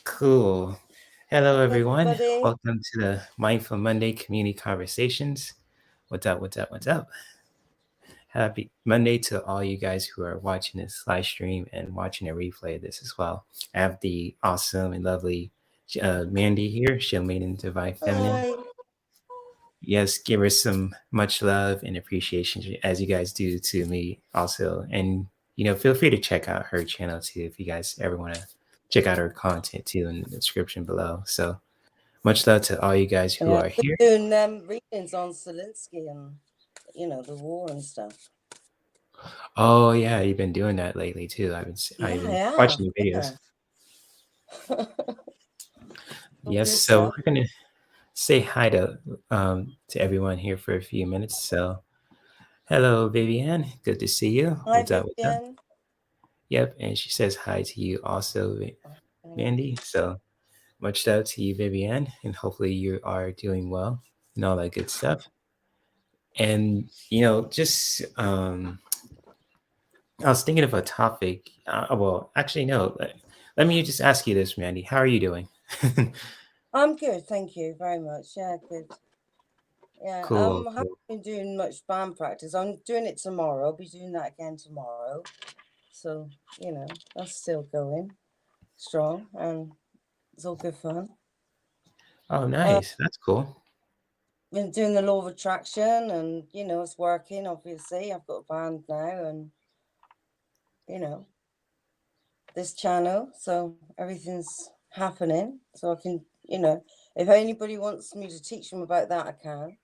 Cool. Hello, everyone. Everybody. Welcome to the Mindful Monday Community Conversations. What's up? What's up? What's up? Happy Monday to all you guys who are watching this live stream and watching a replay of this as well. I have the awesome and lovely Mandy here. She'll Maiden Divine Feminine. Hi. Yes, give her some much love and appreciation as you guys do to me also. And, feel free to check out her channel too if you guys ever want to check out her content too in the description below. So much love to all you guys who are here. Doing readings on Zelensky and, the war and stuff. Oh yeah, you've been doing that lately too. I've been watching the videos. Yeah. Yes, so we're gonna say hi to everyone here for a few minutes. So hello, Vivian. Good to see you. Hi, What's up? What's up? Vivian. Yep, and she says hi to you also, Mandy. So much love to you, Vivian, and hopefully you are doing well and all that good stuff. And just I was thinking of a topic. Well, actually, no. Let me just ask you this, Mandy. How are you doing? I'm good, thank you very much. Yeah, good. Yeah, Cool. I haven't been doing much band practice. I'm doing it tomorrow. I'll be doing that again tomorrow. So, that's still going strong and it's all good fun. Oh, nice. That's cool. Been doing the law of attraction and, it's working, obviously. I've got a band now and, this channel. So everything's happening. So I can, if anybody wants me to teach them about that, I can.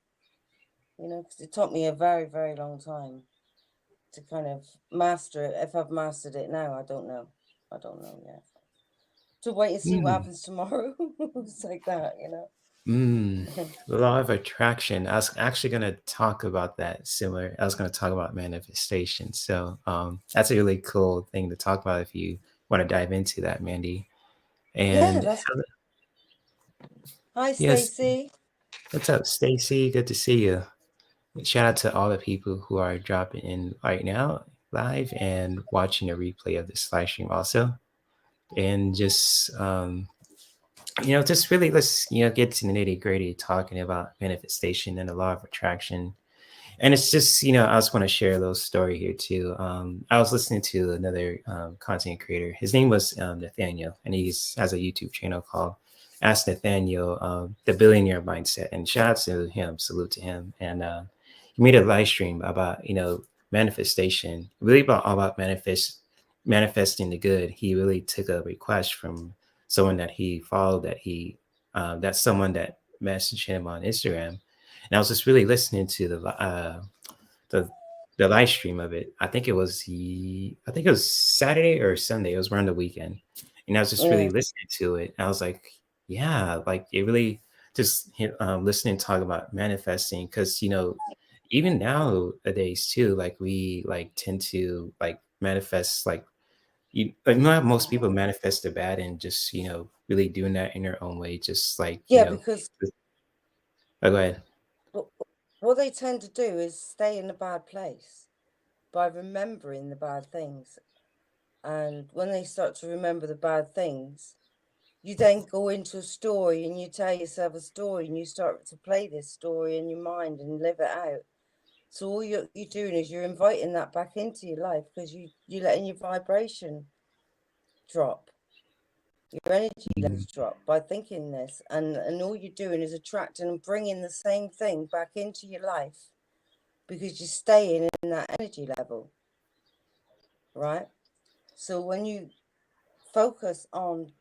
Because it took me a very, very long time to kind of master it. If I've mastered it now, I don't know. I don't know yet. To wait and see what happens tomorrow. It's like that, Law of attraction. I was actually going to talk about that similar. I was going to talk about manifestation. So that's a really cool thing to talk about if you want to dive into that, Mandy. And hi, Stacey. What's up, Stacey? Good to see you. Shout out to all the people who are dropping in right now live and watching a replay of this live stream also. And just just really let's get to the nitty-gritty talking about manifestation and the law of attraction. And it's just I just want to share a little story here too. I was listening to another content creator. His name was Nathaniel, and he has a YouTube channel called Ask Nathaniel, the Billionaire Mindset. And shout out to him, salute to him. And he made a live stream about manifestation, really about manifesting the good. He really took a request from someone that he followed, that's someone that messaged him on Instagram. And I was just really listening to the live stream of it. I think it was Saturday or Sunday. It was around the weekend, and I was just really listening to it. And I was like, yeah, like it really just listening talk about manifesting, because even nowadays too, like we tend to manifest not most people manifest the bad and just really doing that in their own way, just because go ahead. What they tend to do is stay in a bad place by remembering the bad things. And when they start to remember the bad things, you then go into a story and you tell yourself a story and you start to play this story in your mind and live it out. So all you're doing is you're inviting that back into your life because you're letting your vibration drop. Your energy levels drop by thinking this, and all you're doing is attracting and bringing the same thing back into your life because you're staying in that energy level, right? So when you focus on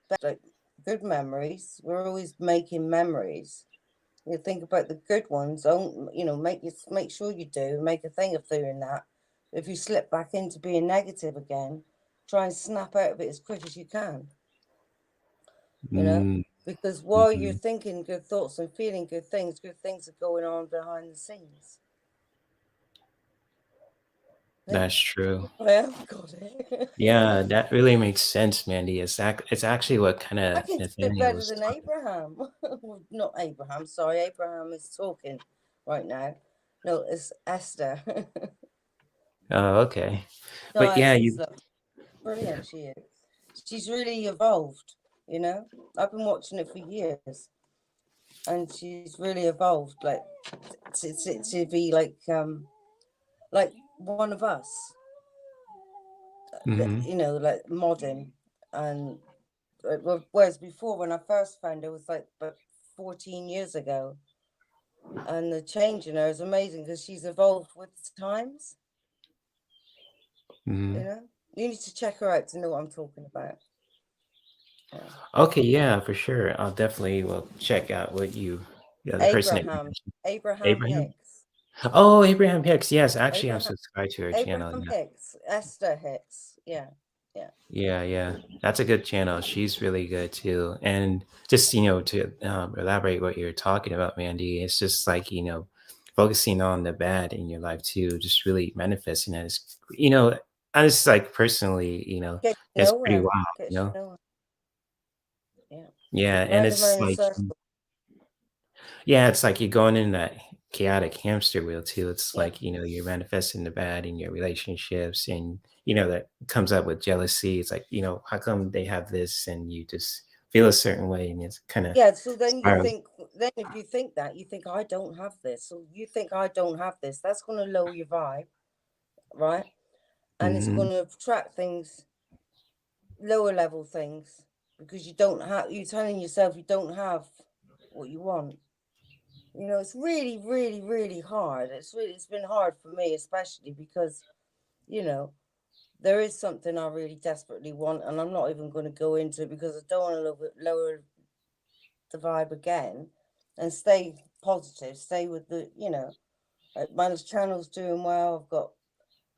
good memories, we're always making memories. You think about the good ones. Make sure you do make a thing of doing that. If you slip back into being negative again, try and snap out of it as quick as you can. Because while you're thinking good thoughts and feeling good things are going on behind the scenes. That's true. Yeah, got it. Yeah, that really makes sense, Mandy. It's actually what kind of I can do it better than Abraham. Not Abraham, sorry. Abraham is talking right now. No, it's Esther. Oh, okay. No, But yeah, Esther's brilliant, she is. She's really evolved, You know, I've been watching it for years, and she's really evolved, like to be like one of us. Mm-hmm. You know, like modern, and whereas before when I first found her, it was like about 14 years ago, and the change in her is amazing because she's evolved with the times. Mm-hmm. You know, you need to check her out to know what I'm talking about. Yeah. Okay, yeah, for sure. I'll definitely will check out what you, yeah, the person that you mentioned. Abraham Abraham. Hicks. Oh, Abraham Hicks. Yes, actually, I'm Abraham subscribed to her channel. Abraham Yeah, Hicks. Esther Hicks. Yeah. Yeah. yeah. That's a good channel. She's really good too. And just to elaborate what you're talking about, Mandy, it's just like focusing on the bad in your life too, just really manifesting that. I just like personally, Get to it's know pretty her. wild. Get to know her. Yeah. Yeah, and Round and it's round in like circles. yeah, it's like you're going in that chaotic hamster wheel too. It's Yeah. like, you're manifesting the bad in your relationships and that comes up with jealousy. It's like, how come they have this and you just feel a certain way and it's kind of Yeah. So then you spirals. think, then if you think that, you think, I don't have this. So you think, I don't have this. That's going to lower your vibe, right? And it's Hmm. going to attract things, lower level things, because you're telling yourself you don't have what you want. You know, it's really, really, really hard. It's been hard for me, especially because, you know, there is something I really desperately want, and I'm not even going to go into it because I don't want to lower the vibe again, and stay positive, stay with my channel's doing well. I've got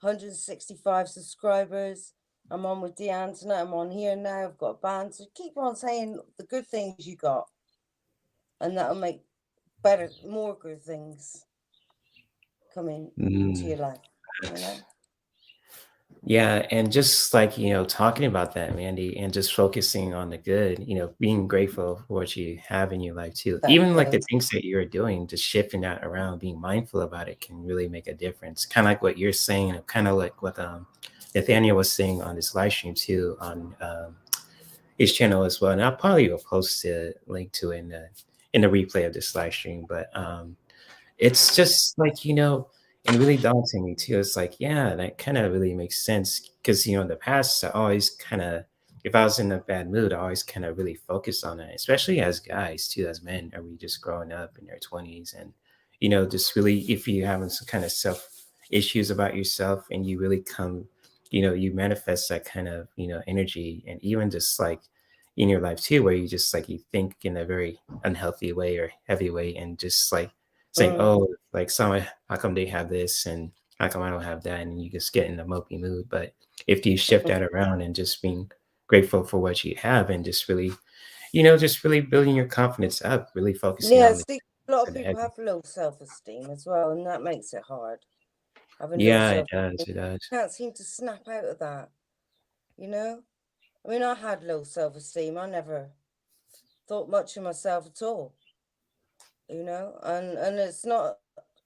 165 subscribers. I'm on with Deann tonight. I'm on here now. I've got a band. So keep on saying the good things you got, and that'll make more good things coming into Mm. your life. You know? Yeah, and just like, talking about that, Mandy, and just focusing on the good, being grateful for what you have in your life too. That Even like the thing. things that you're doing, just shifting that around, being mindful about it can really make a difference. Kind of like what you're saying, kind of like what Nathaniel was saying on this live stream too, on his channel as well. And I'll probably will post a link to it in the replay of this live stream. But it's just like, and really daunting me too. It's like, yeah, that kind of really makes sense because, in the past, I always kind of, if I was in a bad mood, I always kind of really focused on it, especially as guys too, as men. Are we just growing up in their 20s? And, just really, if you having some kind of self issues about yourself and you really come, you manifest that kind of, energy and even just like in your life too, where you just like, you think in a very unhealthy way or heavy way and just like, saying, Mm. "Oh, like some, how come they have this and how come I don't have that?" And you just get in a mopey mood. But if you shift that around and just being grateful for what you have and just really, just really building your confidence up, really focusing Yeah, on the see, a lot of and the people heavy. have low self-esteem as well, and that makes it hard. Having low Yeah, it self-esteem, does. It does. can't seem to snap out of that. You know, I mean, I had low self-esteem. I never thought much of myself at all. You know, and it's not.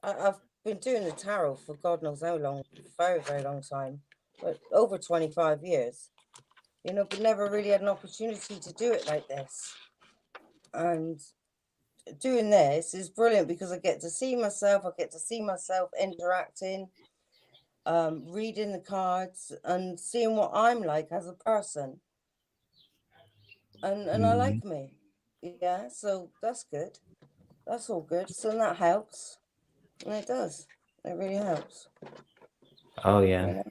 I've been doing the tarot for God knows how long, very, very long time, but over 25 years. You know, but never really had an opportunity to do it like this. And doing this is brilliant because I get to see myself. I get to see myself interacting, reading the cards, and seeing what I'm like as a person. And I Mhm. like me. Yeah, so that's good. That's all good. So that helps. And it does. It really helps. Oh yeah. You know?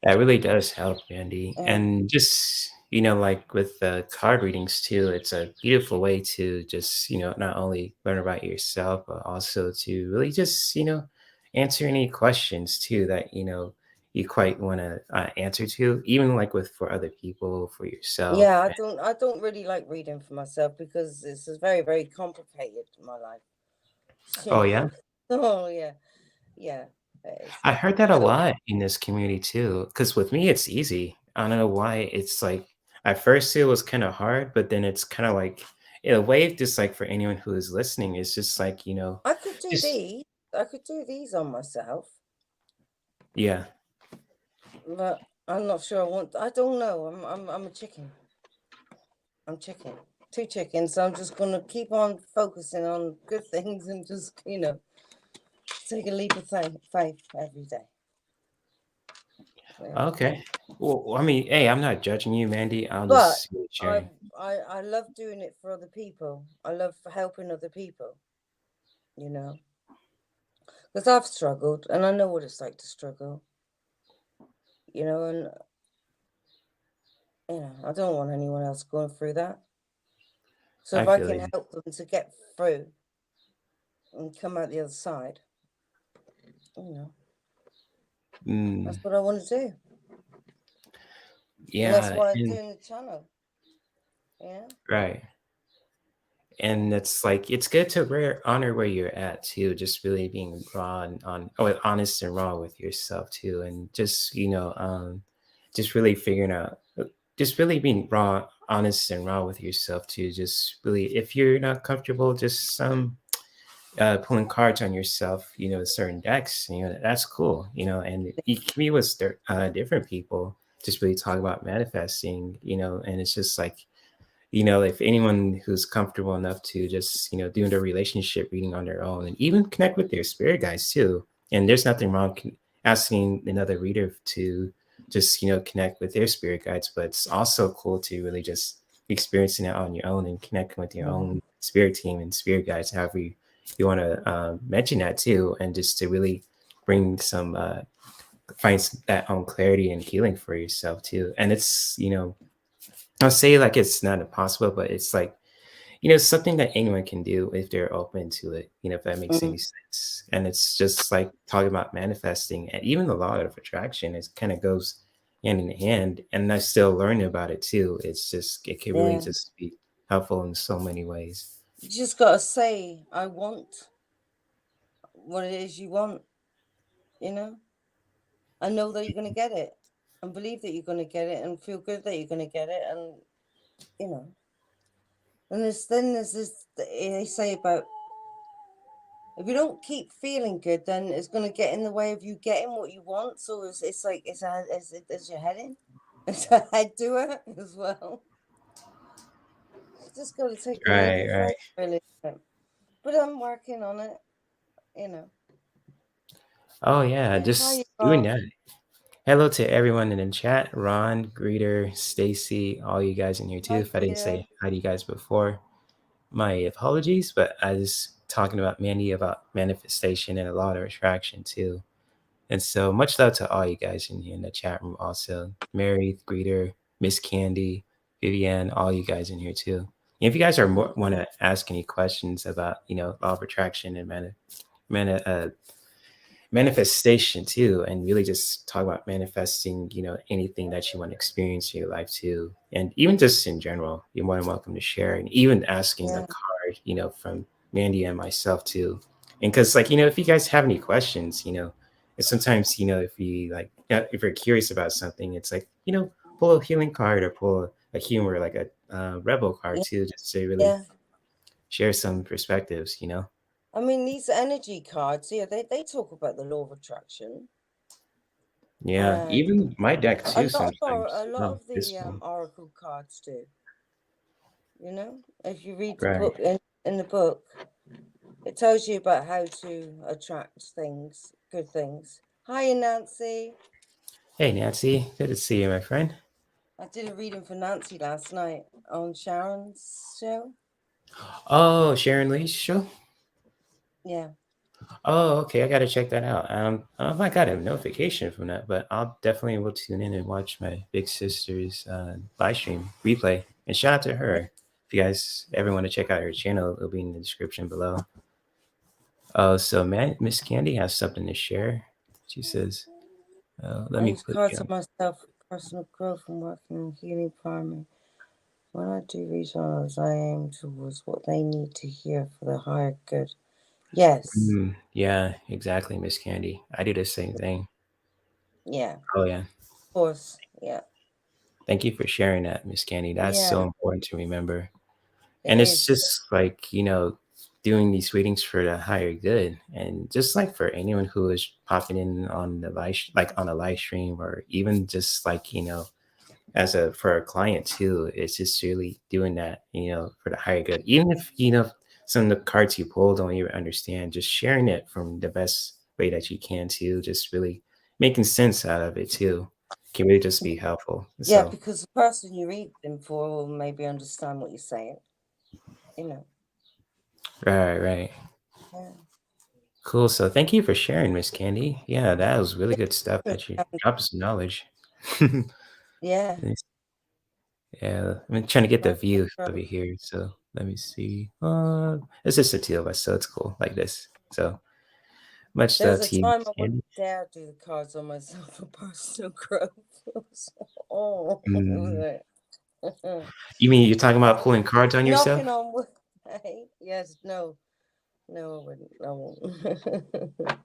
That really does help, Andy. Yeah. And just, like with the card readings too, it's a beautiful way to just, not only learn about yourself, but also to really just, answer any questions too that, you quite want to answer to, even like with for other people, for Yeah, yourself. I don't really like reading for myself because it's very, very complicated in my life. Oh, You yeah. know? Oh yeah. Yeah. It is. I heard that a So lot in this community too. Because with me, it's easy. I don't know why. It's like at first it was kind of hard, but then it's kind of like in a way, just like for anyone who is listening, it's just like, I could do just these. I could do these on myself, yeah. but I'm not sure I want. I don't know. I'm a chicken. I'm chicken. 2 chickens. So I'm just going to keep on focusing on good things and just, take a leap of faith every day. Yeah. Okay. Well, I mean, hey, I'm not judging you, Mandy. I'll But just sharing. I love doing it for other people. I love helping other people, because I've struggled and I know what it's like to struggle, and I don't want anyone else going through that. So if I can help them to get through and come out the other side, that's what I want to do. Yeah. And that's why I'm doing the channel. Yeah. Right. And it's like it's good to honor where you're at too, just really being raw and honest and raw with yourself too, and just just really figuring out, just really being raw, honest and raw with yourself too. Just really, if you're not comfortable, just pulling cards on yourself, certain decks, that's cool, and you can be with different people, just really talk about manifesting, and it's just like, if anyone who's comfortable enough to just, doing their relationship reading on their own and even connect with their spirit guides too. And there's nothing wrong asking another reader to just, connect with their spirit guides, but it's also cool to really just experiencing it on your own and connecting with your own spirit team and spirit guides, however you want to mention that too. And just to really bring some, find that own clarity and healing for yourself too. And it's, I'll say like it's not impossible, but it's like, something that anyone can do if they're open to it, if that makes any sense. And it's just like talking about manifesting and even the law of attraction, it kind of goes hand in hand. And I still learning about it too. It's just, it can really just be helpful in so many ways. You just got to say, I want what it is you want, I know that you're going to get it and believe that you're going to get it and feel good that you're going to get it. And, and there's this, they say about, if you don't keep feeling good, then it's going to get in the way of you getting what you want. So it's like, is your head in? It's a head doer as well. You just got to take a leap of faith, really. But I'm working on it, Oh yeah, just doing that. Hello to everyone in the chat. Ron, Greeter, Stacy, all you guys in here too. If I didn't say hi to you guys before, my apologies, but I was talking about Mandy about manifestation and a lot of attraction too. And so much love to all you guys in here in the chat room also. Mary, Greeter, Miss Candy, Vivian, all you guys in here too. And if you guys are want to ask any questions about, law of attraction and manifestation too, and really just talk about manifesting, anything that you want to experience in your life too, and even just in general, you're more than welcome to share, and even asking a card, from Mandy and myself too. And because like, if you guys have any questions, and sometimes, if you like, if you're curious about something, it's like, pull a healing card or pull a humor, like a rebel card too, just to really share some perspectives. I mean, these energy cards, they talk about the law of attraction. Yeah, even my deck too. A lot of the oracle cards do. If you read the book in the book, it tells you about how to attract things, good things. Hi, Nancy. Hey, Nancy. Good to see you, my friend. I did a reading for Nancy last night on Sharon's show. Oh, Sharon Lee's show? Yeah. Oh, okay. I got to check that out. I got a notification from that, but I'll definitely will tune in and watch my big sister's live stream replay. And shout out to her. If you guys ever want to check out her channel, it'll be in the description below. Oh, so Miss Candy has something to share. She says, "Let me put cards on myself, personal growth, and working on healing primary. When I do reach others, I aim towards what they need to hear for the higher good." Yes. Yeah, exactly, Miss Candy. I do the same thing. Yeah. Oh, yeah. Of course. Yeah. Thank you for sharing that, Miss Candy. That's so important to remember. And it's just like, doing these readings for the higher good. And just like for anyone who is popping in on the on a live stream, or even just like, for a client too, it's just really doing that, for the higher good. Even if some of the cards you pull don't even understand, just sharing it from the best way that you can too, just really making sense out of it too, can really just be helpful. Yeah, So because the person you read them for will maybe understand what you're saying. right. Yeah. Cool. So thank you for sharing, Miss Candy. Yeah, that was really good stuff Good. that you dropped some knowledge. Yeah. Yeah, I'm trying to get the Right. view over here. So let me see. It's just the two of us, so it's cool like this. So much There was love a to you, time Miss I Candy. wouldn't dare do the cards on myself for personal growth. Oh, Mm. it You mean you're talking about pulling cards on yourself? knocking on wood. Yes, no, I wouldn't. I won't.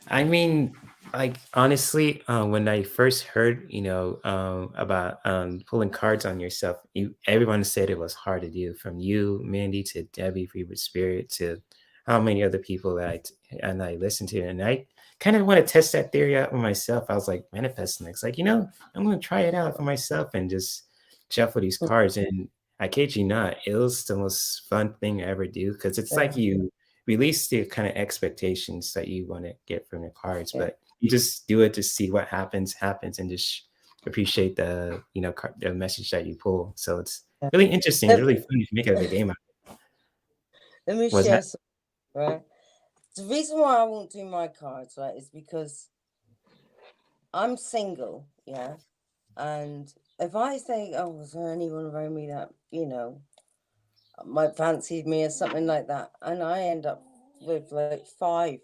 I mean, like honestly, when I first heard, about pulling cards on yourself, everyone said it was hard to do. From you, Mandy, to Debbie, Freebird Spirit, to how many other people that I listened to, and I kind of want to test that theory out for myself. I was like manifesting. It's like I'm going to try it out for myself and just shuffle these cards. And I kid you not, it was the most fun thing I ever do because it's like you release the kind of expectations that you want to get from your cards, Yeah. but you just do it to see what happens, and just appreciate the the message that you pull. So it's really interesting. It's Let, really fun. You can make it a game out. let me Was share that? some. Right. The reason why I won't do my cards, right, is because I'm single. Yeah. And if I say, "Oh, is there anyone around me that might fancy me," or something like that, and I end up with like 5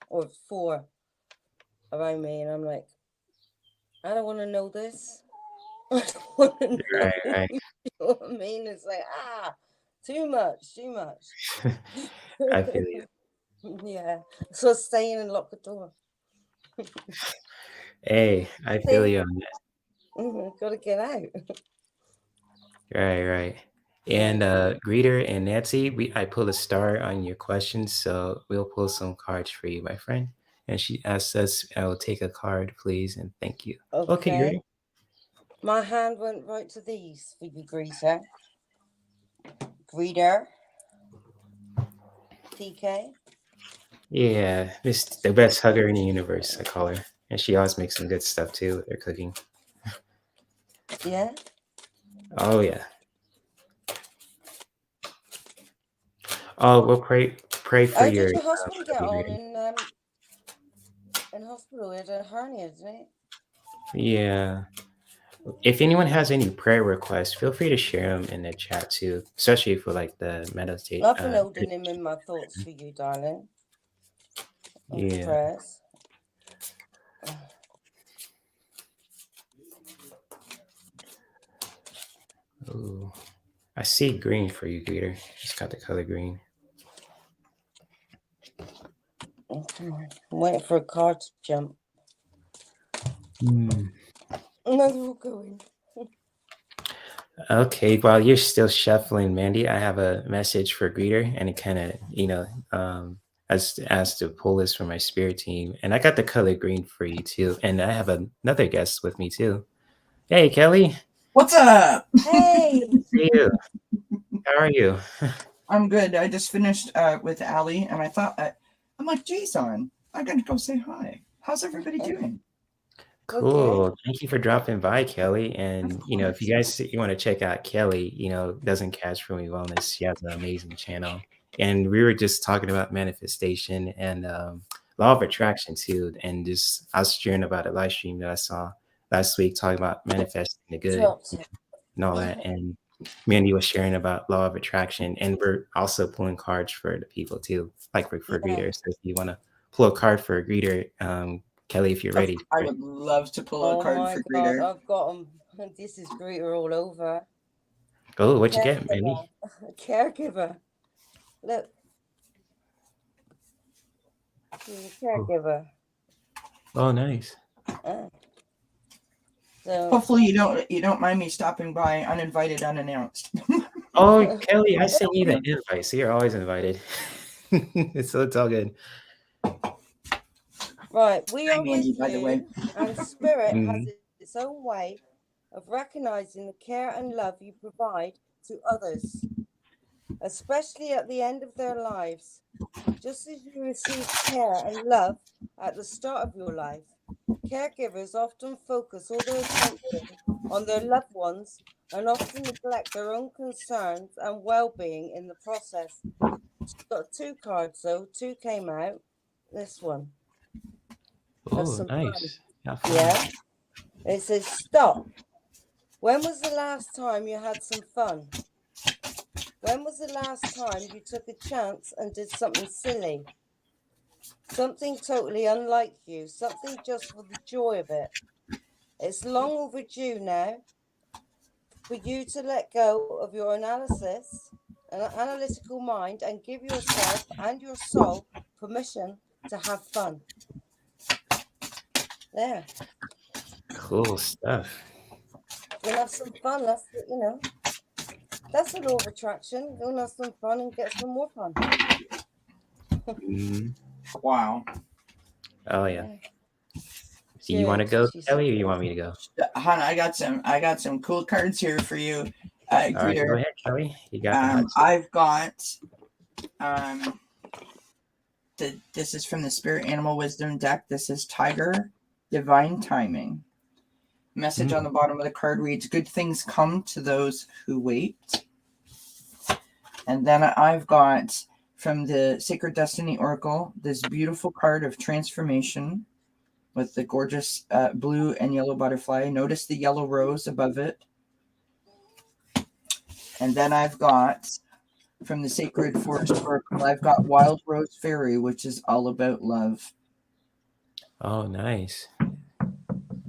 or 4 around me, and I'm like, I don't want to know this. I don't want to know. Right. You know what I mean? It's like, too much. I feel you. Yeah. So stay in and lock the door. Hey, I feel See? you on that. Gotta get out. Right. Yeah. And Greeter and Nancy, I pulled a star on your questions, so we'll pull some cards for you, my friend. And she asked us, I will take a card, please, and thank you. Okay, Okay. Greeter. My hand went right to these for you, Greeter. Greeter. TK. Yeah, the best hugger in the universe, I call her. And she always makes some good stuff too with her cooking. Yeah. Oh yeah. Oh, we'll pray for How your did your husband get on reading. in hospital? He had a hernia, didn't Yeah. If anyone has any prayer requests, feel free to share them in the chat too, especially for like the he? I've been holding him in my thoughts for you, darling. yeah. Prayers. Ooh. I see green for you, Gator. Just got the color green. Okay. I'm waiting for a card to jump. Hmm. Another will go in. Okay, while you're still shuffling, Mandy, I have a message for Greeter, and it kind of, as asked to pull this from my spirit team, and I got the color green for you too, and I have another guest with me too. Hey, Kelly. What's up? Hey. How are you? How are you? I'm good. I just finished with Allie, and I thought I'm like, Jason, I gotta go say hi. How's everybody doing? Cool. Okay. Thank you for dropping by, Kelly. And if you guys want to check out Kelly, doesn't catch for me wellness. She has an amazing channel. And we were just talking about manifestation and law of attraction too. And just I was sharing about a live stream that I saw last week talking about manifesting the good Dropped it. and all that. And Mandy was sharing about law of attraction. And we're also pulling cards for the people too, like for Yeah. greeters. So if you want to pull a card for a greeter, Kelly, if you're ready. I would love to pull a Oh card my for God, Greeter. I've got them. This is Greeter all over. Oh, what you get, Mandy? Caregiver. Look. She's a caregiver. Oh, nice. So Hopefully you don't mind me stopping by uninvited, unannounced. Oh, Kelly, I sent you the invite, so you're always invited. So it's all good. right, we are Mandy, with by the way. you, and spirit has its own way of recognizing the care and love you provide to others, especially at the end of their lives. Just as you receive care and love at the start of your life, caregivers often focus all their attention on their loved ones and often neglect their own concerns and well-being in the process. Got 2 cards though, 2 came out. This one. Have Oh, some nice. Have fun. fun. Yeah. It says, stop. When was the last time you had some fun? When was the last time you took a chance and did something silly? Something totally unlike you, something just for the joy of it. It's long overdue now for you to let go of your analytical mind and give yourself and your soul permission to have fun. There. Cool stuff. We'll have some fun. That's, you know, that's the law of attraction. We'll have some fun and get some more fun. Mhm. Wow. Oh yeah. Do you want to go, Kelly, or you want me to go? Hon, I got some cool cards here for you. All right, go Greeter. ahead, Kelly. You got the hot seat. I've got this is from the Spirit Animal Wisdom deck. This is Tiger, Divine Timing. Message on the bottom of the card reads, good things come to those who wait. And then I've got from the Sacred Destiny Oracle, this beautiful card of transformation with the gorgeous blue and yellow butterfly. Notice the yellow rose above it. And then I've got from the Sacred Forest Oracle, I've got Wild Rose Fairy, which is all about love. Oh, nice.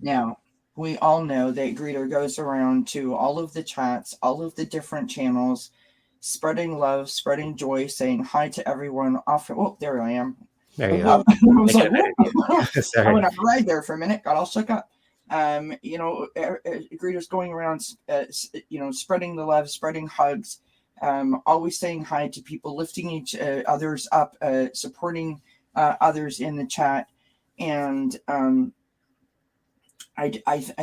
Now, we all know that Greeter goes around to all of the chats, all of the different channels, spreading love, spreading joy, saying hi to everyone. Oh, there I am. There you go. I was like, Sorry. I went on a ride there for a minute, got all shook up. Greeter's going around, spreading the love, spreading hugs, always saying hi to people, lifting each others up, supporting others in the chat. And I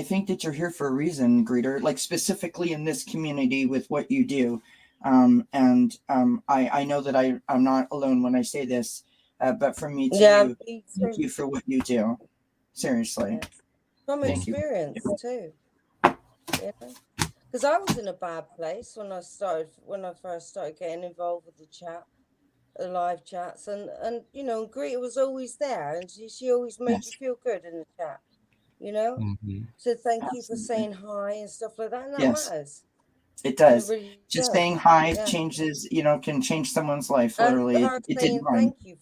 think that you're here for a reason, Greeter, like specifically in this community with what you do. I know that I'm not alone when I say this, but from me to you, thank you for what you do. Seriously. Yeah. From experience too. Yeah. Because I was in a bad place when I first started getting involved with the live chats, and Greta was always there, and she always made you feel good in the chat, So thank you for saying hi and stuff like that, and that matters. It does. It really Just does. saying hi changes, can change someone's life. Literally, and it did mine. Thank you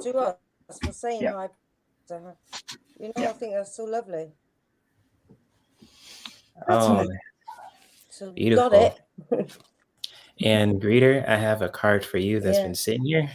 to us for saying hi to her. I think that's so lovely. Oh, so beautiful. Got it. And Greeter, I have a card for you that's been sitting here.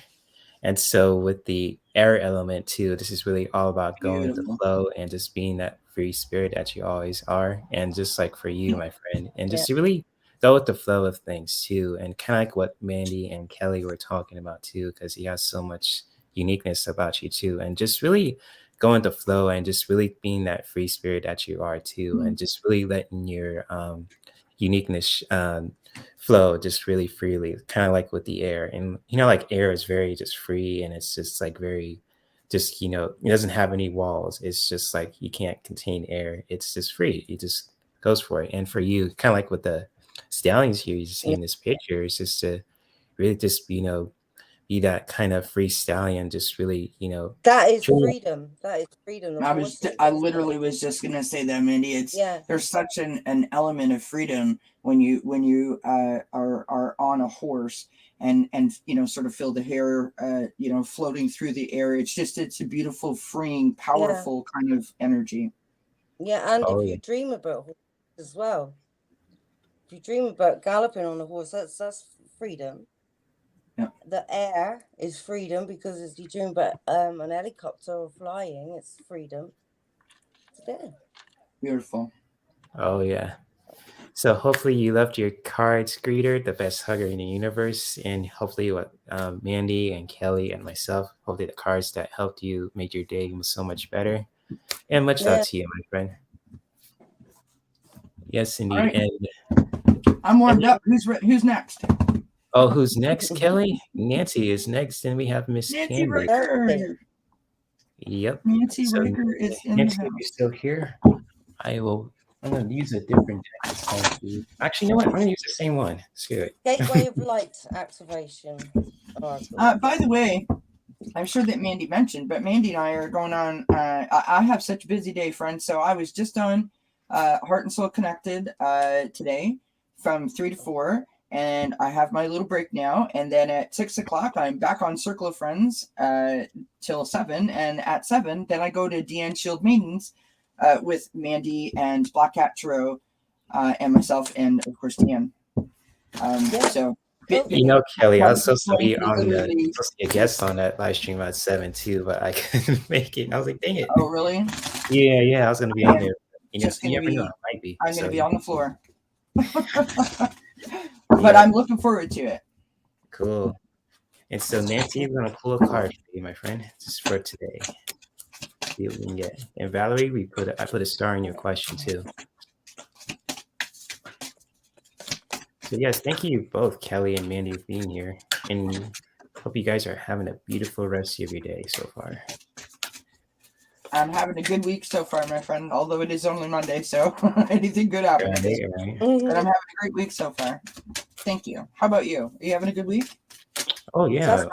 And so with the air element too, this is really all about going with the flow and just being that free spirit that you always are. And just like for you, my friend, and just to really go with the flow of things too. And kind of like what Mandy and Kelly were talking about too, because he has so much uniqueness about you too. And just really going with the flow and just really being that free spirit that you are too. And just really letting your uniqueness flow just really freely, kind of like with the air. And like air is very just free, and it's just like very just it doesn't have any walls. It's just like you can't contain air. It's just free. It just goes for it. And for you, kind of like with the stallions here, you just see in this picture, it's just to really just be that kind of free stallion, just really that is freedom. That is freedom. I literally was just gonna say that, Mandy. There's such an element of freedom when you are on a horse and sort of feel the hair floating through the air. It's a beautiful, freeing, powerful kind of energy. And if you dream about horses as well, if you dream about galloping on a horse, that's freedom. The air is freedom, because if you dream about an helicopter or flying, it's freedom. Beautiful. Oh yeah. So hopefully you loved your cards, Greeter, the best hugger in the universe, and hopefully what Mandy and Kelly and myself, hopefully the cards that helped you make your day so much better. And much love to you, my friend. Yes, indeed. Right. And I'm warmed up. Who's next? Oh, who's next? Kelly? Nancy is next. Then we have Miss Nancy Candy. Riker. Yep. Nancy So, Riker is in Nancy, the if house. you're still here, I'm going to use a different deck this time for you. Actually, you know what? I'm going to use the same one. Screw it. Gateway of Light activation. By the way, I'm sure that Mandy mentioned, but Mandy and I are going on. I have such a busy day, friends. So I was just on Heart and Soul Connected today from 3 to 4. And I have my little break now. And then at 6 o'clock, I'm back on Circle of Friends till 7. And at 7, then I go to Deann Shield Maidens with Mandy and Black Cat Tarot and myself and, of course, Deann. So... You know, Kelly, I was supposed to be a guest on that live stream at 7 too, but I couldn't make it. I was like, dang it. Oh, really? Yeah, I was going to be on there. You never know, I might be. I'm going to be on the floor. But I'm looking forward to it. Cool. And so, Nancy, we're going to pull a card for you, my friend, just for today. See what we can get. And Valerie, I put a star in your question too. So yes, thank you both, Kelly and Mandy, for being here. And hope you guys are having a beautiful rest of your day so far. I'm having a good week so far, my friend, although it is only Monday, so anything good happening. Right. But I'm having a great week so far. Thank you. How about you? Are you having a good week? Oh, yeah.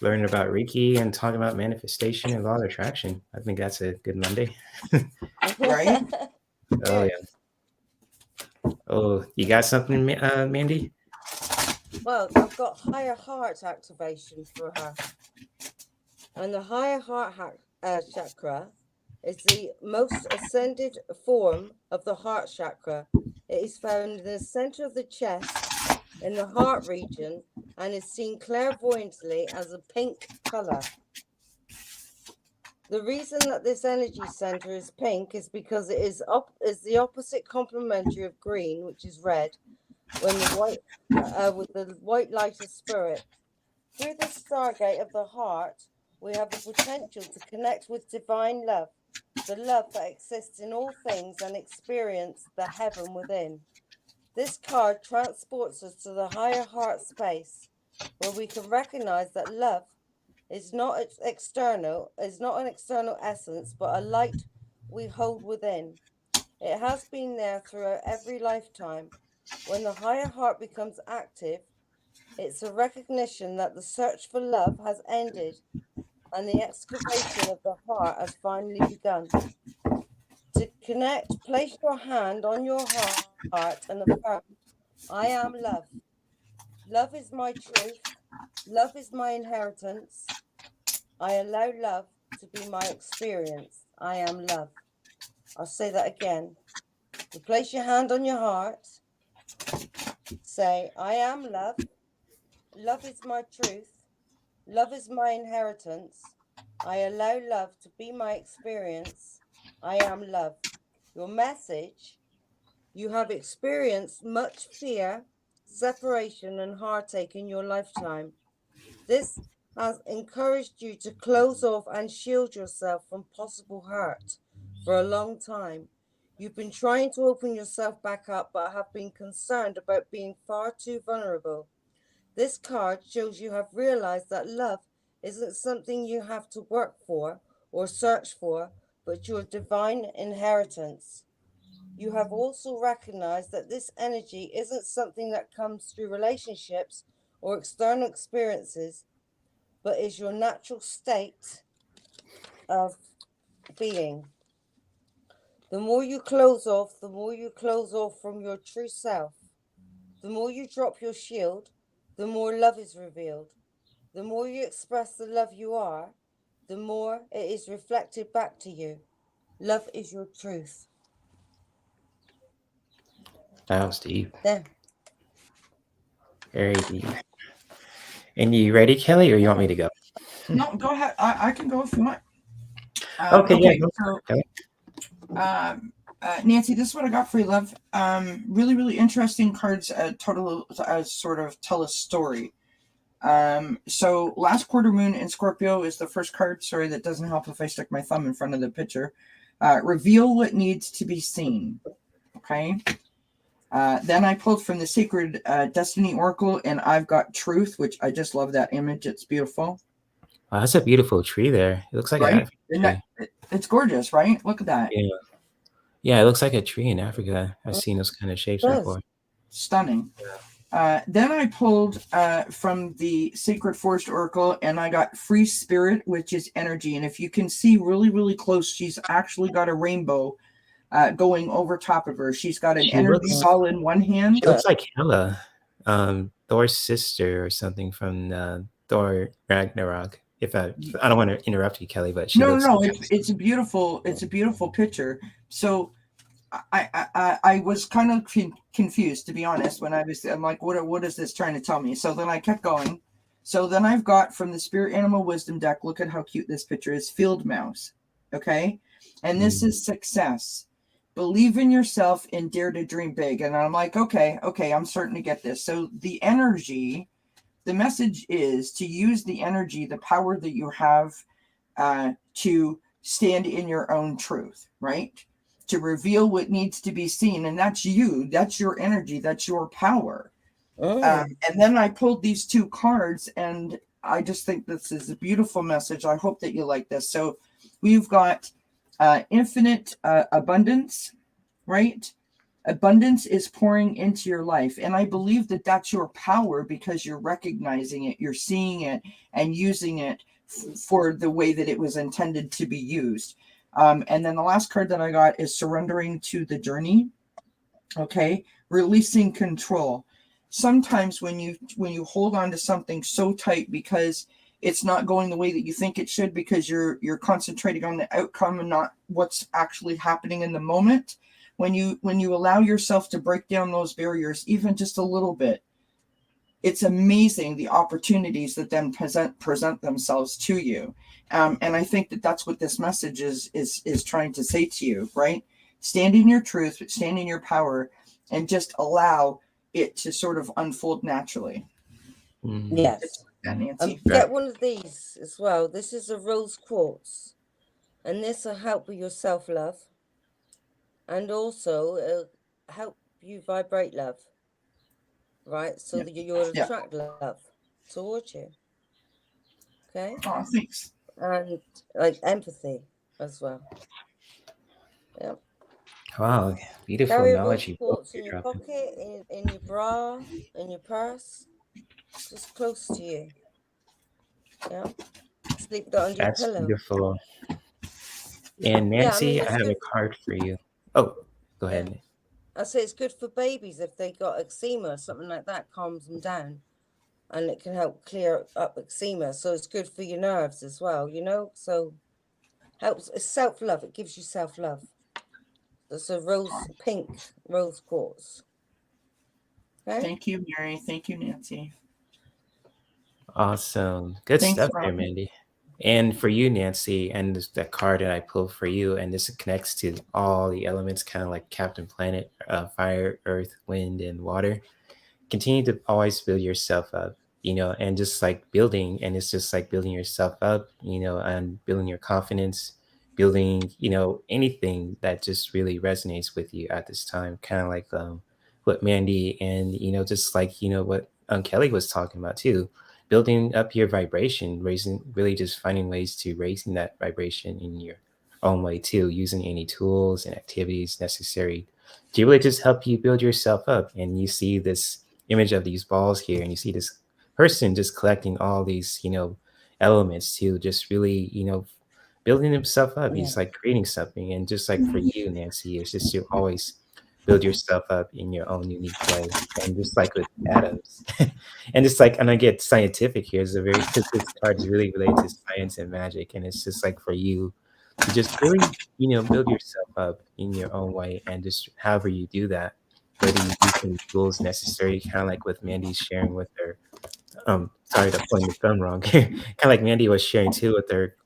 Learning about Reiki and talking about manifestation and law of attraction. I think that's a good Monday. Right? Oh, yeah. Oh, you got something, Mandy? Well, I've got higher heart activation for her. And the higher heart chakra is the most ascended form of the heart chakra. It is found in the center of the chest, in the heart region, and is seen clairvoyantly as a pink color. The reason that this energy center is pink is because it is the opposite complementary of green, which is red, when the white with the white light of spirit. Through the stargate of the heart, we have the potential to connect with divine love, the love that exists in all things, and experience the heaven within. This card transports us to the higher heart space, where we can recognize that love is not an external essence, but a light we hold within. It has been there throughout every lifetime. When the higher heart becomes active, it's a recognition that the search for love has ended and the excavation of the heart has finally begun. To connect, place your hand on your heart and affirm, I am love. Love is my truth. Love is my inheritance. I allow love to be my experience. I am love. I'll say that again. You place your hand on your heart. Say, I am love. Love is my truth. Love is my inheritance. I allow love to be my experience. I am love. Your message: you have experienced much fear, separation, and heartache in your lifetime. This has encouraged you to close off and shield yourself from possible hurt for a long time. You've been trying to open yourself back up, but have been concerned about being far too vulnerable. This card shows you have realized that love isn't something you have to work for or search for, but your divine inheritance. You have also recognized that this energy isn't something that comes through relationships or external experiences, but is your natural state of being. The more you close off from your true self. The more you drop your shield, the more love is revealed. The more you express the love you are, the more it is reflected back to you. Love is your truth. That was deep. Yeah. Very deep. And you ready, Kelly, or you want me to go? No, go ahead. I can go if you want. Okay, yeah. So, Nancy, this is what I got for you, love. Really, really interesting cards. Sort of tell a story. So last quarter moon in Scorpio is the first card. Sorry, that doesn't help if I stick my thumb in front of the picture. Reveal what needs to be seen. Okay. Then I pulled from the Sacred Destiny Oracle, and I've got Truth, which I just love that image. It's beautiful. Wow, that's a beautiful tree there. It looks like right? an African tree. It's gorgeous, right? Look at that. Yeah. Yeah, it looks like a tree in Africa. I've seen those kind of shapes before. Stunning. Then I pulled from the Sacred Forest Oracle, and I got Free Spirit, which is energy. And if you can see really, really close, she's actually got a rainbow going over top of her. She's got an energy ball in one hand. She looks like Sheilah, Thor's sister or something from Thor Ragnarok. If I don't want to interrupt you, Kelly, but no, it's a beautiful picture. So I was kind of confused, to be honest, when I'm like, what is this trying to tell me? So then I kept going. So then I've got from the Spirit Animal Wisdom deck, look at how cute this picture is, Field Mouse. Okay. And this is success. Believe in yourself and dare to dream big. And I'm like, okay, I'm starting to get this. So the energy, the message is to use the energy, the power that you have to stand in your own truth, right? To reveal what needs to be seen. And that's you. That's your energy. That's your power. And then I pulled these two cards, and I just think this is a beautiful message. I hope that you like this. So we've got infinite abundance, right? Abundance is pouring into your life. And I believe that that's your power because you're recognizing it, you're seeing it, and using it for the way that it was intended to be used. And then the last card that I got is surrendering to the journey. Okay. Releasing control. Sometimes when you hold on to something so tight because it's not going the way that you think it should, because you're concentrating on the outcome and not what's actually happening in the moment. When you allow yourself to break down those barriers, even just a little bit, it's amazing the opportunities that then present themselves to you. And I think that that's what this message is trying to say to you, right? Stand in your truth, stand in your power, and just allow it to sort of unfold naturally. Yes. Get one of these as well. This is a rose quartz, and this will help with your self-love, and also it'll help you vibrate love, right? So that you'll attract love towards you. Okay. Oh, thanks. And like empathy as well. Yeah. Wow, beautiful Carry knowledge you quartz in your pocket, in your bra, in your purse, just close to you. Yeah. Sleep that under your pillow. Beautiful. And Nancy, I have a card for you. Oh, go ahead. I say it's good for babies if they got eczema or something like that, calms them down, and it can help clear up eczema. So it's good for your nerves as well, you know. So helps. It's self-love. It gives you self-love. It's a pink rose quartz. Okay? Thank you, Mary. Thank you, Nancy. Awesome. Good stuff there, Mandy. And for you, Nancy, and the card that I pulled for you, and this connects to all the elements, kind of like Captain Planet, fire, earth, wind, and water. Continue to always build yourself up, you know, and just like building, and it's just like building yourself up, you know, and building your confidence, building, you know, anything that just really resonates with you at this time, kind of like what Mandy and, you know, just like, you know, what Kelly was talking about too. Building up your vibration, really just finding ways to raising that vibration in your own way too, using any tools and activities necessary to really just help you build yourself up. And you see this image of these balls here, and you see this person just collecting all these, you know, elements to just really, you know, building himself up. He's like creating something. And just like for you, Nancy, it's just to always build yourself up in your own unique way. And just like with atoms, and just like, and I get scientific here, is because this card is really related to science and magic. And it's just like for you to just really, you know, build yourself up in your own way. And just however you do that, whether you use any tools necessary, kind of like with Mandy's sharing with her, sorry to point the thumb wrong, kind of like Mandy was sharing too with her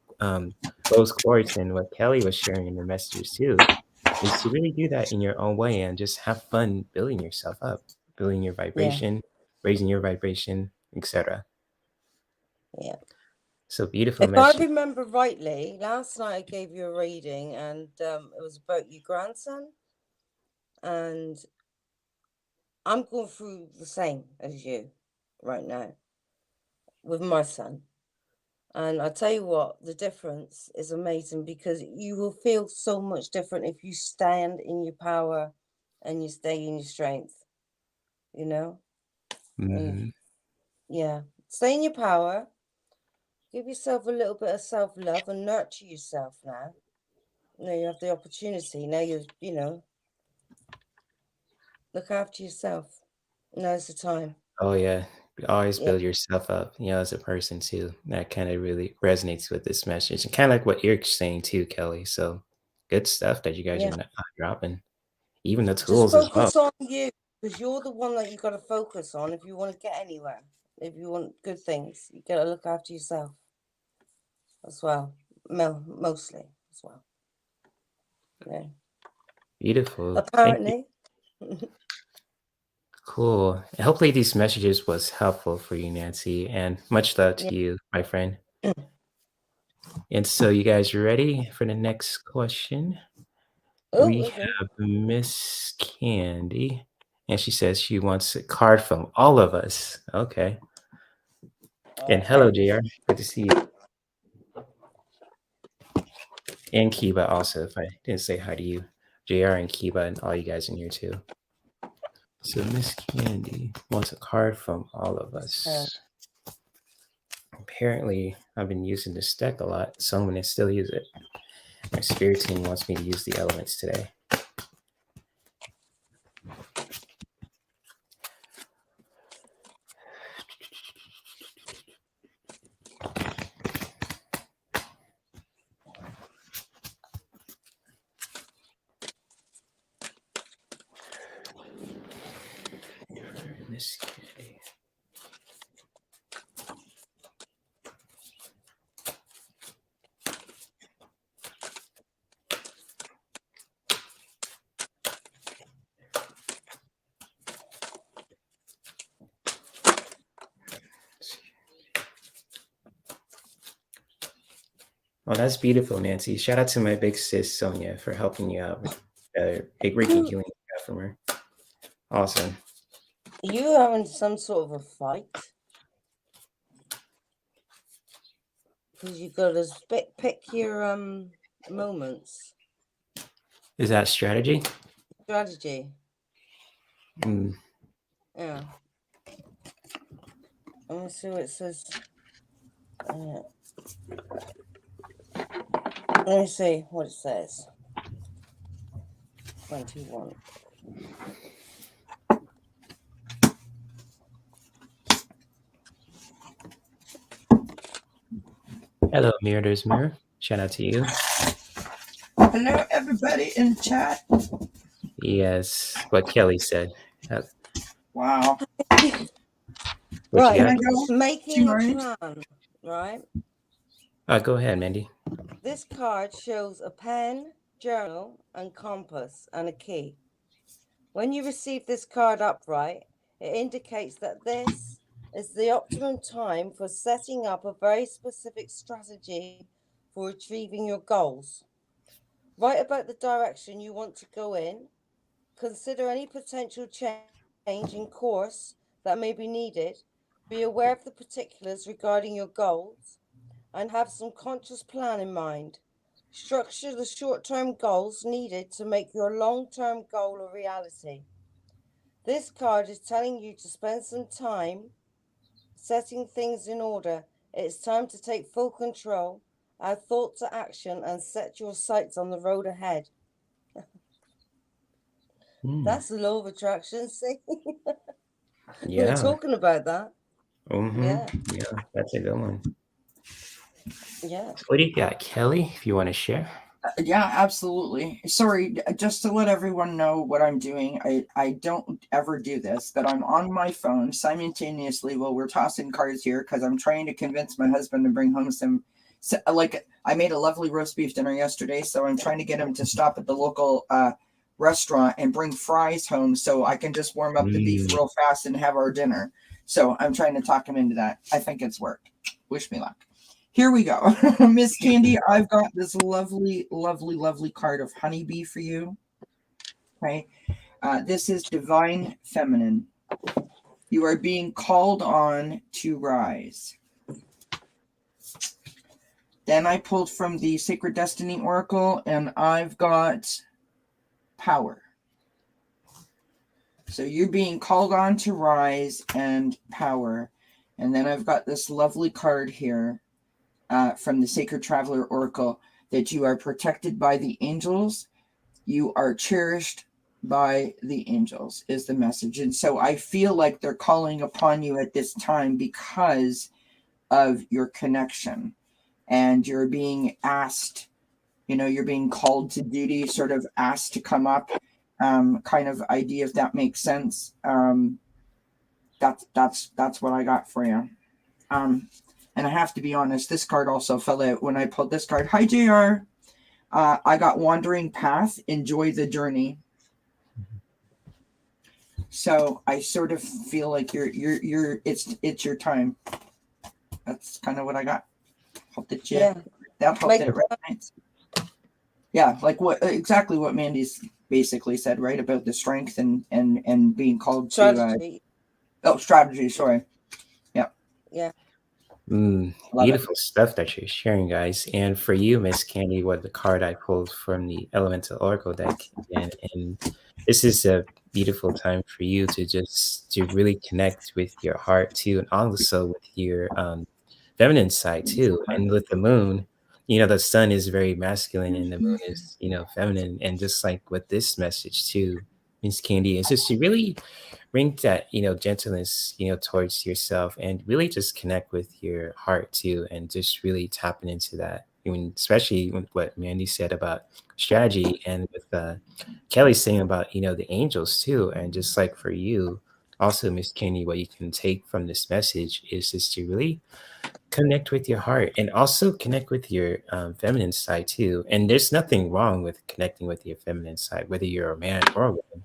rose quartz, and what Kelly was sharing in the messages too, is to really do that in your own way and just have fun building yourself up, building your vibration, raising your vibration, etc. Yeah. So beautiful. If I remember rightly, last night I gave you a reading, and it was about your grandson. And I'm going through the same as you right now with my son. And I tell you what, the difference is amazing, because you will feel so much different if you stand in your power and you stay in your strength, you know? And yeah, stay in your power, give yourself a little bit of self-love and nurture yourself now. Now you have the opportunity. Now you know, look after yourself. Now's the time. Oh yeah, always build yourself up, as a person too. That kind of really resonates with this message, and kind of like what you're saying too, Kelly. So good stuff that you guys are dropping, even the tools Just as well. focus on you, because you're the one that you got to focus on if you want to get anywhere. If you want good things, you got to look after yourself as well, mostly as well. Yeah. Beautiful. Apparently. Cool. Hopefully these messages was helpful for you, Nancy, and much love to you, my friend. And so you guys ready for the next question? We have Miss Candy, and she says she wants a card from all of us. Okay. And hello, JR. Good to see you. And Kiba also, if I didn't say hi to you. JR and Kiba and all you guys in here too. So Miss Candy wants a card from all of us. Apparently, I've been using this deck a lot, so I'm going to still use it. My spirit team wants me to use the elements today. Miss Candy. Oh, that's beautiful, Nancy. Shout out to my big sis, Sonja, for helping you out with big Reiki healing from her. Awesome. Are you having some sort of a fight? Because you got to pick your moments. Is that strategy? Strategy. Yeah. Let me see what it says. Let me see what it says. 21. Hello, Mirror's Mirror. Shout out to you. Hello, everybody in the chat. Yes, what Kelly said. Wow. Right, making a plan, right? Go ahead, Mandy. This card shows a pen, journal, and compass, and a key. When you receive this card upright, it indicates that this is the optimum time for setting up a very specific strategy for achieving your goals. Write about the direction you want to go in. Consider any potential change in course that may be needed. Be aware of the particulars regarding your goals and have some conscious plan in mind. Structure the short-term goals needed to make your long-term goal a reality. This card is telling you to spend some time setting things in order. It's time to take full control, add thought to action, and set your sights on the road ahead. That's the law of attraction, see? Yeah. We're talking about that. Yeah, that's a good one. Yeah. So what do you got, Kelly, if you want to share? Yeah, absolutely. Sorry, just to let everyone know what I'm doing. I don't ever do this, but I'm on my phone simultaneously while we're tossing cards here because I'm trying to convince my husband to bring home some, like, I made a lovely roast beef dinner yesterday, so I'm trying to get him to stop at the local restaurant and bring fries home so I can just warm up the beef real fast and have our dinner. So I'm trying to talk him into that. I think it's worked. Wish me luck. Here we go. Miss Candy, I've got this lovely, lovely, lovely card of honeybee for you. Okay. This is Divine Feminine. You are being called on to rise. Then I pulled from the Sacred Destiny Oracle, and I've got Power. So you're being called on to rise and Power. And then I've got this lovely card here from the Sacred Traveler Oracle, that you are protected by the angels. You are cherished by the angels is the message. And so I feel like they're calling upon you at this time because of your connection. And you're being asked, you're being called to duty, sort of asked to come up, kind of idea, if that makes sense. That's what I got for you. And I have to be honest, this card also fell out when I pulled this card. Hi, JR. I got Wandering Path, enjoy the journey. So I sort of feel like it's your time. That's kind of what I got. Hope that that helped it resonates. Yeah, like exactly what Mandy's basically said, right? About the strength and being called strategy. Strategy, sorry. Yeah. Yeah. Beautiful stuff that you're sharing, guys. And for you, Miss Candy, what the card I pulled from the Elemental Oracle deck, and this is a beautiful time for you to really connect with your heart too, and also with your feminine side too. And with the moon, the sun is very masculine and the moon is, feminine. And just like with this message too, Miss Candy, is just to really bring that, gentleness, towards yourself, and really just connect with your heart too, and just really tapping into that. I mean, especially with what Mandy said about strategy, and with Kelly saying about, the angels too. And just like for you also, Miss Candy, what you can take from this message is just to really connect with your heart, and also connect with your feminine side too. And there's nothing wrong with connecting with your feminine side, whether you're a man or a woman.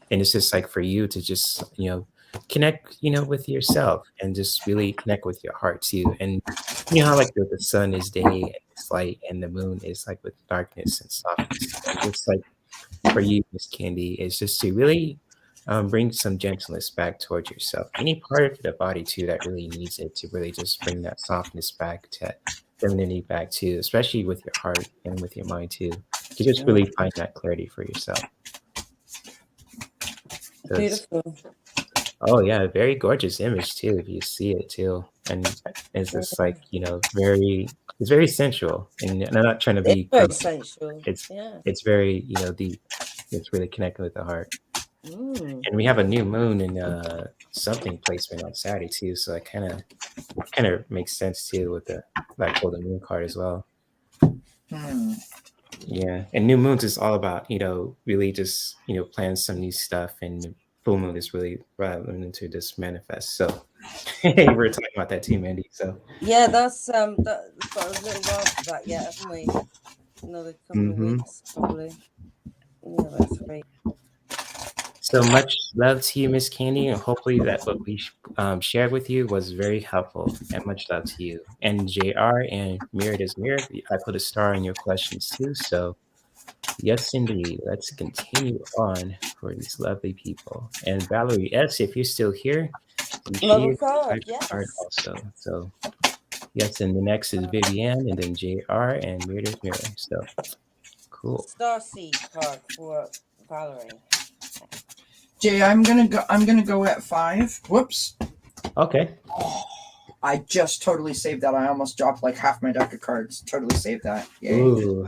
And it's just like for you to just, connect, with yourself, and just really connect with your heart too. And how like the sun is day and it's light, and the moon is like with darkness and softness. And just like for you, Miss Candy, is just to really bring some gentleness back towards yourself. Any part of the body too that really needs it, to really just bring that softness back, to femininity back too, especially with your heart and with your mind too, to just really find that clarity for yourself. Beautiful. Oh yeah, very gorgeous image too, if you see it too. And it's just like, it's very sensual. And I'm not trying to be very sensual. It's very, deep. It's really connecting with the heart. And we have a new moon in something placement on Saturday too, so it kind of makes sense too with the golden moon card as well. Yeah, and new moons is all about, really just, planning some new stuff, and full moon is really allowing to just manifest. So we're talking about that too, Mandy. So yeah, that's got a little while for that yet, haven't we? Another couple of weeks probably. Yeah, that's great. So much love to you, Miss Candy, and hopefully that what we shared with you was very helpful. And much love to you. And JR and Mirrored is Mirrored, I put a star in your questions too. So yes, indeed. Let's continue on for these lovely people. And Valerie S, if you're still here, another card, yes. Also. So yes, and the next is Vivienne, and then JR and Mirrored is Mirrored. So cool. Starseed card for Valerie. Jay, I'm gonna go at 5. Whoops. Okay. Oh, I just totally saved that. I almost dropped like half my deck of cards. Totally saved that. Yay. Ooh.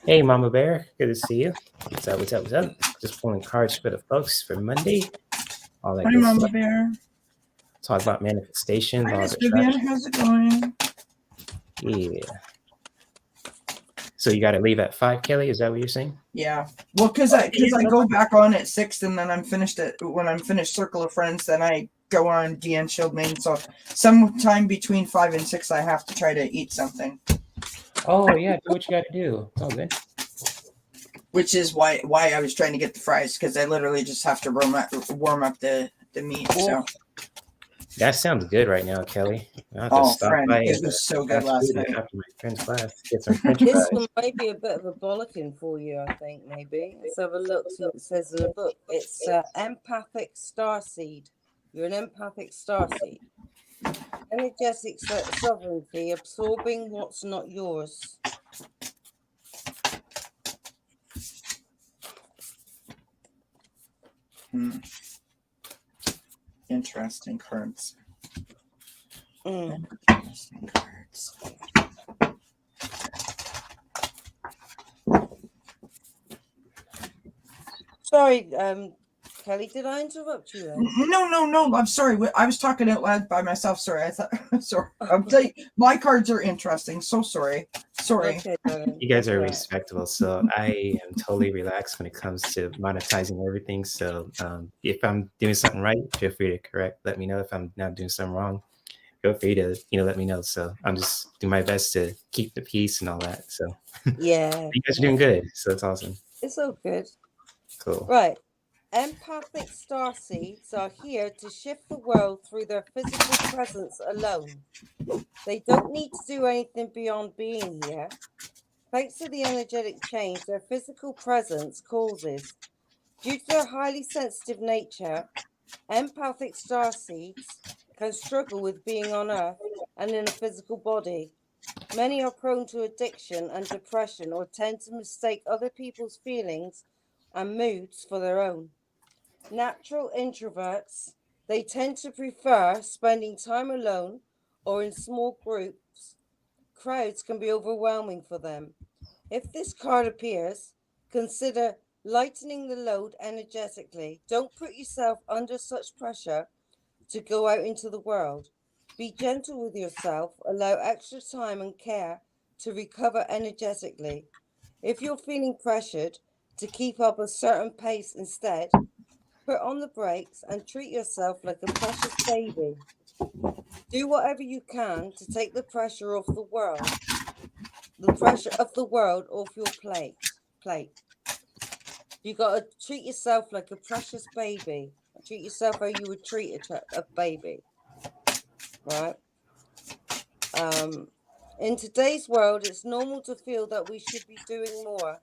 Hey, Mama Bear. Good to see you. What's up? What's up? What's up? Just pulling cards for the folks for Monday. All that. Hi, good Mama stuff. Bear. Talk about manifestation. Hi, Miss Vivian. How's it going? Yeah. So you got to leave at 5, Kelly? Is that what you're saying? Yeah. Well, because I go back on at 6, and then I'm finished when I'm finished Circle of Friends, then I go on Deann Shield Main. So sometime between 5 and 6, I have to try to eat something. Oh yeah, do what you got to do. It's all good. Which is why I was trying to get the fries, because I literally just have to warm up the meat. So That sounds good right now, Kelly. I'll have to Oh, stop friend, by it was so good last night. after my friend's class. Get some French This fries. one might be a bit of a bollocking for you, I think, maybe. Let's have a look, see what it says in the book. It's empathic starseed. You're an empathic starseed. Energetic sovereignty, absorbing what's not yours. Interesting cards. Interesting cards. Sorry, Kelly, did I interrupt you then? No. I'm sorry. I was talking out loud by myself. Sorry. I thought. Sorry. I'm telling you, my cards are interesting. So sorry. Okay, you guys are respectable, so I am totally relaxed when it comes to monetizing everything. So if I'm doing something right, feel free to let me know. If I'm not doing something wrong, feel free to let me know. So I'm just doing my best to keep the peace and all that. So yeah, you guys are doing good. So it's awesome. It's all good. Cool. Right. Empathic starseeds are here to shift the world through their physical presence alone. They don't need to do anything beyond being here. Thanks to the energetic change their physical presence causes. Due to their highly sensitive nature, empathic starseeds can struggle with being on Earth and in a physical body. Many are prone to addiction and depression or tend to mistake other people's feelings and moods for their own. Natural introverts, they tend to prefer spending time alone or in small groups. Crowds can be overwhelming for them. If this card appears, consider lightening the load energetically. Don't put yourself under such pressure to go out into the world. Be gentle with yourself. Allow extra time and care to recover energetically. If you're feeling pressured to keep up a certain pace instead, put on the brakes and treat yourself like a precious baby. Do whatever you can to take the pressure off the world. The pressure of the world off your plate. You got to treat yourself like a precious baby. Treat yourself how you would treat a baby. Right? In today's world, it's normal to feel that we should be doing more,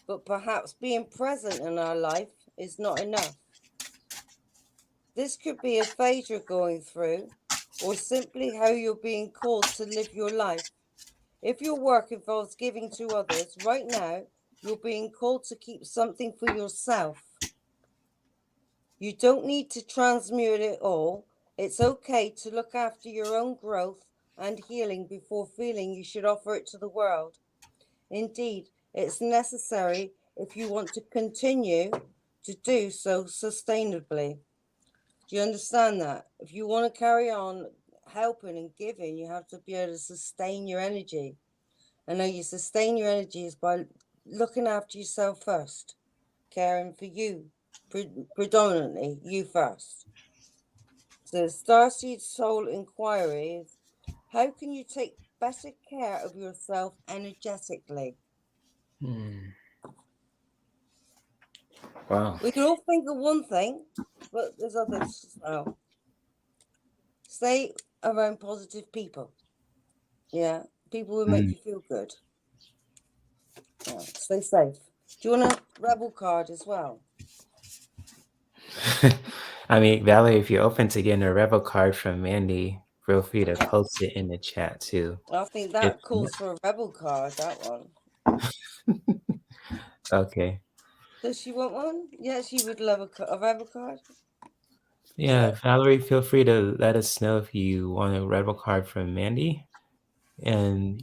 but perhaps being present in our life is not enough. This could be a phase you're going through, or simply how you're being called to live your life. If your work involves giving to others, right now, you're being called to keep something for yourself. You don't need to transmute it all. It's okay to look after your own growth and healing before feeling you should offer it to the world. Indeed, it's necessary if you want to continue to do so sustainably. Do you understand that? If you want to carry on helping and giving, you have to be able to sustain your energy. And how you sustain your energy is by looking after yourself first, caring for you, predominantly you first. So the Starseed Soul Inquiry is, how can you take better care of yourself energetically? Wow. We can all think of one thing, but there's others as well. Stay around positive people. Yeah, people will make you feel good. Yeah, stay safe. Do you want a rebel card as well? I mean, Valerie, if you're open to getting a rebel card from Mandy, feel free to post it in the chat too. I think that calls for a rebel card, that one. Okay. Does she want one? Yeah, she would love a rebel card. Yeah, Valerie, feel free to let us know if you want a rebel card from Mandy. And,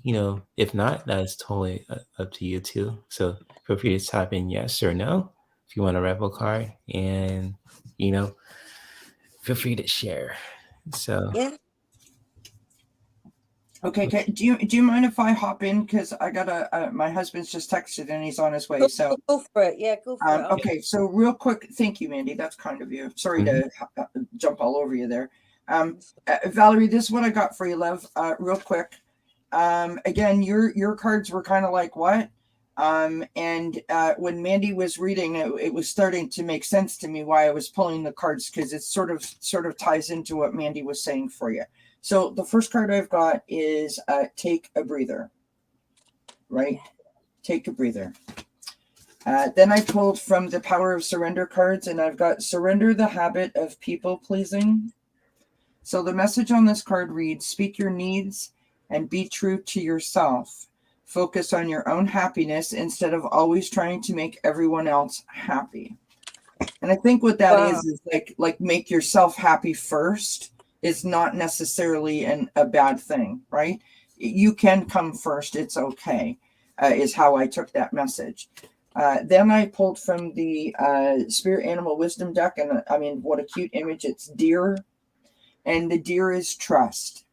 if not, that's totally up to you too. So feel free to type in yes or no if you want a rebel card. And, feel free to share. So yeah. Okay, do you mind if I hop in, because I got my husband's just texted and he's on his way. So go for it. Yeah, go for it. Okay, so real quick, thank you, Mandy. That's kind of you. Sorry to jump all over you there. Valerie, this is what I got for you, love. Real quick. Again, your cards were kind of like what? And when Mandy was reading, it was starting to make sense to me why I was pulling the cards, because it sort of ties into what Mandy was saying for you. So the first card I've got is take a breather, right? Take a breather. Then I pulled from the Power of Surrender cards, and I've got surrender the habit of people pleasing. So the message on this card reads, speak your needs and be true to yourself. Focus on your own happiness instead of always trying to make everyone else happy. And I think what that is like make yourself happy first is not necessarily a bad thing, right? You can come first. It's okay, is how I took that message. Then I pulled from the Spirit Animal Wisdom deck, and I mean, what a cute image. It's deer, and the deer is trust.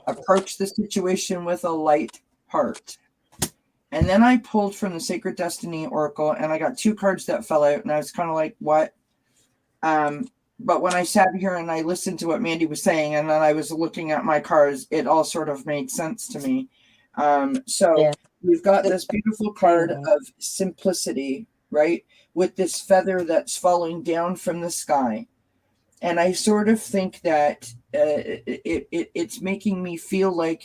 Approach the situation with a light heart. And then I pulled from the Sacred Destiny Oracle, and I got 2 cards that fell out, and I was kind of like, what? But when I sat here and I listened to what Mandy was saying, and then I was looking at my cards, it all sort of made sense to me. We've got this beautiful card of simplicity, right? With this feather that's falling down from the sky. And I sort of think that it's making me feel like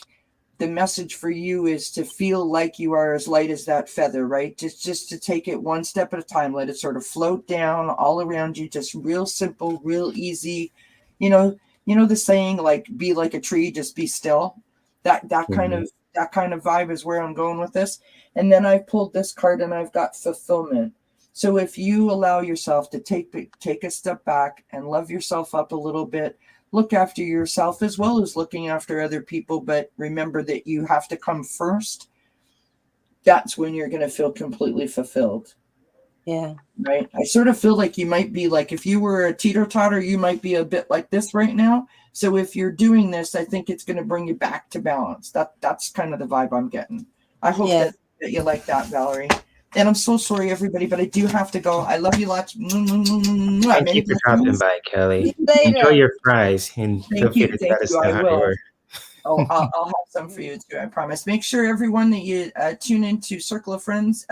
the message for you is to feel like you are as light as that feather, right? Just to take it one step at a time. Let it sort of float down all around you, just real simple, real easy. You know the saying, like, be like a tree, just be still. That kind of vibe is where I'm going with this. And then I pulled this card, and I've got fulfillment. So if you allow yourself to take a step back and love yourself up a little bit, look after yourself as well as looking after other people, but remember that you have to come first. That's when you're going to feel completely fulfilled. Yeah. Right. I sort of feel like you might be like, if you were a teeter-totter, you might be a bit like this right now. So if you're doing this, I think it's going to bring you back to balance. That's kind of the vibe I'm getting. I hope that you like that, Valerie. And I'm so sorry, everybody, but I do have to go. I love you lots. Thank you for dropping by, Kelly. Enjoy your fries. And thank you. I will. I'll have some for you too, I promise. Make sure, everyone, that you tune into Circle of Friends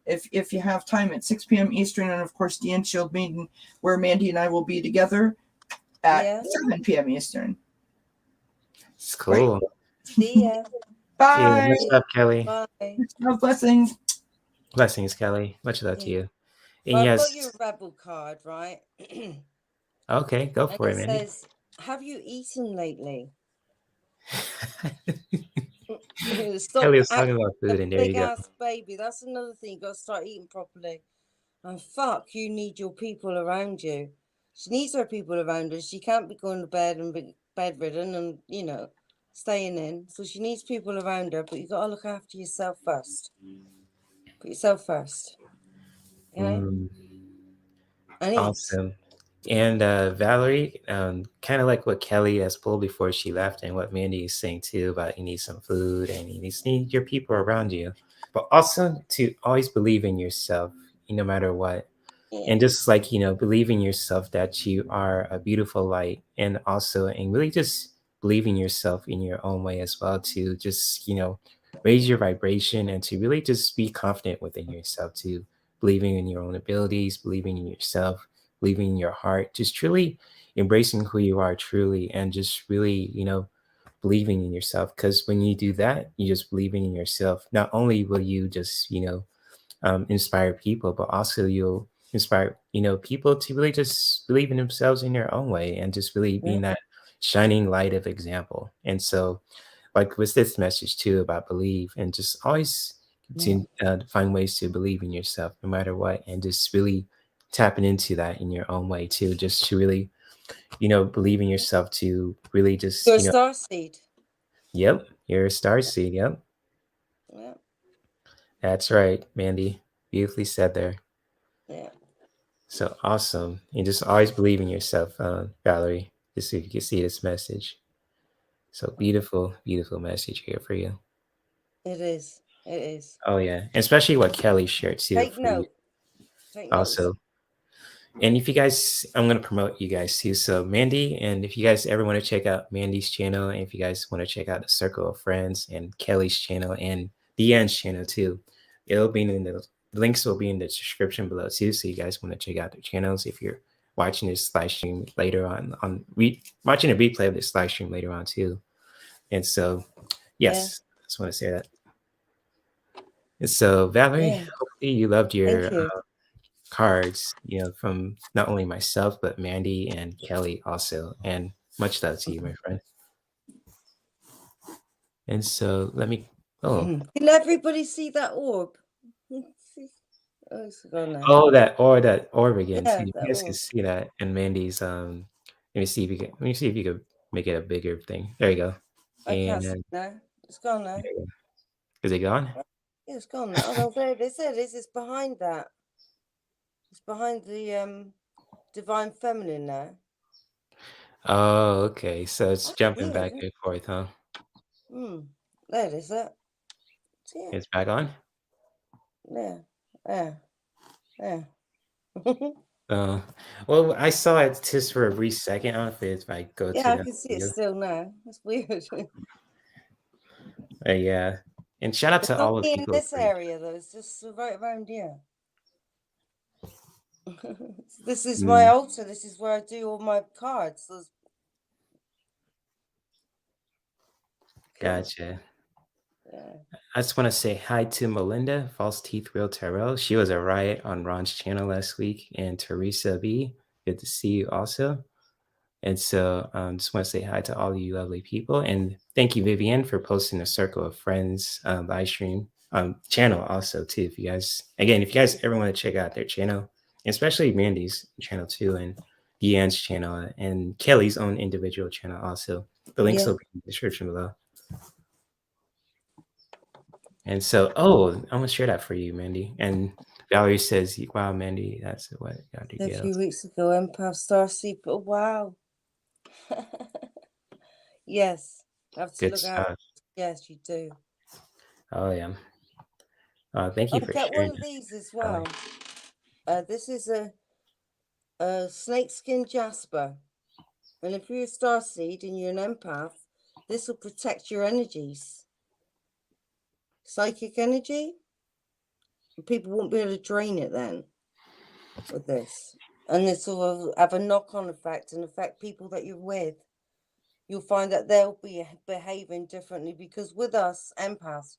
if you have time at 6 p.m. Eastern. And, of course, Deann Shield Maiden, where Mandy and I will be together at 7 p.m. Eastern. It's cool. Right. See ya. Bye. Yeah, much love, Kelly. Bye. Much blessings. Blessings, Kelly. Much love to you. And I've got your Rebel card, right? Okay, go for it, man. It says, have you eaten lately? Kelly was talking about food, and there you go. Big ass baby. That's another thing. You got to start eating properly. And fuck, you need your people around you. She needs her people around her. She can't be going to bed and be bedridden and, staying in. So she needs people around her, but you got to look after yourself first. Put yourself first. Awesome. And Valerie, kind of like what Kelly has pulled before she left, and what Mandy is saying too about you need some food and you need your people around you, but also to always believe in yourself, no matter what. And just like, believe in yourself that you are a beautiful light, and really just believe in yourself in your own way as well, to just, raise your vibration and to really just be confident within yourself, to believing in your own abilities, believing in yourself, believing in your heart, just truly embracing who you are truly, and just really, believing in yourself. Because when you do that, you just believing in yourself, not only will you just, inspire people, but also you'll inspire, people to really just believe in themselves in their own way, and just really being that shining light of example. And so, like with this message too about believe, and just always to find ways to believe in yourself no matter what, and just really tapping into that in your own way too, just to really, believe in yourself, to really just you're a star seed. Yep, you're a star seed. Yep. That's right, Mandy. Beautifully said there. Yeah. So awesome. And just always believe in yourself, Valerie, just so you can see this message. So beautiful, beautiful message here for you. It is. It is. Oh yeah. And especially what Kelly shared too. Take note. Also. And if you guys, I'm going to promote you guys too. So Mandy, and if you guys ever want to check out Mandy's channel, and if you guys want to check out the Circle of Friends and Kelly's channel and Deann's channel too, it'll be in the links will be in the description below too, so you guys want to check out their channels if you're watching this live stream later on watching a replay of this live stream later on too. And so yes, I just want to say that. And so Valerie, hopefully you loved your cards, from not only myself but Mandy and Kelly also, and much love to you, my friend. And so let me can everybody see that orb? Oh, it's gone now. Oh, that orb again too. You guys can see that in Mandy's let me see if you can make it a bigger thing. There you go. I can't see it now. It's gone now. Is it gone? Yeah, it's gone now. Oh no, there it is. It's behind that. It's behind the divine feminine now. Oh, okay. So it's jumping back and forth, huh? There it is. It's back on? Yeah. Well, I saw it just for a brief second. I don't know if I go to I can see it still now. It's weird. Yeah. And shout out to all the people in this area though. It's just right around here. This is my altar. This is where I do all my cards. Gotcha. I just want to say hi to Melinda, False Teeth Real Tarot. She was a riot on Ron's channel last week. And Teresa B, good to see you also. And so just want to say hi to all of you lovely people. And thank you, Vivian, for posting a Circle of Friends live stream channel also, too. If you guys ever want to check out their channel, especially Mandy's channel, too, and Deann's channel, and Kelly's own individual channel also. The links will be in the description below. And so, I'm going to share that for you, Mandy. And Valerie says, wow, Mandy, that's what I got to get. A few weeks ago, Empath Starseed, but wow. Yes. I have to Good look stuff. out. Yes, you do. Oh, yeah. Thank you for sharing. I'll get one of these as well. This is a snakeskin jasper. And if you're a starseed and you're an empath, this will protect your energies. Psychic energy. People won't be able to drain it then with this. And this will have a knock-on effect and affect people that you're with. You'll find that they'll be behaving differently because with us empaths,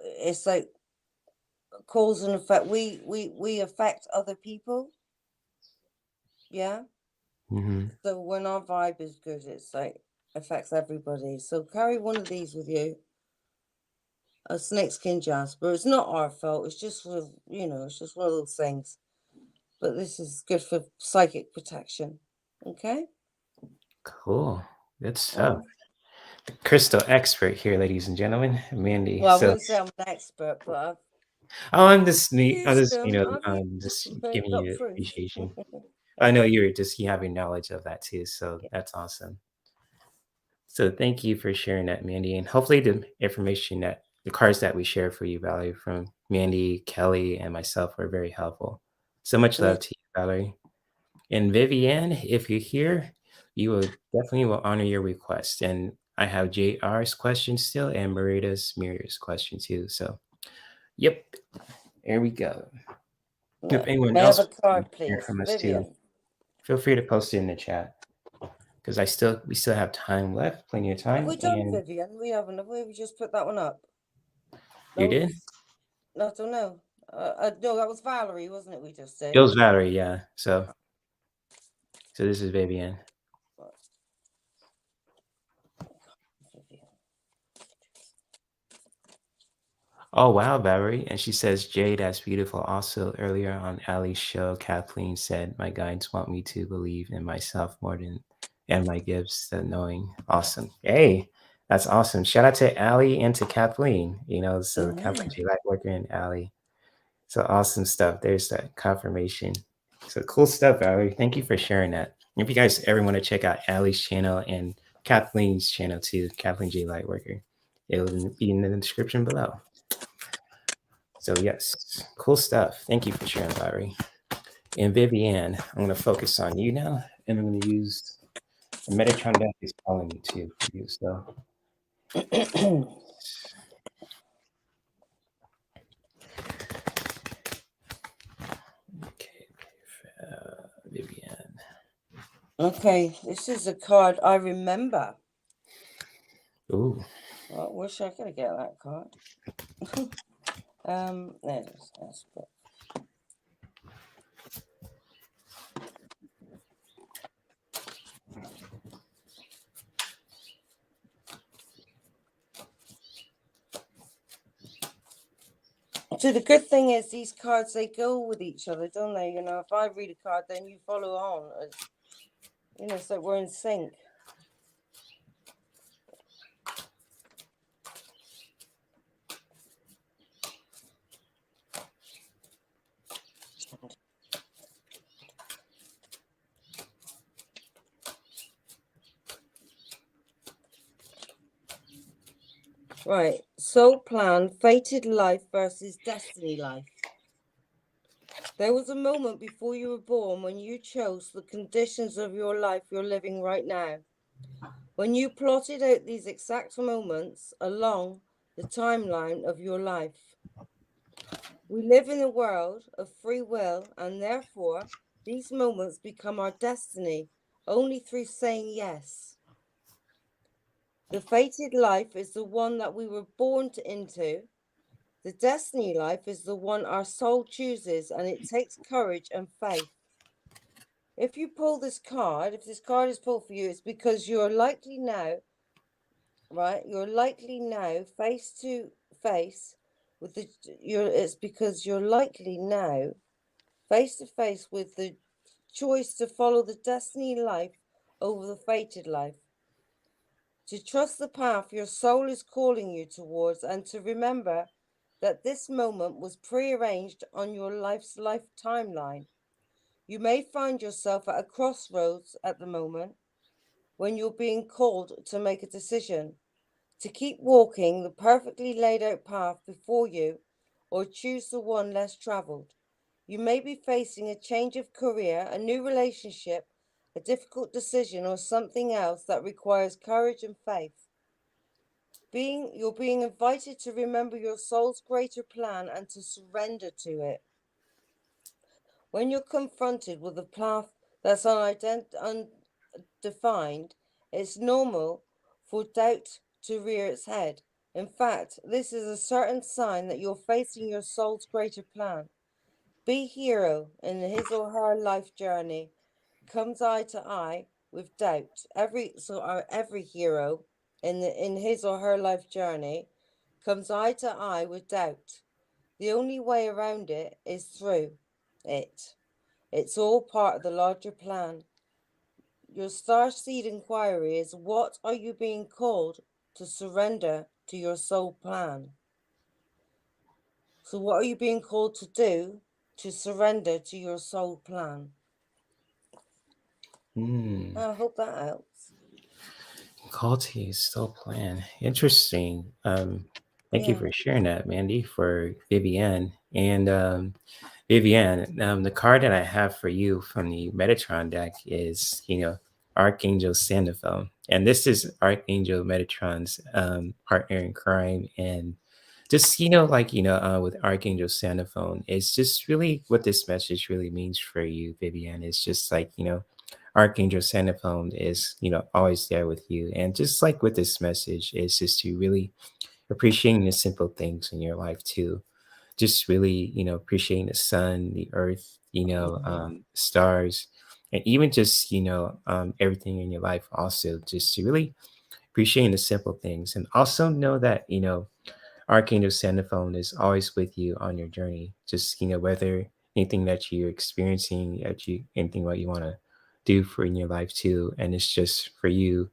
it's like cause and effect. We affect other people. Yeah. So when our vibe is good, it's like affects everybody. So carry one of these with you. A snakeskin jasper. It's not our fault. It's just for it's just one of those things. But this is good for psychic protection. Okay. Cool. Good stuff. The crystal expert here, ladies and gentlemen, Mandy. Well, I wouldn't say I'm an expert, but I'm just giving you appreciation. I know you have your knowledge of that too, so that's awesome. So thank you for sharing that, Mandy, and hopefully the information the cards that we share for you, Valerie, from Mandy, Kelly, and myself were very helpful. So much love to you, Valerie. And Vivian, if you're here, you will definitely honor your request. And I have JR's question still and Mirida's question too. So, yep, there we go. If anyone else have a card, please, from us Vivian. too, feel free to post it in the chat because we still have time left, plenty of time. Have we done Vivian? We haven't. Have we? We just put that one up. You did? No, I don't know. No, that was Valerie, wasn't it? We just did. It was Valerie, yeah. So this is Vivian. Oh, wow, Valerie. And she says, Jay, that's beautiful. Also, earlier on Ali's show, Kathleen said, my guides want me to believe in myself more and my gifts than knowing. Awesome. Hey, that's awesome. Shout out to Ali and to Kathleen, so Kathleen J Lightworker and Ali. So awesome stuff. There's that confirmation. So cool stuff, Valerie. Thank you for sharing that. If you guys ever want to check out Ali's channel and Kathleen's channel too, Kathleen J Lightworker, it will be in the description below. So yes, cool stuff. Thank you for sharing, Valerie. And Vivian, I'm going to focus on you now, and I'm going to use the Metatron deck is calling me too for you. So Okay, this is a card I remember. Ooh. Well, I wish I could get that card. There it is. That's good. So the good thing is these cards, they go with each other, don't they? You know, if I read a card, then you follow on. You know, so we're in sync. Right, soul plan, fated life versus destiny life. There was a moment before you were born when you chose the conditions of your life you're living right now. When you plotted out these exact moments along the timeline of your life. We live in a world of free will, and therefore these moments become our destiny only through saying yes. The fated life is the one that we were born into. The destiny life is the one our soul chooses, and it takes courage and faith. If you pull this card, if this card is pulled for you, it's because you're likely now, right? You're likely now face to face with the, it's because you're likely now face to face with the choice to follow the destiny life over the fated life. To trust the path your soul is calling you towards, and to remember that this moment was prearranged on your life's life timeline. You may find yourself at a crossroads at the moment when you're being called to make a decision, to keep walking the perfectly laid out path before you or choose the one less traveled. You may be facing a change of career, a new relationship, a difficult decision, or something else that requires courage and faith. You're being invited to remember your soul's greater plan and to surrender to it. When you're confronted with a path that's undefined, it's normal for doubt to rear its head. In fact, this is a certain sign that you're facing your soul's greater plan. Be hero in his or her life journey comes eye to eye with doubt. Every hero in his or her life journey comes eye to eye with doubt. The only way around it is through it. It's all part of the larger plan. Your starseed inquiry is, what are you being called to surrender to your soul plan? So what are you being called to do to surrender to your soul plan? I hope that helps. Call to your soul plan. Interesting. Thank you for sharing that, Mandy, for Vivienne. And Vivienne, the card that I have for you from the Metatron deck is, Archangel Sandalphon. And this is Archangel Metatron's partner in crime. And just, with Archangel Sandalphon, it's just really what this message really means for you, Vivienne. It's just like, Archangel Sandalphon is, always there with you. And just like with this message, it's just to really appreciating the simple things in your life too. Just really, appreciating the sun, the earth, stars, and even just, everything in your life also, just to really appreciating the simple things. And also know that, Archangel Sandalphon is always with you on your journey. Just, whether anything that you're experiencing, anything what you want to do for in your life too. And it's just for you,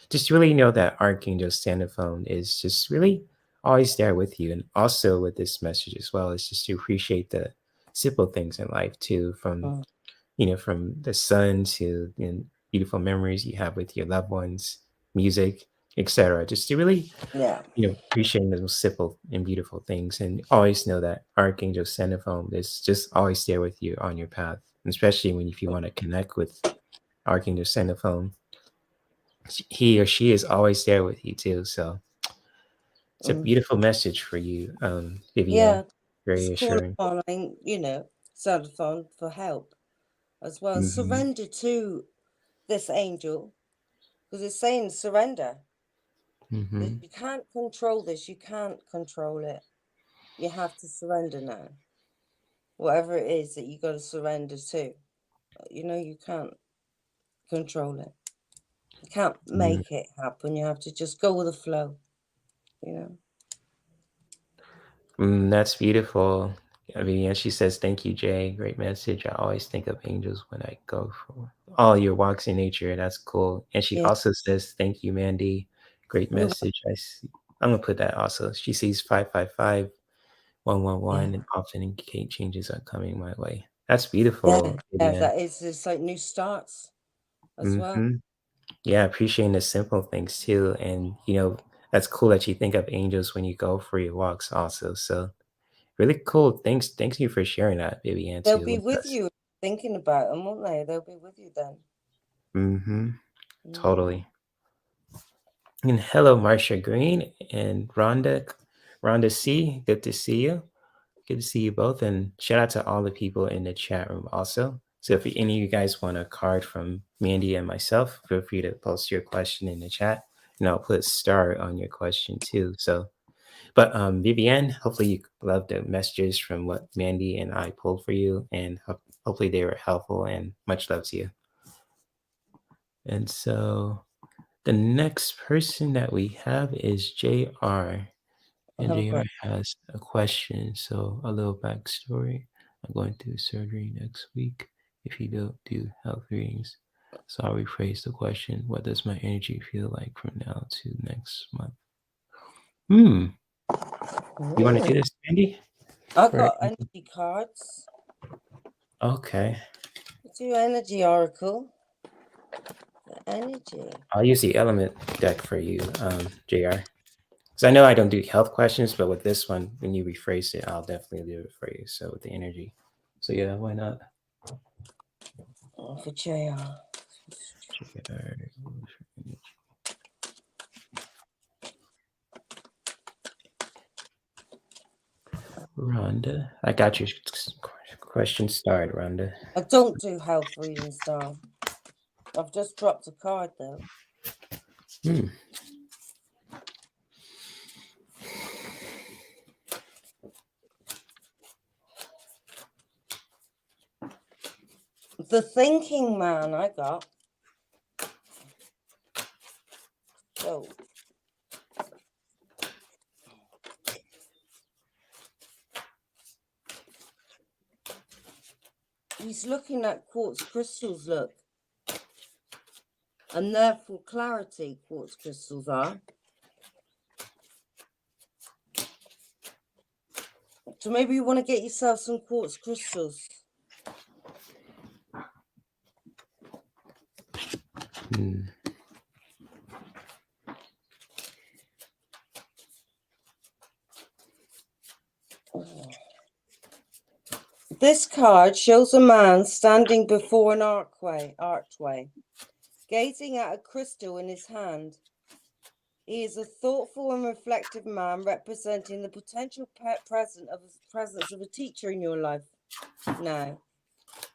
just really know that Archangel Sandalphon is just really always there with you. And also with this message as well, is just to appreciate the simple things in life too, from, from the sun to beautiful memories you have with your loved ones, music, etc. Just to really, appreciating those simple and beautiful things, and always know that Archangel Sandalphon is just always there with you on your path, and especially if you want to connect with Archangel Sandalphon, he or she is always there with you too. So it's a beautiful message for you, Vivienne. Very assuring. Sandalphon for help as well. Surrender to this angel, because it's saying surrender. Mm-hmm. You can't control this. You can't control it. You have to surrender now. Whatever it is that you got to surrender to, you know, you can't control it. You can't make it happen. You have to just go with the flow, you know. That's beautiful. I mean, and she says, "Thank you, Jay. Great message. I always think of angels when I go for all your walks in nature. That's cool." And she also says, "Thank you, Mandy. Great message. I see." I'm gonna put that also. She sees 555, 111, and often indicate changes are coming my way. That's beautiful. Yeah, that is. It's like new starts as well. Yeah, appreciating the simple things too, and you know, that's cool that you think of angels when you go for your walks also. So really cool. Thanks you for sharing that, Vivian. They'll be with you thinking about them, won't they? They'll be with you then. Totally. And hello, Marsha Green and Rhonda C. Good to see you. Good to see you both. And shout out to all the people in the chat room also. So if any of you guys want a card from Mandy and myself, feel free to post your question in the chat, and I'll put a star on your question too. So, but Vivienne, hopefully you loved the messages from what Mandy and I pulled for you, and hopefully they were helpful, and much love to you. And so the next person that we have is JR. And JR has a question. So a little backstory. I'm going through surgery next week. If you don't do health readings, so I'll rephrase the question. What does my energy feel like from now to next month? You want to do this, Mandy? I've got energy cards. Okay. Do energy oracle. Energy. I'll use the element deck for you, JR. Because I know I don't do health questions, but with this one, when you rephrase it, I'll definitely do it for you. So with the energy. So yeah, why not? For JR. Rhonda, I got your question started, Rhonda. I don't do health readings now. I've just dropped a card though. The thinking man I got. So he's looking at quartz crystals, look. And therefore clarity quartz crystals are. So maybe you want to get yourself some quartz crystals. This card shows a man standing before an archway, gazing at a crystal in his hand. He is a thoughtful and reflective man representing the potential presence of a teacher in your life now,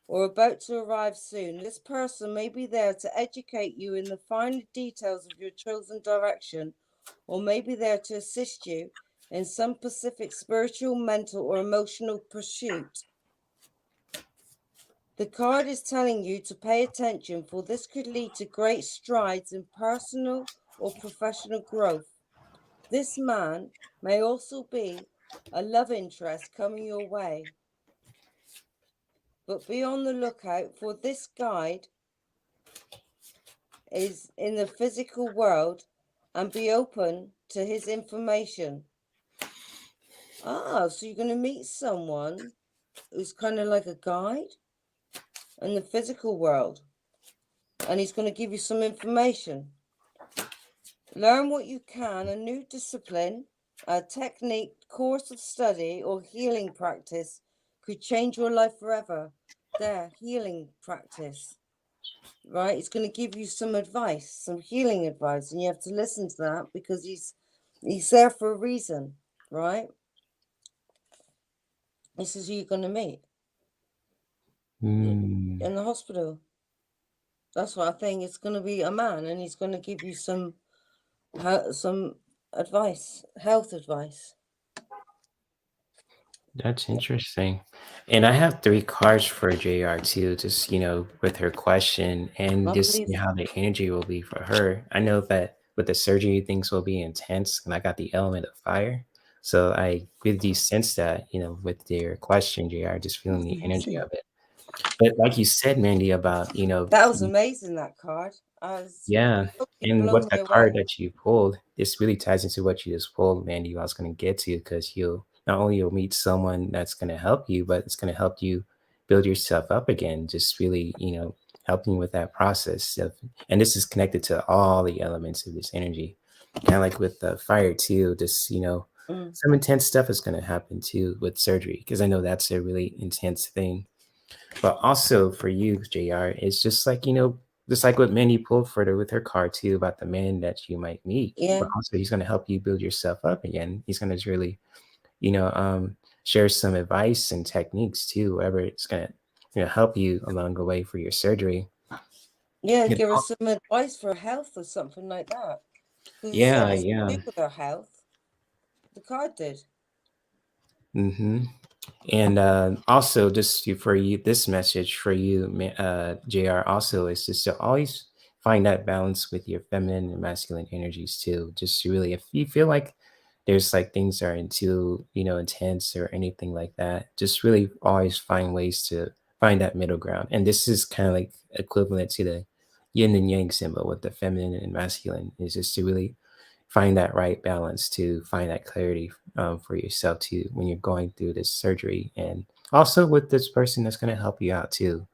or about to arrive soon. This person may be there to educate you in the finer details of your chosen direction, or may be there to assist you in some specific spiritual, mental, or emotional pursuit. The card is telling you to pay attention, for this could lead to great strides in personal or professional growth. This man may also be a love interest coming your way. But be on the lookout, for this guide is in the physical world, and be open to his information. So you're going to meet someone who's kind of like a guide in the physical world, and he's going to give you some information. Learn what you can, a new discipline, a technique, course of study, or healing practice could change your life forever. There, healing practice, right? It's going to give you some advice, some healing advice, and you have to listen to that because he's there for a reason, right? This is who you're going to meet in the hospital. That's what I think. It's going to be a man, and he's going to give you some advice, health advice. That's interesting. And I have 3 cards for JR too, just, with her question and just see how the energy will be for her. I know that with the surgery, things will be intense, and I got the element of fire. So I really sense that, with your question, JR, just feeling the energy of it. But like you said, Mandy, about, that was amazing, that card. Yeah. And what the card that you pulled, this really ties into what you just pulled, Mandy. I was going to get to, because you'll meet someone that's going to help you, but it's going to help you build yourself up again. Just really, helping with that process and this is connected to all the elements of this energy, kind of like with the fire too. Just, some intense stuff is going to happen too with surgery, because I know that's a really intense thing. But also for you, JR, it's just like, just like what Mandy pulled with her card too, about the man that you might meet. Yeah. But also he's going to help you build yourself up again. He's going to really, share some advice and techniques too, whatever it's going to, help you along the way for your surgery. Yeah, give her some advice for health or something like that. Yeah. With her health, the card did. Mm-hmm. And also, just for you, this message for you, JR, also is just to always find that balance with your feminine and masculine energies too. Just to really, if you feel like there's like things are too, intense or anything like that, just really always find ways to find that middle ground. And this is kind of like equivalent to the yin and yang symbol with the feminine and masculine, is just to really find that right balance, to find that clarity for yourself too when you're going through this surgery, and also with this person that's going to help you out too.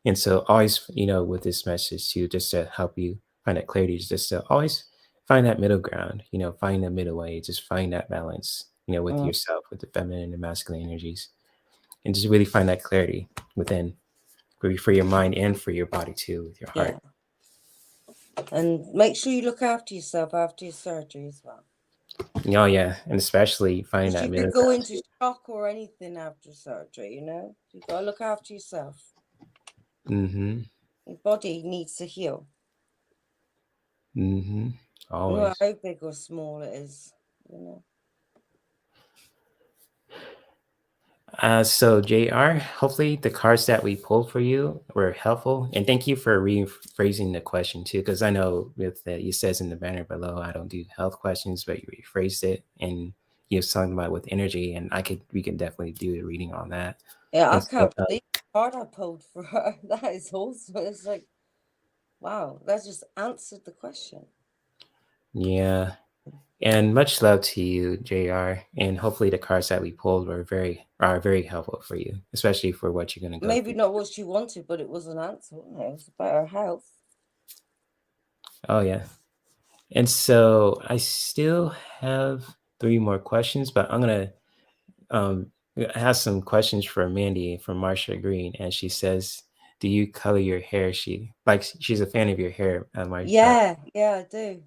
And so always, with this message too, just to help you find that clarity, is just to always find that middle ground, find the middle way, just find that balance, with yourself, with the feminine and masculine energies, and just really find that clarity within, for your mind and for your body too, with your heart. Yeah. And make sure you look after yourself after your surgery as well. Oh yeah, and especially find that middle ground. You could go into shock or anything after surgery, you gotta look after yourself. Mm-hmm. Your body needs to heal. Mm-hmm. Always. No matter how big or small it is, So JR, hopefully the cards that we pulled for you were helpful, and thank you for rephrasing the question too, because I know with it says in the banner below, I don't do health questions, but you rephrased it and you was talking about with energy, and we can definitely do a reading on that. Yeah, I can't believe the card I pulled for her. That is awesome. It's like, wow, that just answered the question. Yeah. And much love to you, JR. And hopefully the cards that we pulled are very helpful for you, especially for what you're going to go Maybe through. Not what she wanted, but it was an answer, wasn't it? It was about her health. Oh, yeah. And so I still have 3 more questions, but I'm going to have some questions for Mandy from Marsha Green. And she says, do you color your hair? She's a fan of your hair. Yeah, I do.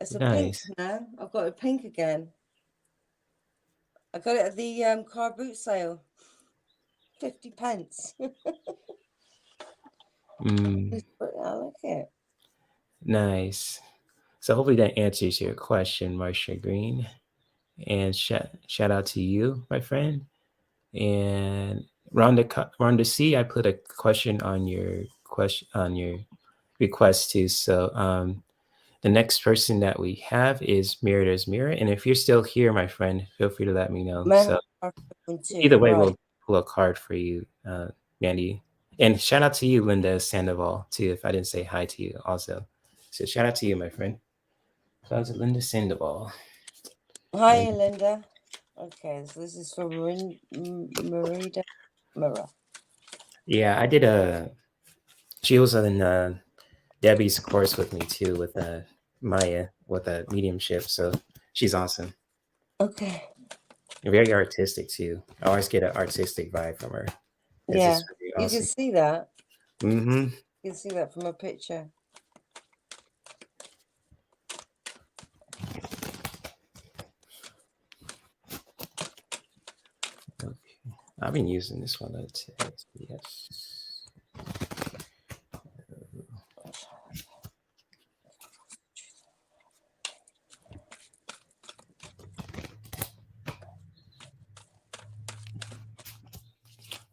It's a nice. pink now. I've got a pink again. I got it at the car boot sale. 50 pence. I like it. Nice. So hopefully that answers your question, Marsha Green. And shout out to you, my friend. And Rhonda C, I put a question on your request too. So the next person that we have is Merida's Mirror. And if you're still here, my friend, feel free to let me know. Either way, we'll pull a card for you, Mandy. And shout out to you, Linda Sandoval, too, if I didn't say hi to you also. So shout out to you, my friend. Shout out to Linda Sandoval. Hi, Linda. Okay, so this is for Merida Mirror. Yeah, I did she was in Debbie's course with me too, with Maya, with a mediumship. So she's awesome. Okay. Very artistic too. I always get an artistic vibe from her. Yeah, really awesome. You can see that. Mm-hmm. You can see that from a picture. Okay. I've been using this one too. Yes.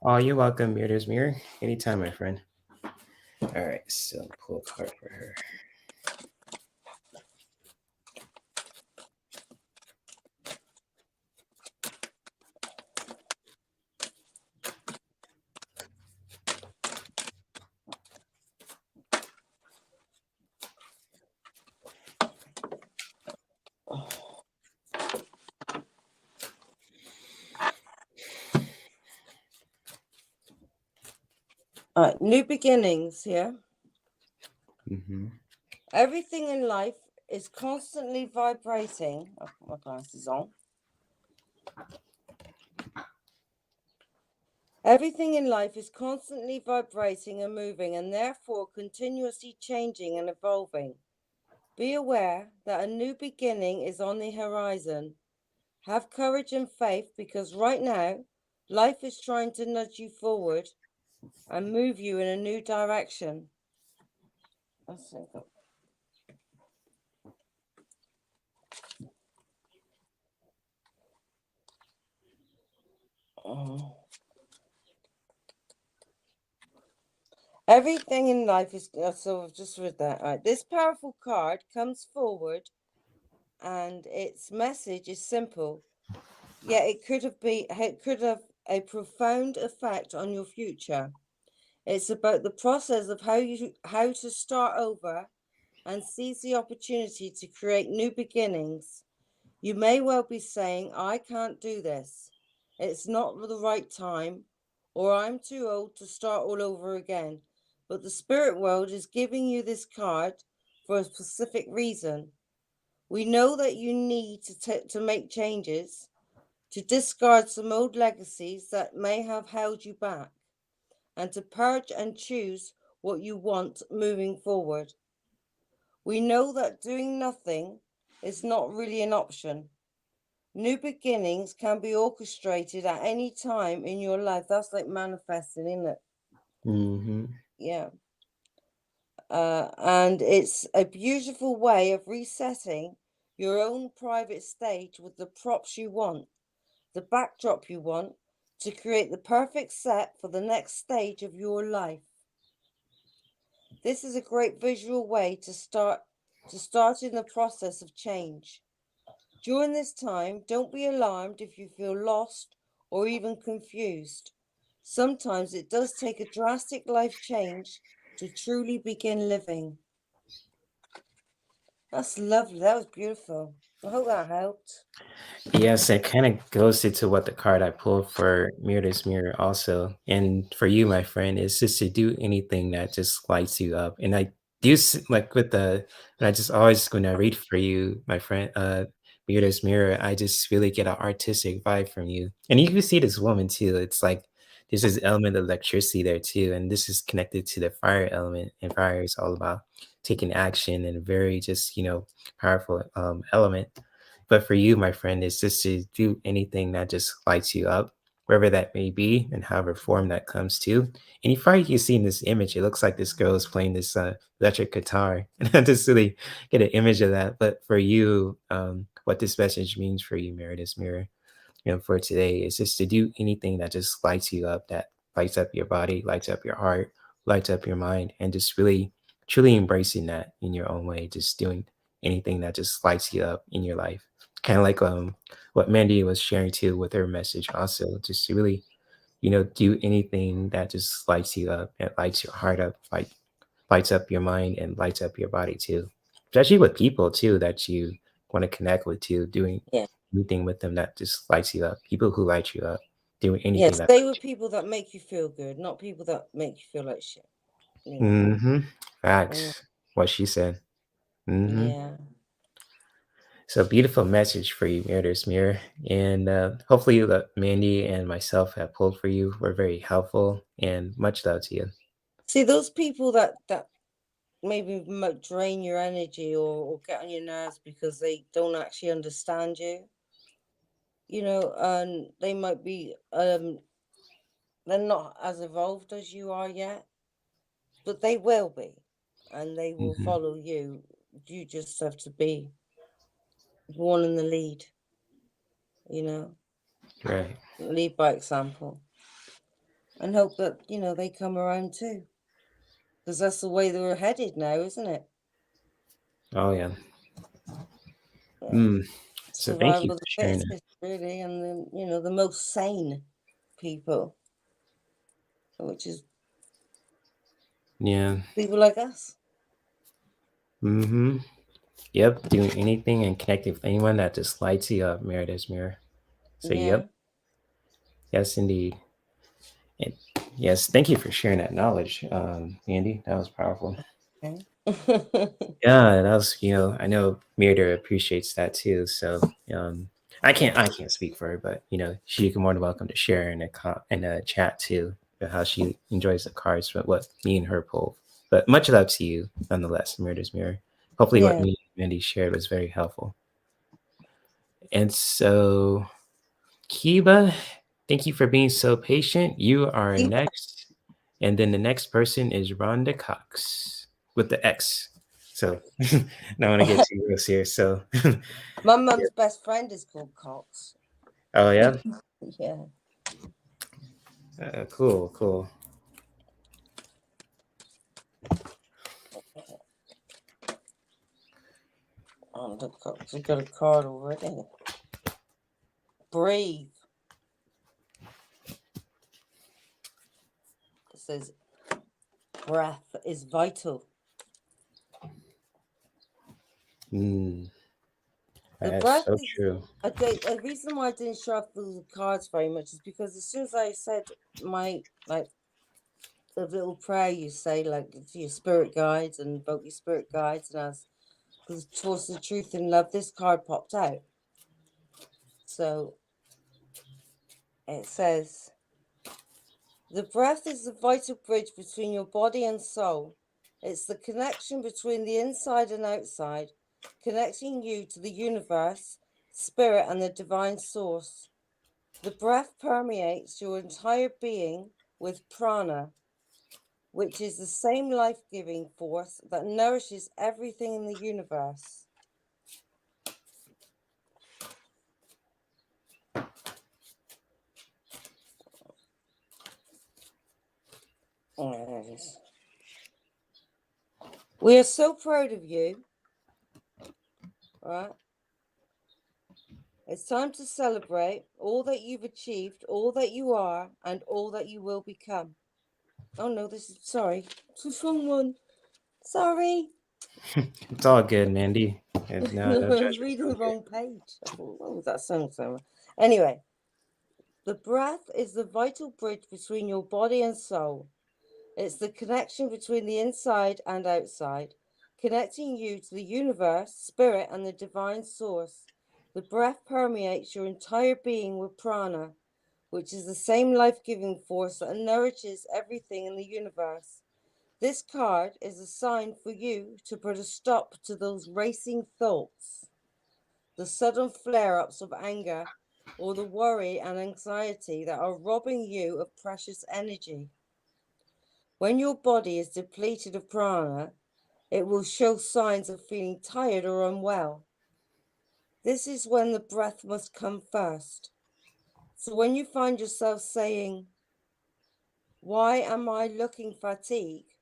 Oh, you're welcome, Mirror's Mirror. Anytime, my friend. All right, so pull a card for her. All right, new beginnings, yeah? Mm-hmm. Everything in life is constantly vibrating. I'll put my glasses on. Everything in life is constantly vibrating and moving, and therefore continuously changing and evolving. Be aware that a new beginning is on the horizon. Have courage and faith, because right now, life is trying to nudge you forward and move you in a new direction. Everything in life is, so I've just read that. All right. This powerful card comes forward and its message is simple. Yet it could have a profound effect on your future. It's about the process of how to start over and seize the opportunity to create new beginnings. You may well be saying, I can't do this. It's not the right time, or I'm too old to start all over again. But the spirit world is giving you this card for a specific reason. We know that you need to make changes, to discard some old legacies that may have held you back, and to purge and choose what you want moving forward. We know that doing nothing is not really an option. New beginnings can be orchestrated at any time in your life. That's like manifesting, isn't it? Mm-hmm. Yeah. And it's a beautiful way of resetting your own private stage with the props you want, the backdrop you want, to create the perfect set for the next stage of your life. This is a great visual way to start in the process of change. During this time, don't be alarmed if you feel lost or even confused. Sometimes it does take a drastic life change to truly begin living. That's lovely. That was beautiful. I hope that helped. Yes, it kind of goes into what the card I pulled for Mirror's Mirror also. And for you, my friend, is just to do anything that just lights you up. And I do like with and I just always, when I read for you, my friend, Mirror's Mirror, I just really get an artistic vibe from you. And you can see this woman too. It's like there's this element of electricity there too. And this is connected to the fire element. And fire is all about taking action and very just, powerful element. But for you, my friend, is just to do anything that just lights you up, wherever that may be, and however form that comes to. And you probably can see in this image, it looks like this girl is playing this electric guitar. And I just really get an image of that. But for you, what this message means for you, Meredith Mirror, for today is just to do anything that just lights you up, that lights up your body, lights up your heart, lights up your mind, and just really truly embracing that in your own way, just doing anything that just lights you up in your life. Kind of like what Mandy was sharing too with her message also, just to really, do anything that just lights you up and lights your heart up, like lights up your mind and lights up your body too. Especially with people too that you want to connect with too, doing anything with them that just lights you up. People who light you up, doing anything. Yes, stay with people that make you feel good, not people that make you feel like shit. Mm-hmm. Facts. What she said. Mm-hmm. Yeah. So beautiful message for you, Mirror's Mirror. And hopefully that Mandy and myself have pulled for you were very helpful, and much love to you. See, those people that maybe might drain your energy or get on your nerves because they don't actually understand you, and they might be they're not as evolved as you are yet, but they will be, and they will follow you. You just have to be one in the lead, Right. lead by example. and hope that, you know, they come around too. Because that's the way they're headed now, isn't it? Oh, yeah. So thank you Survival for of the sharing fittest, really, and the, you know, the most sane people, which is people like us. Yep, doing anything and connecting with anyone that just lights you up, mirror this mirror. So yep. Yes, indeed. And yes, thank you for sharing that knowledge, Andy. That was powerful. Okay. Yeah, that was, you know, I know Mirda appreciates that too. So I can't speak for her, but you know, she's more than welcome to share in a chat too, how she enjoys the cards, but what me and her pull. But much love to you nonetheless, Mirda's mirror. Hopefully what me and Mindy shared was very helpful. And so Kiba, thank you for being so patient. You are next. And then the next person is Rhonda Cox with the X. So now I want to get too gross here. So my mum's best friend is called Cox. Oh, yeah? Yeah. Cool, cool. Rhonda Cox. We got a card already. Breathe. It says, breath is vital. That's so true. The reason why I didn't shuffle the cards very much is because as soon as I said my, like, the little prayer you say, like, to your spirit guides and invoke your spirit guides and ask towards the truth and love, this card popped out. So it says, the breath is the vital bridge between your body and soul. It's the connection between the inside and outside, connecting you to the universe, spirit, and the divine source. The breath permeates your entire being with prana, which is the same life-giving force that nourishes everything in the universe. Oh, there it is. We are so proud of you. All right. It's time to celebrate all that you've achieved, all that you are, and all that you will become. Oh no, sorry. It's the wrong one. Sorry. It's all good, Mandy. No I was reading the wrong page. I thought, what was that song somewhere? Anyway, the breath is the vital bridge between your body and soul. It's the connection between the inside and outside, connecting you to the universe, spirit, and the divine source. The breath permeates your entire being with prana, which is the same life-giving force that nourishes everything in the universe. This card is a sign for you to put a stop to those racing thoughts, the sudden flare-ups of anger, or the worry and anxiety that are robbing you of precious energy. When your body is depleted of prana, it will show signs of feeling tired or unwell. This is when the breath must come first. So when you find yourself saying, why am I looking fatigued,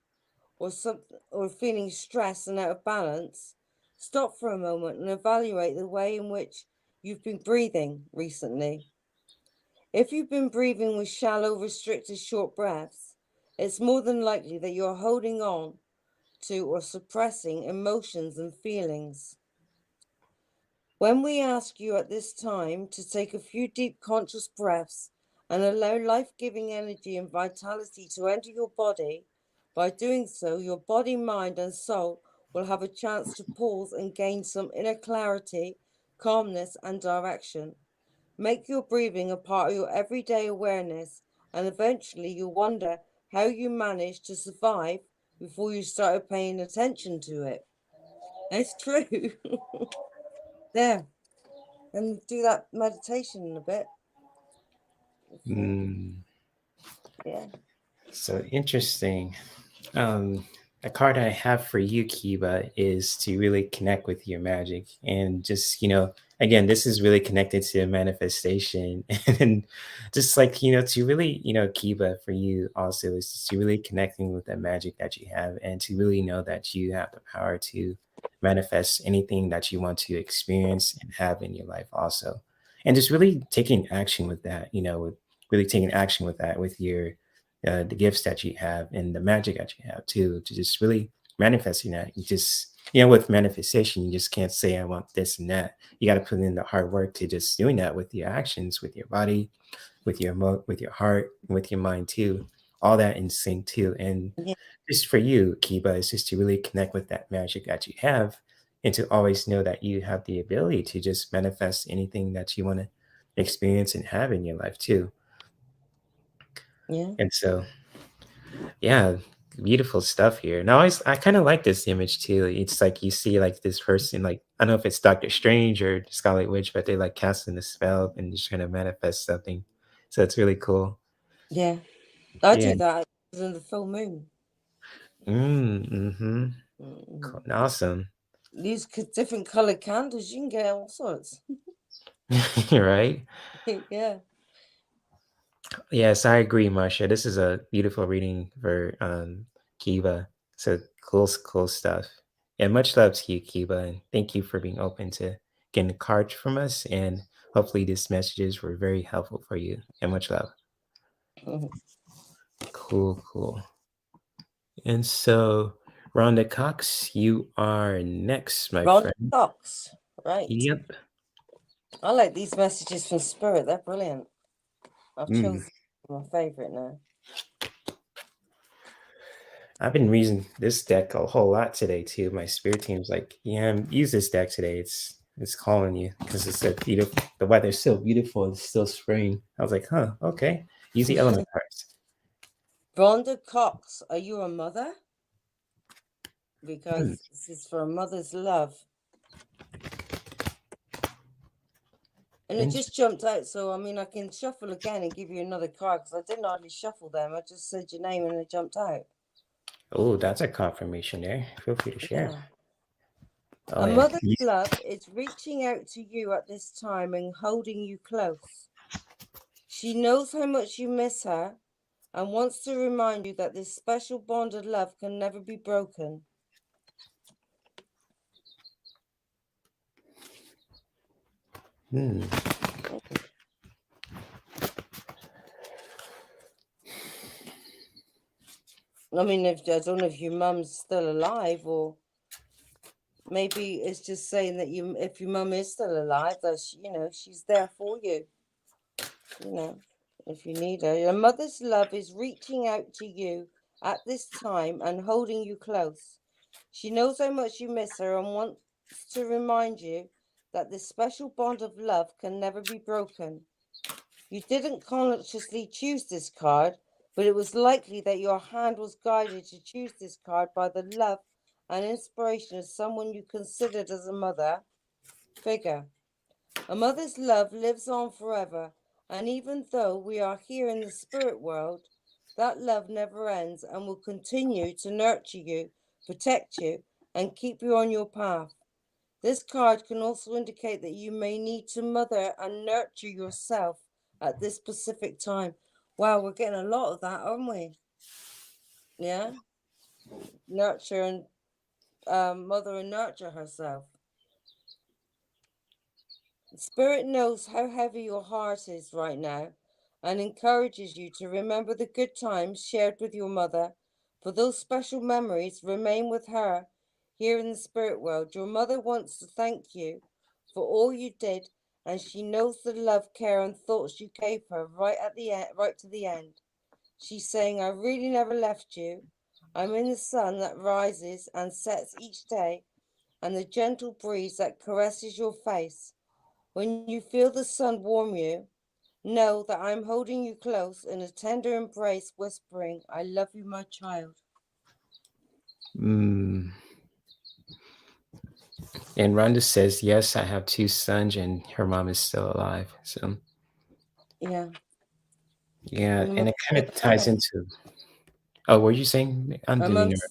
or feeling stressed and out of balance, stop for a moment and evaluate the way in which you've been breathing recently. If you've been breathing with shallow, restricted, short breaths, it's more than likely that you're holding on to or suppressing emotions and feelings. When we ask you at this time to take a few deep conscious breaths and allow life-giving energy and vitality to enter your body, by doing so, your body, mind, and soul will have a chance to pause and gain some inner clarity, calmness, and direction. Make your breathing a part of your everyday awareness, and eventually you'll wonder how you managed to survive before you started paying attention to it. It's true. There. And do that meditation in a bit. Yeah. So interesting. A card I have for you, Kiba, is to really connect with your magic and just, you know, again, this is really connected to manifestation and just like, to really, Kiba for you also is just to really connecting with that magic that you have and to really know that you have the power to manifest anything that you want to experience and have in your life also. And just really taking action with that, with really taking action with that, with your, the gifts that you have and the magic that you have too, to just really manifesting that. You just, with manifestation, you just can't say, I want this and that. You got to put in the hard work to just doing that with your actions, with your body, with your with your heart, with your mind too. All that in sync too. And just for you, Kiba, is just to really connect with that magic that you have and to always know that you have the ability to just manifest anything that you want to experience and have in your life too. Yeah. And so, yeah, beautiful stuff here. And I kind of like this image too. It's like you see like this person, like I don't know if it's Doctor Strange or Scarlet Witch, but they like casting a spell and just trying to manifest something. So it's really cool. Yeah, I Yeah. do that in the full moon. Mm-hmm. Mm-hmm. Awesome. Use different colored candles. You can get all sorts. Right? Yeah. Yes, I agree, Marsha. This is a beautiful reading for Kiva. So cool stuff. And much love to you, Kiva, and thank you for being open to getting a card from us. And hopefully these messages were very helpful for you. And much love. Cool. And so, Rhonda Cox, you are next, my Rhonda friend. Cox, right? Yep. I like these messages from Spirit. They're brilliant. I've chosen my favorite now. I've been using this deck a whole lot today too. My spirit team's like, yeah, use this deck today. It's calling you because it's so beautiful. The weather's so beautiful. It's still spring. I was like, huh, okay. Use the element cards. Rhonda Cox, are you a mother? Because this is for a mother's love. And it just jumped out, so I mean, I can shuffle again and give you another card because I didn't hardly shuffle them. I just said your name and it jumped out. Oh, that's a confirmation there. Feel free to share. Yeah. Oh, A yeah. mother's love is reaching out to you at this time and holding you close. She knows how much you miss her and wants to remind you that this special bond of love can never be broken. I mean, I don't know if your mum's still alive, or maybe it's just saying that if your mum is still alive, that she's there for you. If you need her. Your mother's love is reaching out to you at this time and holding you close. She knows how much you miss her and wants to remind you that this special bond of love can never be broken. You didn't consciously choose this card, but it was likely that your hand was guided to choose this card by the love and inspiration of someone you considered as a mother figure. A mother's love lives on forever, and even though we are here in the spirit world, that love never ends and will continue to nurture you, protect you, and keep you on your path. This card can also indicate that you may need to mother and nurture yourself at this specific time. Wow, we're getting a lot of that, aren't we? Yeah? Nurture and mother and nurture herself. Spirit knows how heavy your heart is right now and encourages you to remember the good times shared with your mother, for those special memories remain with her here in the spirit world. Your mother wants to thank you for all you did, and she knows the love, care, and thoughts you gave her right to the end. She's saying, I really never left you. I'm in the sun that rises and sets each day, and the gentle breeze that caresses your face. When you feel the sun warm you, know that I'm holding you close in a tender embrace, whispering, I love you, my child. And Rhonda says, yes, I have 2 sons and her mom is still alive. So, yeah. And it kind of ties into. Oh, what were you saying? I'm my doing mum's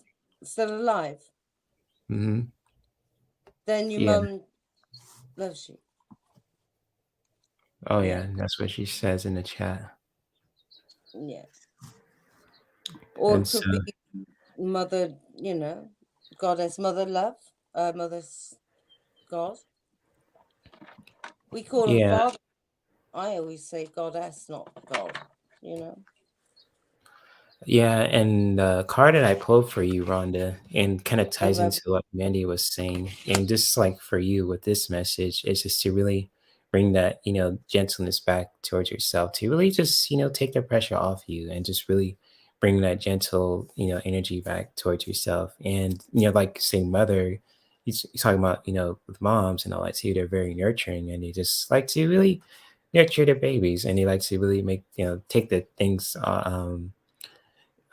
still alive. Then your mum loves you. Oh yeah, that's what she says in the chat. Yeah. Or And it could so, be mother, goddess, mother love, mother's God. We call them yeah, father. I always say goddess, not God, yeah, and the card that I pulled for you, Rhonda, and kind of ties Okay. into what Mandy was saying, and just like for you with this message, is just to really bring that gentleness back towards yourself, to really just take the pressure off you, and just really bring that gentle energy back towards yourself. And like say mother, he's talking about with moms and all that too. They're very nurturing, and they just like to really nurture their babies, and they like to really make take the things.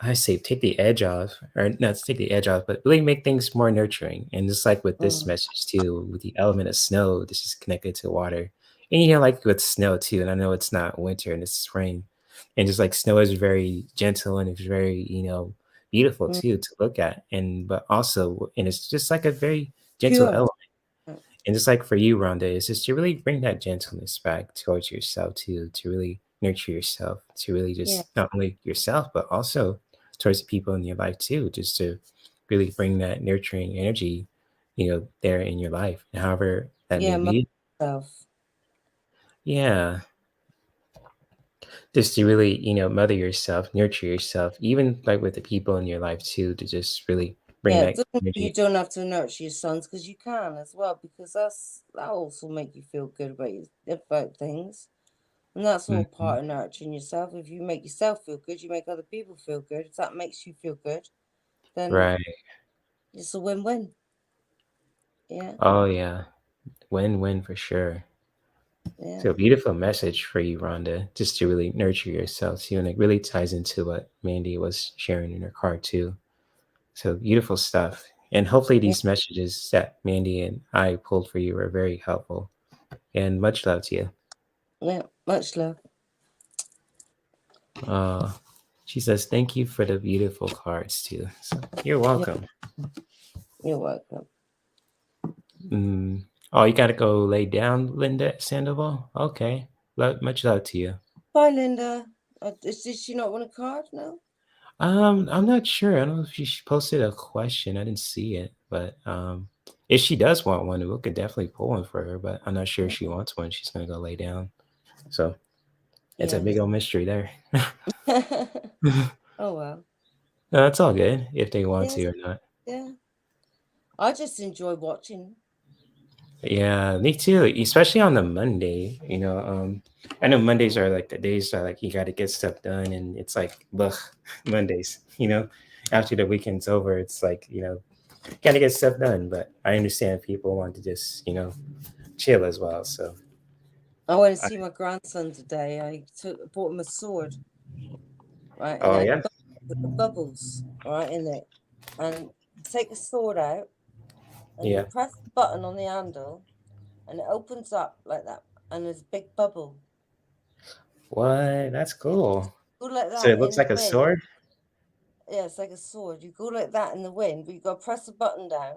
I say take the edge off, or not to take the edge off, but really make things more nurturing. And just like with this message too, with the element of snow, this is connected to water. And like with snow too, and I know it's not winter and it's spring. And just like snow is very gentle and it's very, beautiful too to look at. And but also, and it's just like a very gentle Pure. element. And just like for you, Rhonda, it's just to really bring that gentleness back towards yourself too, to really nurture yourself, to really just not only yourself, but also towards the people in your life too, just to really bring that nurturing energy, there in your life, and however that may be. Myself. Yeah. Just to really, mother yourself, nurture yourself, even like with the people in your life too, to just really bring that energy. You don't have to nurture your sons because you can as well, because that also make you feel good about things. And that's all part of nurturing yourself. If you make yourself feel good, you make other people feel good. If that makes you feel good, then Right. it's a win-win. Yeah. Oh yeah. Win-win for sure. Yeah. So beautiful message for you, Rhonda, just to really nurture yourself too. And it really ties into what Mandy was sharing in her card too. So beautiful stuff. And hopefully these messages that Mandy and I pulled for you were very helpful. And much love to you. Yeah, much love. She says, thank you for the beautiful cards too. So you're welcome. You're welcome. Oh, you gotta go lay down, Linda Sandoval? Okay. Much love to you. Bye, Linda. Did she not want a card now? I'm not sure. I don't know if she posted a question. I didn't see it, but if she does want one, we could definitely pull one for her. But I'm not sure if she wants one. She's gonna go lay down. So it's a big old mystery there. Oh well. No, it's all good if they want to or not. Yeah. I just enjoy watching. Yeah, me too. Especially on the Monday. I know Mondays are like the days that like you got to get stuff done, and it's like ugh, Mondays. After the weekend's over, it's like got to get stuff done. But I understand people want to just chill as well. So I went to see my grandson today. I bought him a sword, right? And oh I yeah, bubbles right in it, and take the sword out, and you yeah. press the button on the handle, and it opens up like that, and there's a big bubble. What? That's cool. Go like that So it looks in the like a wind. sword. Yeah, it's like a sword. You go like that in the wind, but you got to press the button down,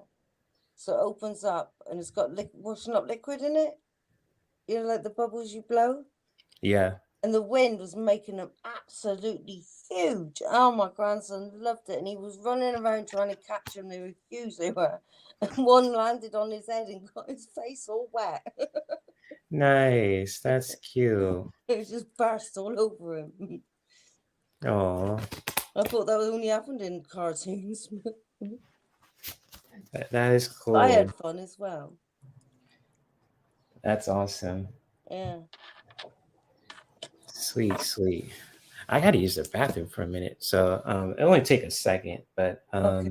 so it opens up, and it's got washing up liquid in it. Like the bubbles you blow. Yeah. And the wind was making them absolutely huge. Oh, my grandson loved it. And he was running around trying to catch them. They were huge, they were. And one landed on his head and got his face all wet. Nice. That's cute. It just burst all over him. Oh. I thought that only happened in cartoons. That is cool. I had fun as well. That's awesome. Yeah. Sweet, sweet. I got to use the bathroom for a minute, so it'll only take a second. But Okay.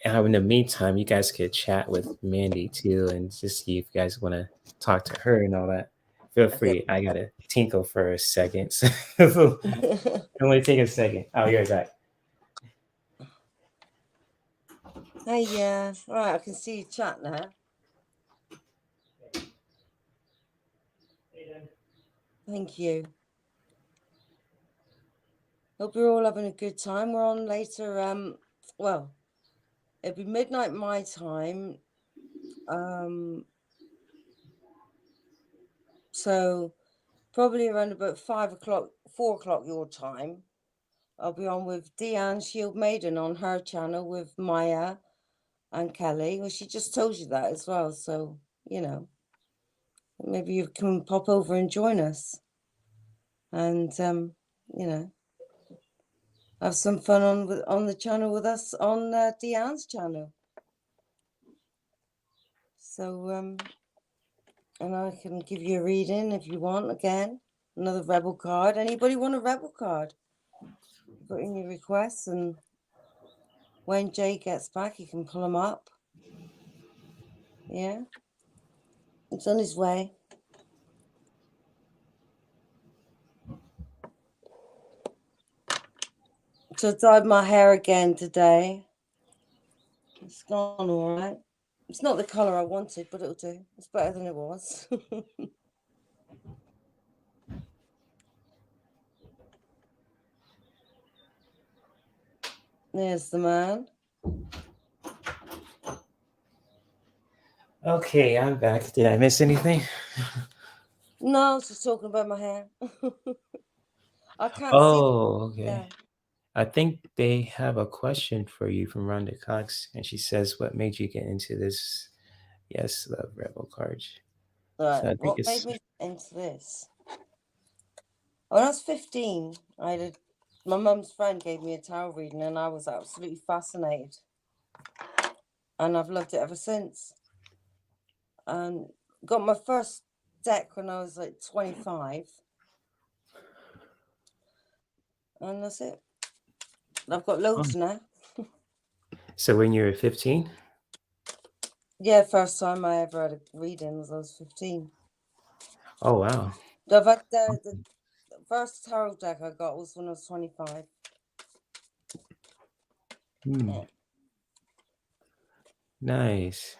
in the meantime, you guys could chat with Mandy too, and just see if you guys want to talk to her and all that. Feel free. I gotta tinkle for a second. So it'll only take a second. I'll be right back. Hey, yeah. Right, I can see you chat now. Thank you. Hope you're all having a good time. We're on later. Well, it'll be midnight my time. So probably around about 5 o'clock, 4 o'clock your time, I'll be on with Deann Shield Maiden on her channel with Maya and Kelly. Well, she just told you that as well. So, you know, maybe you can pop over and join us. And, you know, have some fun on the channel with us on Deann's channel. So, and I can give you a reading if you want. Again, another rebel card. Anybody want a rebel card? Put in your requests, and when Jay gets back, he can pull them up. Yeah, it's on his way. So I dyed my hair again today. It's gone all right. It's not the colour I wanted, but it'll do. It's better than it was. There's the man. Okay, I'm back. Did I miss anything? No, I was just talking about my hair. I can't see. Oh, okay. Yeah. I think they have a question for you from Rhonda Cox, and she says, "What made you get into this?" Yes, love rebel cards. Right. So I think What made me into this? When I was 15, my mum's friend gave me a tarot reading, and I was absolutely fascinated. And I've loved it ever since. And got my first deck when I was like 25. And that's it. I've got loads now. So when you were 15? Yeah, first time I ever had a reading was I was 15. Oh, wow. I've had the first tarot deck I got was when I was 25. Yeah. Nice.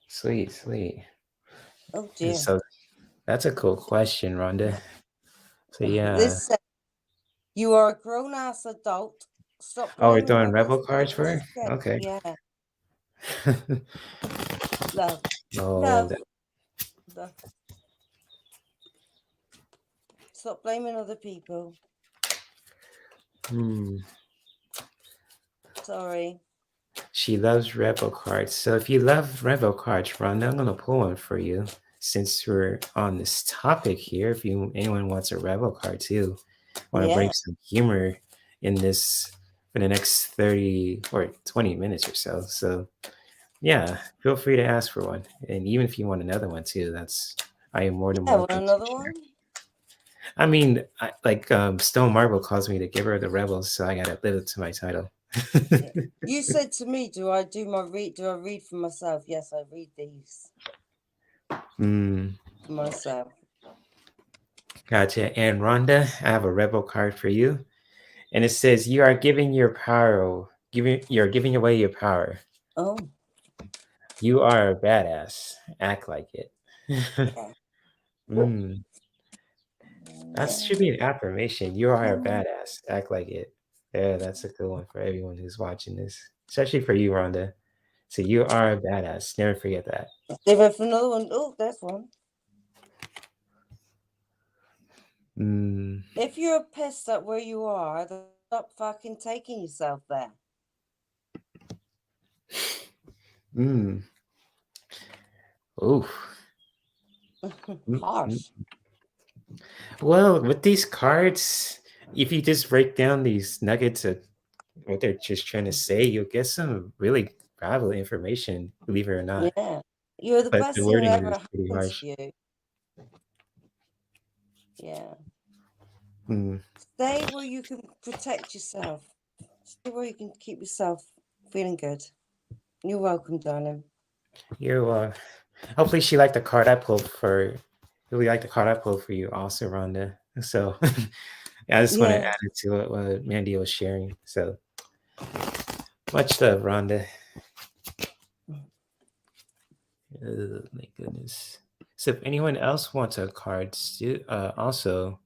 Sweet, sweet. Oh, dear. So that's a cool question, Rhonda. So, yeah. This says, you are a grown-ass adult. Stop. Oh, we're doing rebel cards for her? Okay. Yeah. Love. Oh, Love. Stop blaming other people. Sorry. She loves rebel cards. So if you love rebel cards, Rhonda, I'm gonna pull one for you. Since we're on this topic here, if anyone wants a rebel card too, want to bring some humor in this for the next 30 or 20 minutes or so. So yeah, feel free to ask for one. And even if you want another one too, I am more than welcome. Another one? I mean, Stone Marble calls me to give her the rebels, so I gotta live up to my title. You said to me, do I read for myself? Yes, I read these for myself. Gotcha. And Rhonda, I have a rebel card for you. And it says you are giving your power, you're giving away your power. Oh. You are a badass. Act like it. That should be an affirmation. You are a badass. Act like it. Yeah, that's a good one for everyone who's watching this, especially for you, Rhonda. So you are a badass. Never forget that. Give it for another one. Oh, that's one. If you're pissed at where you are, then stop fucking taking yourself there. Oof. Harsh. Well, with these cards, if you just break down these nuggets of what they're just trying to say, you'll get some really valuable information, believe it or not. Yeah. You're the best thing that ever happened to you. Yeah. Stay where you can protect yourself. Stay where you can keep yourself feeling good. You're welcome, darling. Hopefully she liked the card I pulled for you also, Rhonda. So I just want to add it to what Mandy was sharing. So much love, Rhonda. Oh my goodness. So if anyone else wants a card, also,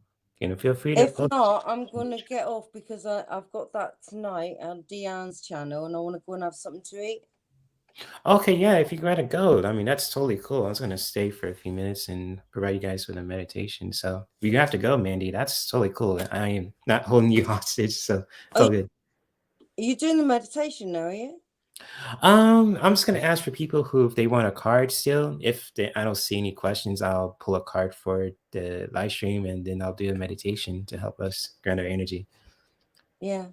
feel free to. If not, I'm going to get off because I've got that tonight on Deann's channel, and I want to go and have something to eat. Okay, yeah, if you gotta go, I mean, that's totally cool. I was gonna stay for a few minutes and provide you guys with a meditation. So if you have to go, Mandy, that's totally cool. I am not holding you hostage, so it's all good. Are you doing the meditation now, are you? I'm just gonna ask for people who, if they want a card still, I don't see any questions, I'll pull a card for the live stream and then I'll do a meditation to help us grant our energy. Yeah.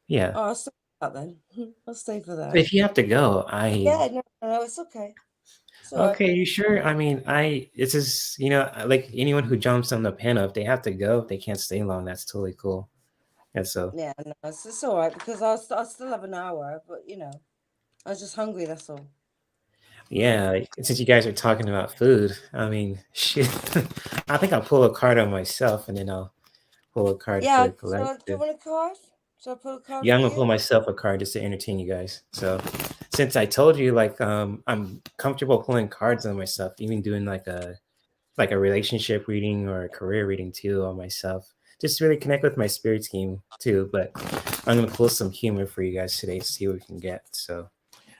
Yeah. Oh, I'll stay for that then. I'll stay for that. If you have to go, Yeah, no, it's okay. It's all okay, right. you sure? I mean, it's just, like anyone who jumps on the panel, if they have to go, they can't stay long. That's totally cool. And so yeah, no, it's all right because I'll still have an hour, but I was just hungry. That's all. yeah, since you guys are talking about food, I mean, shit, I think I'll pull a card on myself and then I'll pull a card for the collective. Do you want a card? Should I pull a card? Yeah, I'm for gonna pull myself a card just to entertain you guys. So, since I told you, like, I'm comfortable pulling cards on myself, even doing like a relationship reading or a career reading too on myself, just to really connect with my spirit team too. But I'm gonna pull some humor for you guys today to see what we can get. So,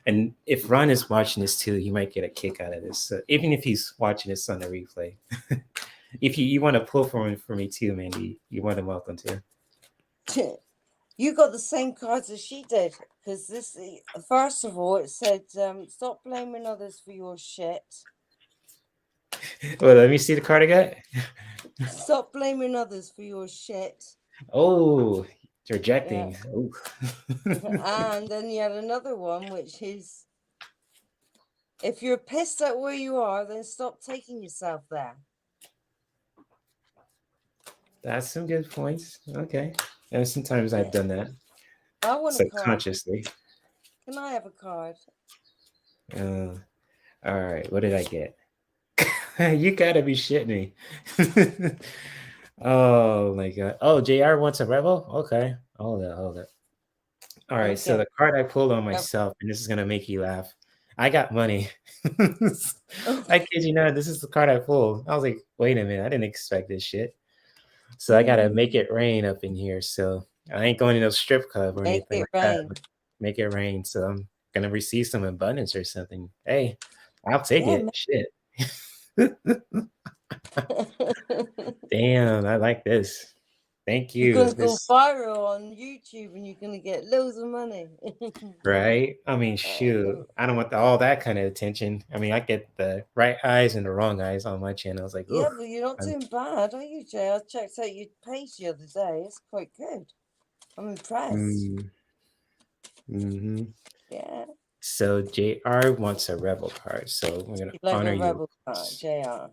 and if Ron is watching this too, he might get a kick out of this. So even if he's watching this on the replay, if you want to pull for me too, Mandy, you're more than welcome to. You got the same cards as she did, because this, first of all, it said, stop blaming others for your shit. Well, let me see the card I got. Stop blaming others for your shit. Oh, rejecting. Yeah. And then you had another one, which is, if you're pissed at where you are, then stop taking yourself there. That's some good points. Okay. And sometimes I've done that. I want subconsciously. A card. Can I have a card? All right. What did I get? You gotta be shitting me. Oh my god. Oh, JR wants a rebel? Okay. Hold it. All right. Okay. So the card I pulled on myself, and this is gonna make you laugh. I got money. I kid you not, this is the card I pulled. I was like, wait a minute, I didn't expect this shit. So I gotta make it rain up in here. So I ain't going to no strip club or anything like that. Make it rain. So I'm gonna receive some abundance or something. Hey, I'll take it. Shit. Damn, I like this. Thank you. You're gonna go viral on YouTube and you're gonna get loads of money. Right? I mean, shoot. I don't want all that kind of attention. I mean, I get the right eyes and the wrong eyes on my channel. I was like, yeah, but you're not doing bad, are you, Jay? I checked out your page the other day. It's quite good. I'm impressed. Mm-hmm. Yeah. So JR wants a rebel card. So we're gonna honor you. Rebel card, JR.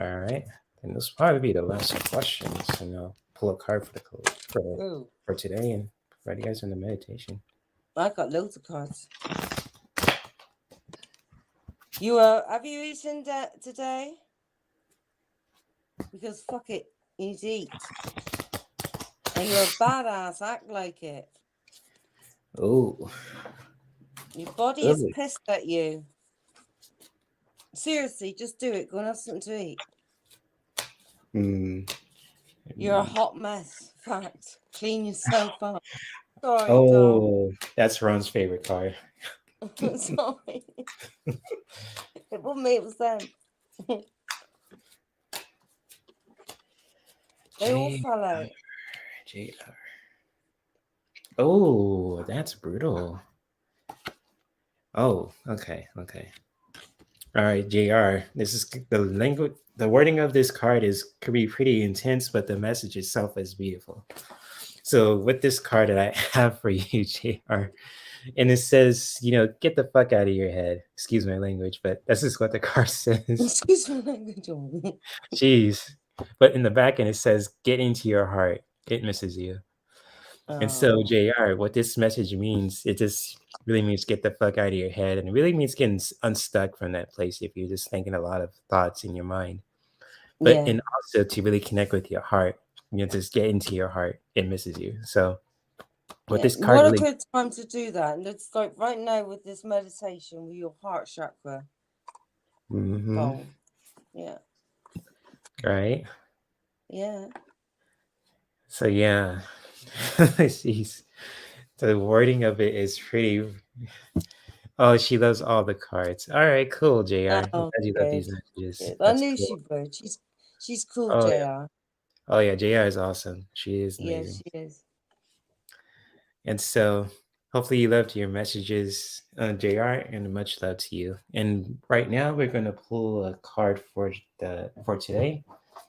All right. And this will probably be the last questions. And I'll pull a card for today and provide you guys in the meditation. I got loads of cards. You have you eaten today? Because fuck it, you need to eat. And you're a badass, act like it. Oh. Your body is pissed at you. Seriously, just do it. Go and have something to eat. You're a hot mess. Fact. Clean yourself up. Sorry, Dom. That's Ron's favorite card. Sorry. It wasn't me, it was them. They all fell out. JR. Oh, that's brutal. Oh, okay. All right, JR. This is the language. The wording of this card could be pretty intense, but the message itself is beautiful. So with this card that I have for you, JR, and it says, get the fuck out of your head. Excuse my language, but this is what the card says. Excuse my language. Jeez. But in the back end, it says, get into your heart. It misses you. And so, JR, what this message means, it just really means get the fuck out of your head. And it really means getting unstuck from that place if you're just thinking a lot of thoughts in your mind. But and also to really connect with your heart, just get into your heart. It misses you. So what this card what a good time to do that. Let's start right now with this meditation with your heart chakra. Mm-hmm. Yeah. Right? Yeah. So yeah. The wording of it is pretty Oh, she loves all the cards. All right, cool, JR. I'm Oh, glad you love these good. messages. I That's knew cool. she would. She's cool, Oh, JR. yeah. Oh, yeah, JR is awesome. She is Yes, amazing. she is. And so hopefully you loved your messages, JR, and much love to you. And right now we're going to pull a card for today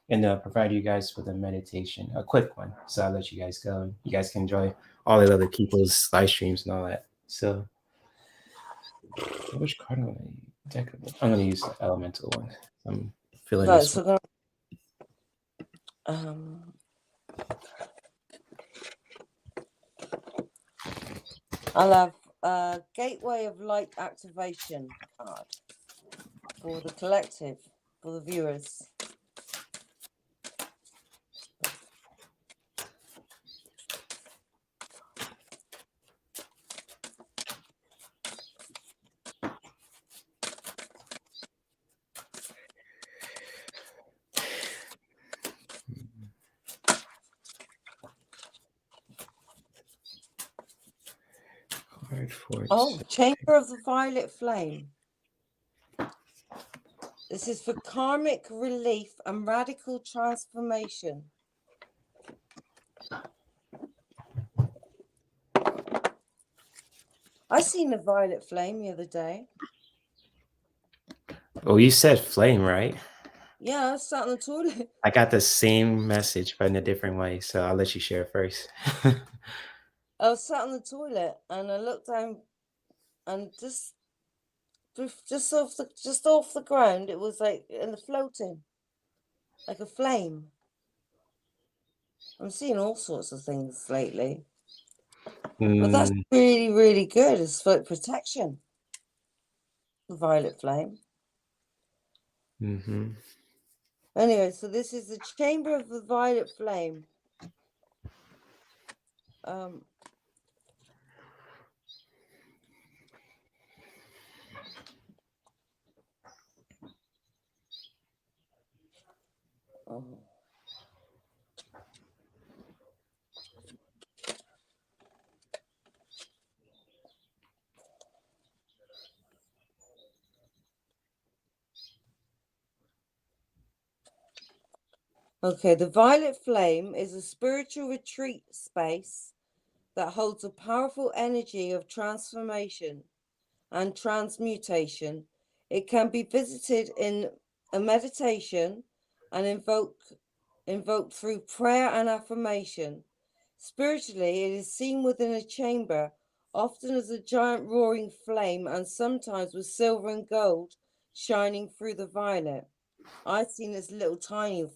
and provide you guys with a meditation, a quick one. So I'll let you guys go. You guys can enjoy all the other people's live streams and all that. So which card am I going to use? I'm going to use the elemental one. I'm feeling this one. I'll have a Gateway of Light activation card for the collective, for the viewers. Chamber of the Violet Flame. This is for karmic relief and radical transformation. I seen a violet flame the other day. Oh, you said flame, right? Yeah, I sat on the toilet. I got the same message, but in a different way. So I'll let you share first. I was sat on the toilet and I looked down, and just off the ground, it was like floating, like a flame. I'm seeing all sorts of things lately, but that's really, really good. It's for protection. The violet flame. Mm-hmm. Anyway, so this is the Chamber of the Violet Flame. Okay, the Violet Flame is a spiritual retreat space that holds a powerful energy of transformation and transmutation. It can be visited in a meditation and invoked through prayer and affirmation. Spiritually, it is seen within a chamber, often as a giant roaring flame and sometimes with silver and gold shining through the violet. I've seen this little tiny,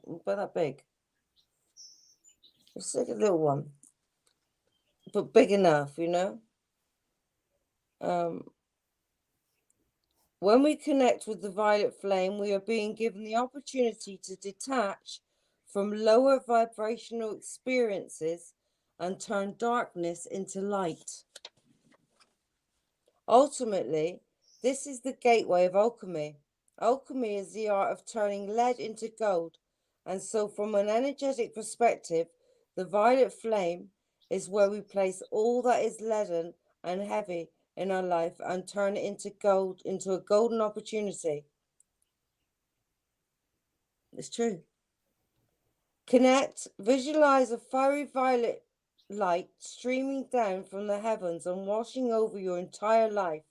about that big. It's like a little one, but big enough, you know? When we connect with the violet flame, we are being given the opportunity to detach from lower vibrational experiences and turn darkness into light. Ultimately, this is the gateway of alchemy. Alchemy is the art of turning lead into gold, and so from an energetic perspective, the violet flame is where we place all that is leaden and heavy in our life and turn it into gold, into a golden opportunity. It's true. Connect, visualize a fiery violet light streaming down from the heavens and washing over your entire life.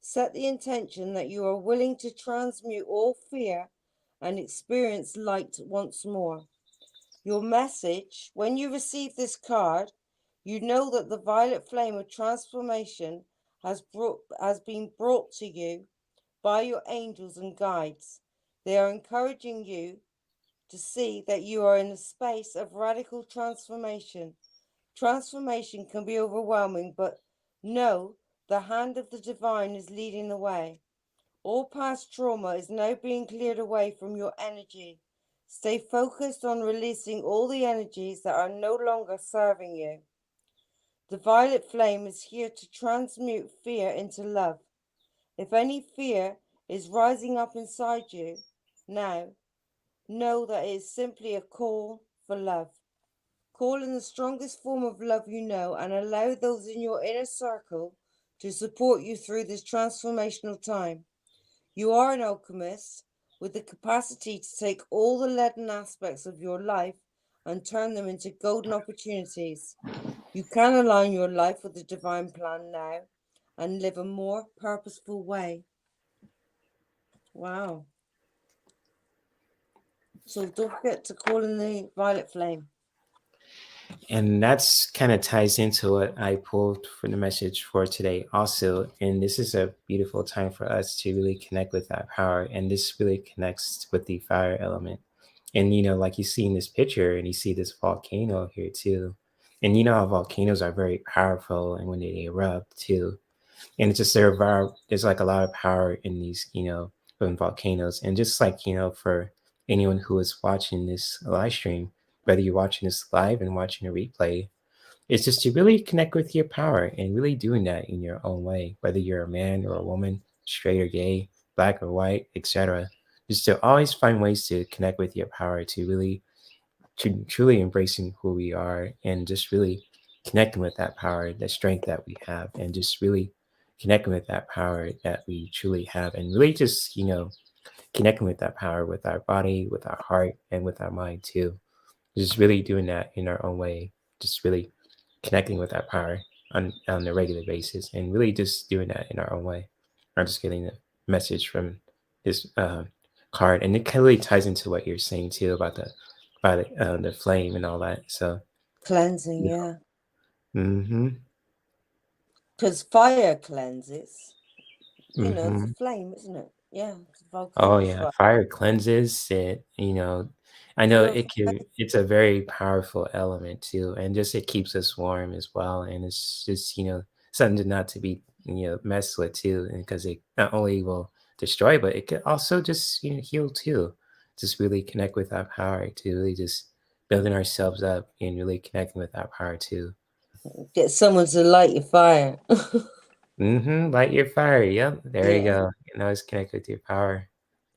Set the intention that you are willing to transmute all fear and experience light once more. Your message, when you receive this card, you know that the violet flame of transformation has been brought to you by your angels and guides. They are encouraging you to see that you are in a space of radical transformation. Transformation can be overwhelming, but know the hand of the divine is leading the way. All past trauma is now being cleared away from your energy. Stay focused on releasing all the energies that are no longer serving you. The violet flame is here to transmute fear into love. If any fear is rising up inside you now, know that it is simply a call for love. Call in the strongest form of love you know and allow those in your inner circle to support you through this transformational time. You are an alchemist with the capacity to take all the leaden aspects of your life and turn them into golden opportunities. You can align your life with the divine plan now and live a more purposeful way. Wow. So don't forget to call in the violet flame. And that's kind of ties into what I pulled for the message for today also. And this is a beautiful time for us to really connect with that power. And this really connects with the fire element. And, you know, like you see in this picture and you see this volcano here too. And you know how volcanoes are very powerful and when they erupt too. And it's just there's like a lot of power in these, you know, from volcanoes. And just like, you know, for anyone who is watching this live stream, whether you're watching this live and watching a replay, it's just to really connect with your power and really doing that in your own way, whether you're a man or a woman, straight or gay, black or white, etc. Just to always find ways to connect with your power, to really to truly embracing who we are and just really connecting with that power, that strength that we have, and just really connecting with that power that we truly have, and really just, you know, connecting with that power with our body, with our heart, and with our mind too. Just really doing that in our own way, just really connecting with that power on a regular basis, and really just doing that in our own way. I'm just getting a message from this card, and it really ties into what you're saying too about the flame and all that. So cleansing, yeah. Mm-hmm. Because fire cleanses. You know, it's a flame, isn't it? Yeah. Oh yeah, fire cleanses it. You know, I know it's a very powerful element too, and just it keeps us warm as well. And it's just, you know, something not to be, you know, messed with too, and because it not only will destroy, but it could also just, you know, heal too. Just really connect with that power to really just building ourselves up and really connecting with that power too. Get someone to light your fire. Light your fire. Yep. There you go. You know, it's connect with your power.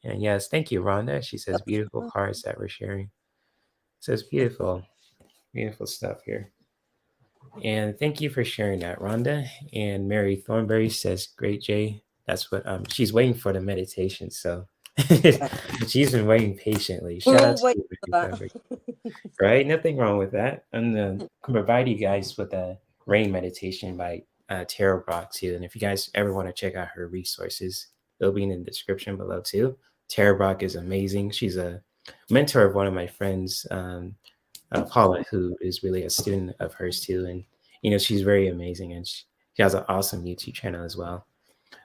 And yes, thank you, Rhonda. She says beautiful cards that we're sharing. So it's beautiful, beautiful stuff here. And thank you for sharing that, Rhonda. And Mary Thornberry says, "Great, Jay." That's what she's waiting for the meditation. So she's been waiting patiently. Shout out to you, Mary Thornberry. Right? Nothing wrong with that. I'm gonna provide you guys with a rain meditation by Tarot Brock too. And if you guys ever want to check out her resources, they'll be in the description below too. Tarot Brock is amazing. She's a mentor of one of my friends, Paula, who is really a student of hers too. And you know, she's very amazing, and she has an awesome YouTube channel as well.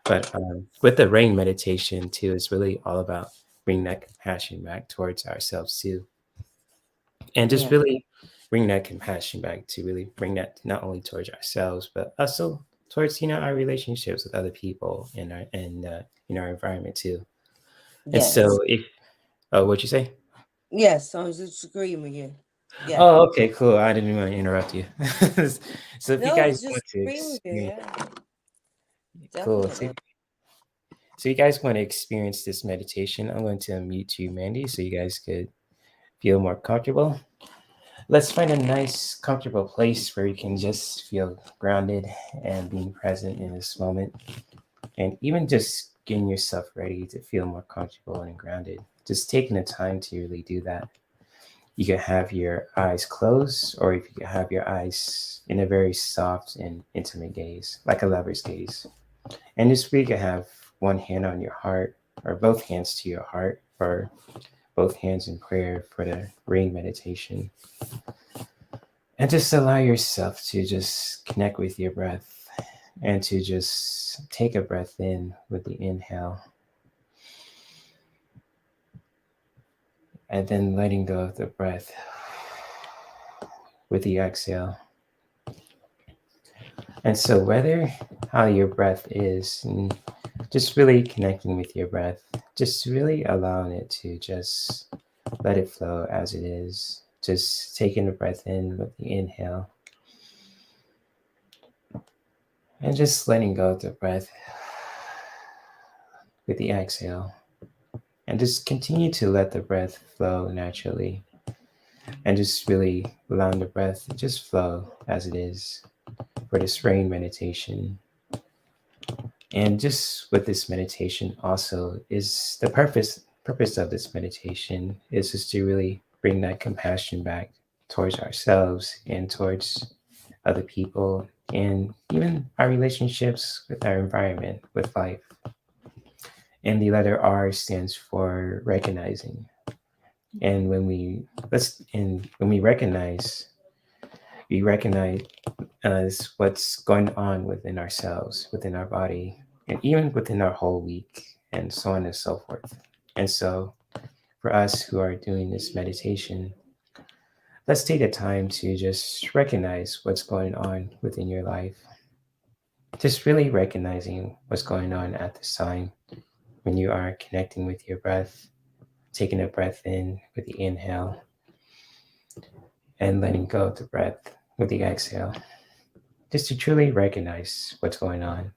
But with the rain meditation too, it's really all about bringing that compassion back towards ourselves too, and just really bring that compassion back to really bring that not only towards ourselves but also towards, you know, our relationships with other people in our in our environment too. And so if what'd you say? Yes, I was just agreeing with you. Yeah. Oh, okay, cool. I didn't want to interrupt you. So if you guys want to experience, cool. So you guys want to experience this meditation, I'm going to unmute you, Mandy, so you guys could feel more comfortable. Let's find a nice, comfortable place where you can just feel grounded and being present in this moment. And even just getting yourself ready to feel more comfortable and grounded. Just taking the time to really do that. You can have your eyes closed, or if you can have your eyes in a very soft and intimate gaze, like a lover's gaze. And this week, you can have one hand on your heart, or both hands to your heart, or both hands in prayer for the rain meditation. And just allow yourself to just connect with your breath and to just take a breath in with the inhale. And then letting go of the breath with the exhale. And so whether how your breath is, and just really connecting with your breath, just really allowing it to just let it flow as it is. Just taking the breath in with the inhale. And just letting go of the breath with the exhale. And just continue to let the breath flow naturally. And just really allowing the breath to just flow as it is for this rain meditation. And just with this meditation also is the purpose of this meditation is just to really bring that compassion back towards ourselves and towards other people and even our relationships with our environment, with life. And the letter R stands for recognizing. And when we recognize, we recognize as what's going on within ourselves, within our body, and even within our whole week, and so on and so forth. And so, for us who are doing this meditation, let's take the time to just recognize what's going on within your life. Just really recognizing what's going on at this time when you are connecting with your breath, taking a breath in with the inhale, and letting go of the breath with the exhale. Just to truly recognize what's going on.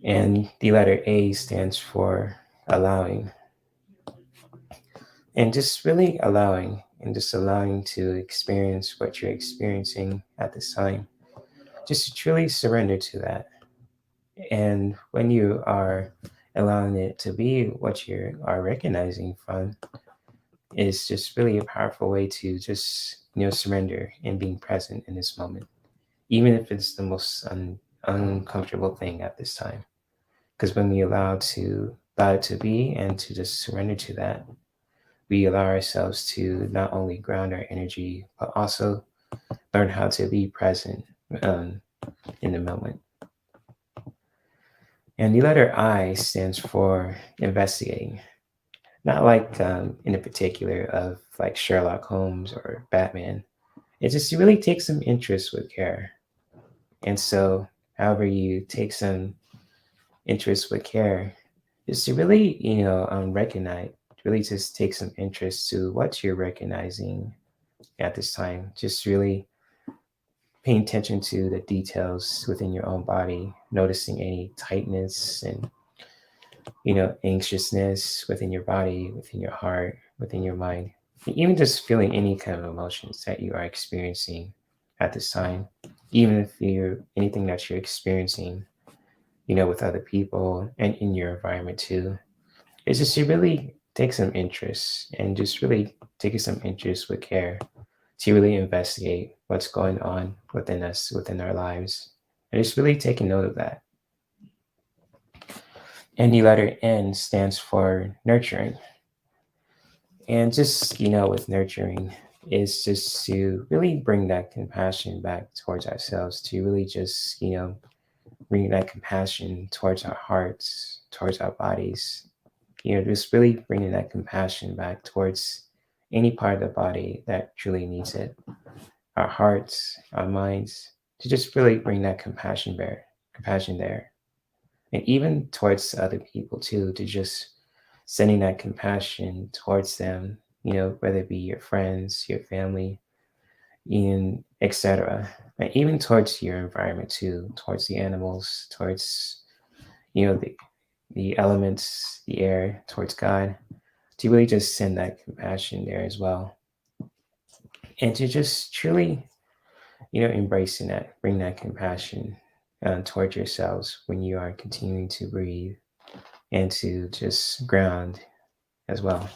And the letter A stands for allowing. And just really allowing, and just allowing to experience what you're experiencing at this time. Just to truly surrender to that. And when you are allowing it to be what you are recognizing from, is just really a powerful way to just, surrender and being present in this moment, even if it's the most uncomfortable thing at this time. Because when we allow it to be and to just surrender to that, we allow ourselves to not only ground our energy, but also learn how to be present in the moment. And the letter I stands for investigating. Not like in a particular of like Sherlock Holmes or Batman. It just really takes some interest with care. And so, however you take some interest with care, is to really, recognize, really just take some interest to what you're recognizing at this time. Just really paying attention to the details within your own body, noticing any tightness and, anxiousness within your body, within your heart, within your mind, even just feeling any kind of emotions that you are experiencing at this time, even if you're anything that you're experiencing, with other people and in your environment too. It's just to really take some interest and just really take some interest with care to really investigate what's going on within us, within our lives, and just really taking note of that. And the letter N stands for nurturing. And just, with nurturing is just to really bring that compassion back towards ourselves, to really just, bring that compassion towards our hearts, towards our bodies, just really bringing that compassion back towards any part of the body that truly needs it, our hearts, our minds, to just really bring that compassion there. And even towards other people too, to just sending that compassion towards them, whether it be your friends, your family, and etc. And even towards your environment too, towards the animals, towards, the elements, the air, towards God, to really just send that compassion there as well. And to just truly, embracing that, bring that compassion towards yourselves when you are continuing to breathe and to just ground as well.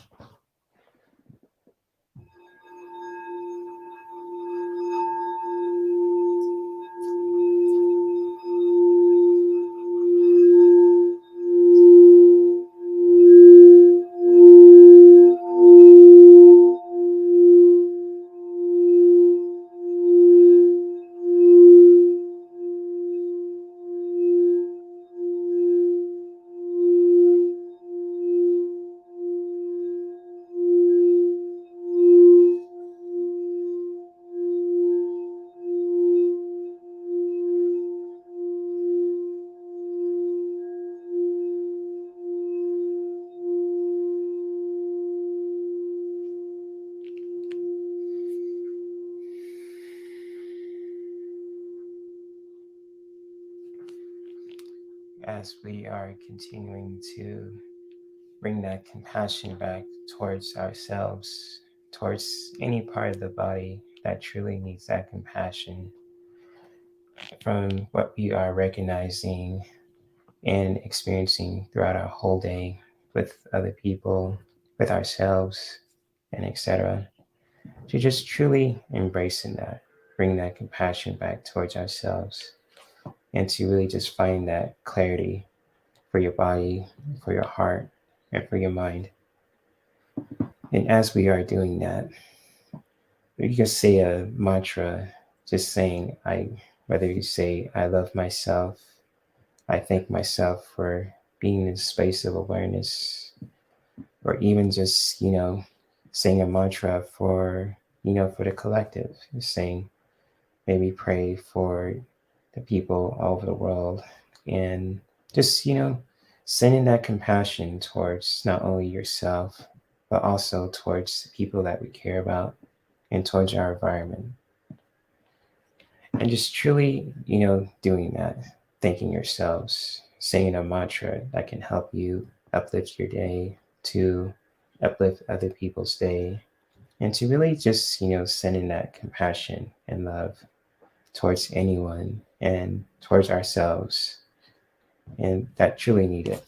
As we are continuing to bring that compassion back towards ourselves, towards any part of the body that truly needs that compassion, from what we are recognizing and experiencing throughout our whole day with other people, with ourselves, and etc. To just truly embracing that, bring that compassion back towards ourselves, and to really just find that clarity for your body, for your heart, and for your mind. And as we are doing that, you can say a mantra, just saying, whether you say, I love myself, I thank myself for being in a space of awareness, or even just, saying a mantra for, for the collective, just saying, maybe pray for the people all over the world, and just, sending that compassion towards not only yourself, but also towards the people that we care about and towards our environment. And just truly, doing that, thanking yourselves, saying a mantra that can help you uplift your day, to uplift other people's day, and to really just, sending that compassion and love towards anyone and towards ourselves, and that truly need it.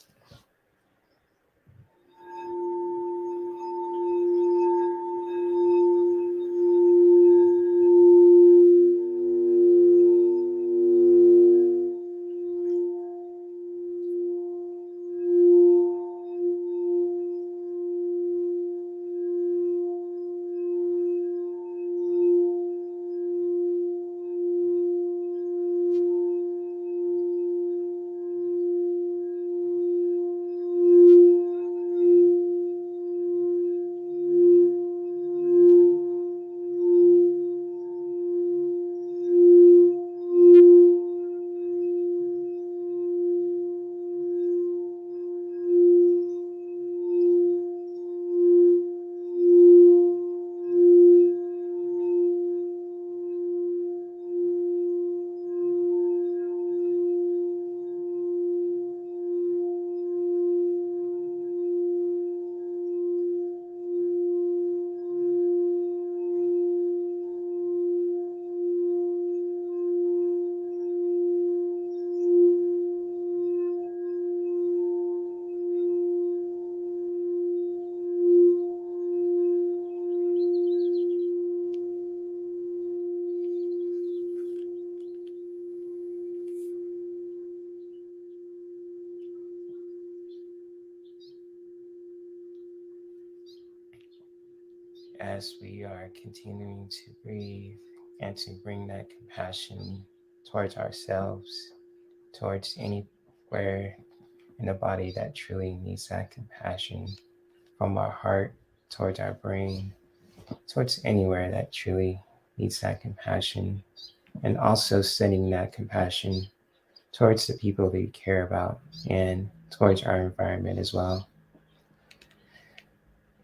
As we are continuing to breathe and to bring that compassion towards ourselves, towards anywhere in the body that truly needs that compassion, from our heart towards our brain, towards anywhere that truly needs that compassion, and also sending that compassion towards the people that we care about and towards our environment as well.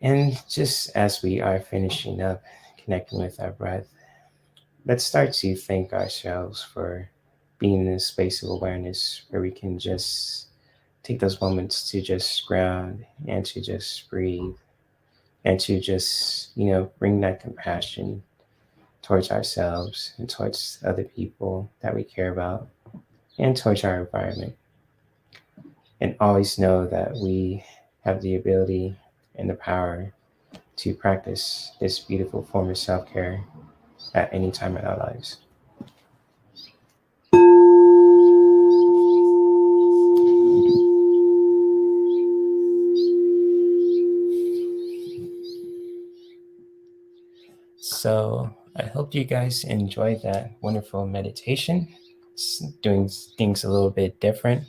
And just as we are finishing up, connecting with our breath, let's start to thank ourselves for being in a space of awareness where we can just take those moments to just ground and to just breathe and to just, bring that compassion towards ourselves and towards other people that we care about and towards our environment. And always know that we have the ability and the power to practice this beautiful form of self care at any time in our lives. So I hope you guys enjoyed that wonderful meditation. It's doing things a little bit different,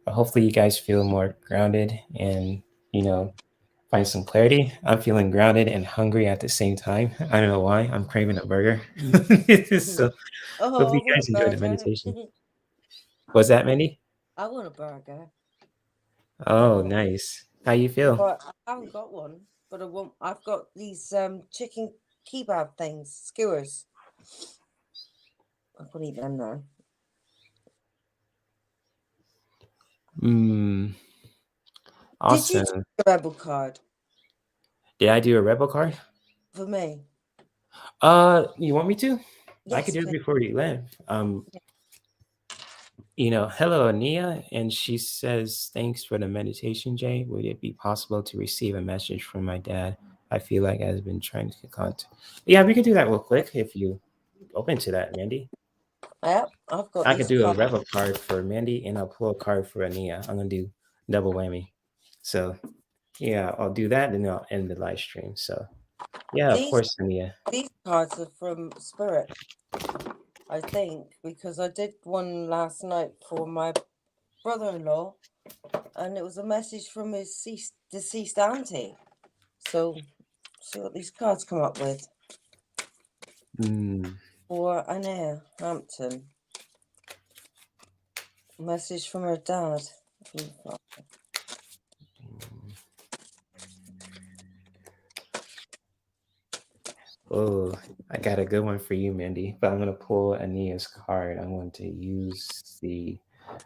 but hopefully you guys feel more grounded and, find some clarity. I'm feeling grounded and hungry at the same time. I don't know why. I'm craving a burger. So hopefully you guys enjoyed the meditation. Was that, Mindy? I want a burger. Oh, nice. How you feel? But I haven't got one. But I've got these chicken kebab things, skewers. I can eat them now. Awesome. Did you do a rebel card? Did I do a rebel card? For me. You want me to? Yes, I could do it before you leave. hello, Ania. And she says, thanks for the meditation, Jay. Would it be possible to receive a message from my dad? I feel like I've been trying to contact. Yeah, we could do that real quick if you open to that, Mandy. Yep, I've got I these could do a cards. Revel card for Mandy and I'll pull a card for Ania. I'm going to do double whammy. So, yeah, I'll do that and I'll end the live stream. So, yeah, of course, Ania. These cards are from Spirit, I think, because I did one last night for my brother-in-law, and it was a message from his deceased auntie. So, see what these cards come up with. For Ania Hampton. Message from her dad. Oh, I got a good one for you, Mandy. But I'm going to pull Ania's card. I'm going to use the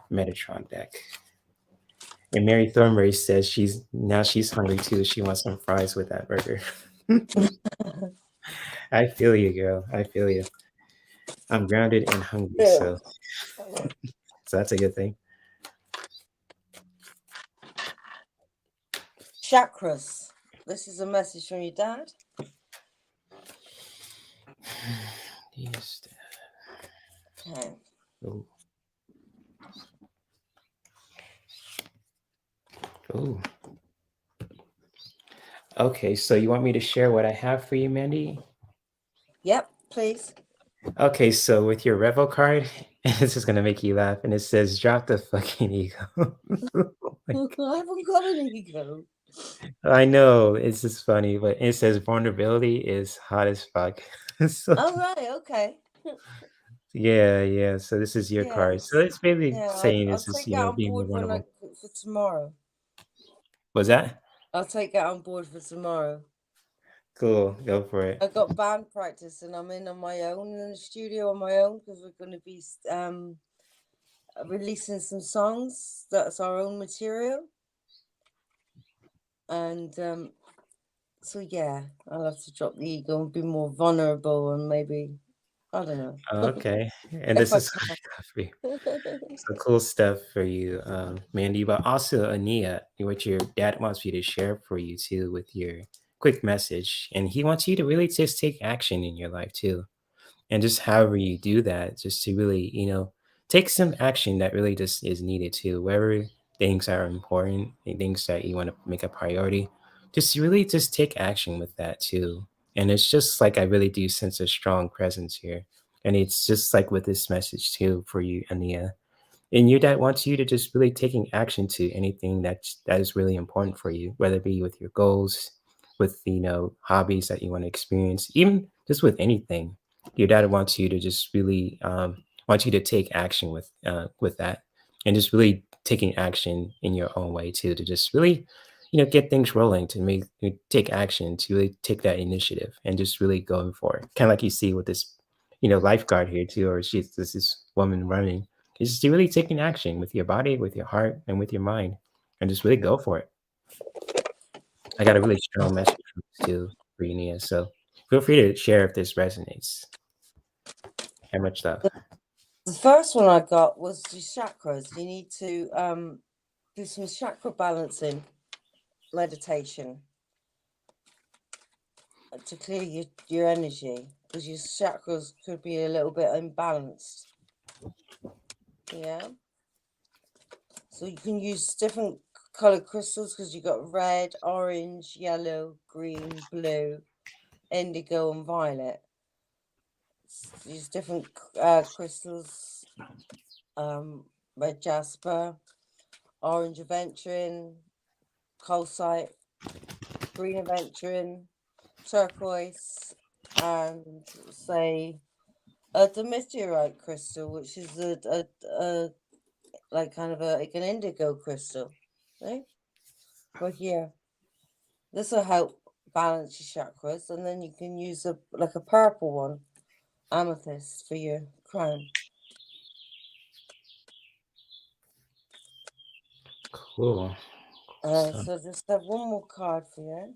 Metatron deck. And Mary Thornberry says she's hungry too. She wants some fries with that burger. I feel you, girl. I feel you. I'm grounded and hungry, so that's a good thing. Chakras. This is a message from your dad. Okay. Oh. Oh. Okay, so you want me to share what I have for you, Mandy? Yep, please. Okay, so with your Revel card, this is gonna make you laugh, and it says, "Drop the fucking ego." I haven't got an ego. I know it's just funny, but it says vulnerability is hot as fuck. So, oh right, okay. yeah. So this is your card. So it's basically saying I'll this is take that on being more board vulnerable. for tomorrow. Was that? I'll take that on board for tomorrow. Cool, go for it. I got band practice and I'm in on my own in the studio on my own because we're going to be releasing some songs. That's our own material. And so yeah, I'll have to drop the ego and be more vulnerable and maybe, I don't know. Okay, and this is some cool stuff for you, Mandy, but also Ania, what your dad wants you to share for you too with your quick message. And he wants you to really just take action in your life too. And just however you do that, just to really, take some action that really just is needed too. Wherever things are important and things that you want to make a priority, just really just take action with that too. And it's just like I really do sense a strong presence here. And it's just like with this message too for you, Ania. And your dad wants you to just really taking action to anything that is really important for you, whether it be with your goals, with hobbies that you want to experience, even just with anything. Your dad wants you to just really want you to take action with that, and just really taking action in your own way too, to just really get things rolling, to take action, to really take that initiative and just really going for it. Kind of like you see with this lifeguard here too, or this woman running. It's just really taking action with your body, with your heart, and with your mind, and just really go for it. I got a really strong message from this too for you, Nia. So feel free to share if this resonates. How much love? The first one I got was the chakras. You need to do some chakra balancing meditation to clear your energy, because your chakras could be a little bit imbalanced. Yeah. So you can use different colored crystals, because you got red, orange, yellow, green, blue, indigo, and violet. Use different crystals. Red jasper, orange aventurine, calcite, green aventurine, turquoise, and say a meteorite crystal, which is a like kind of like an indigo crystal, right? Right here. This will help balance your chakras, and then you can use a purple one, amethyst, for your crown. Cool. So just have one more card for you.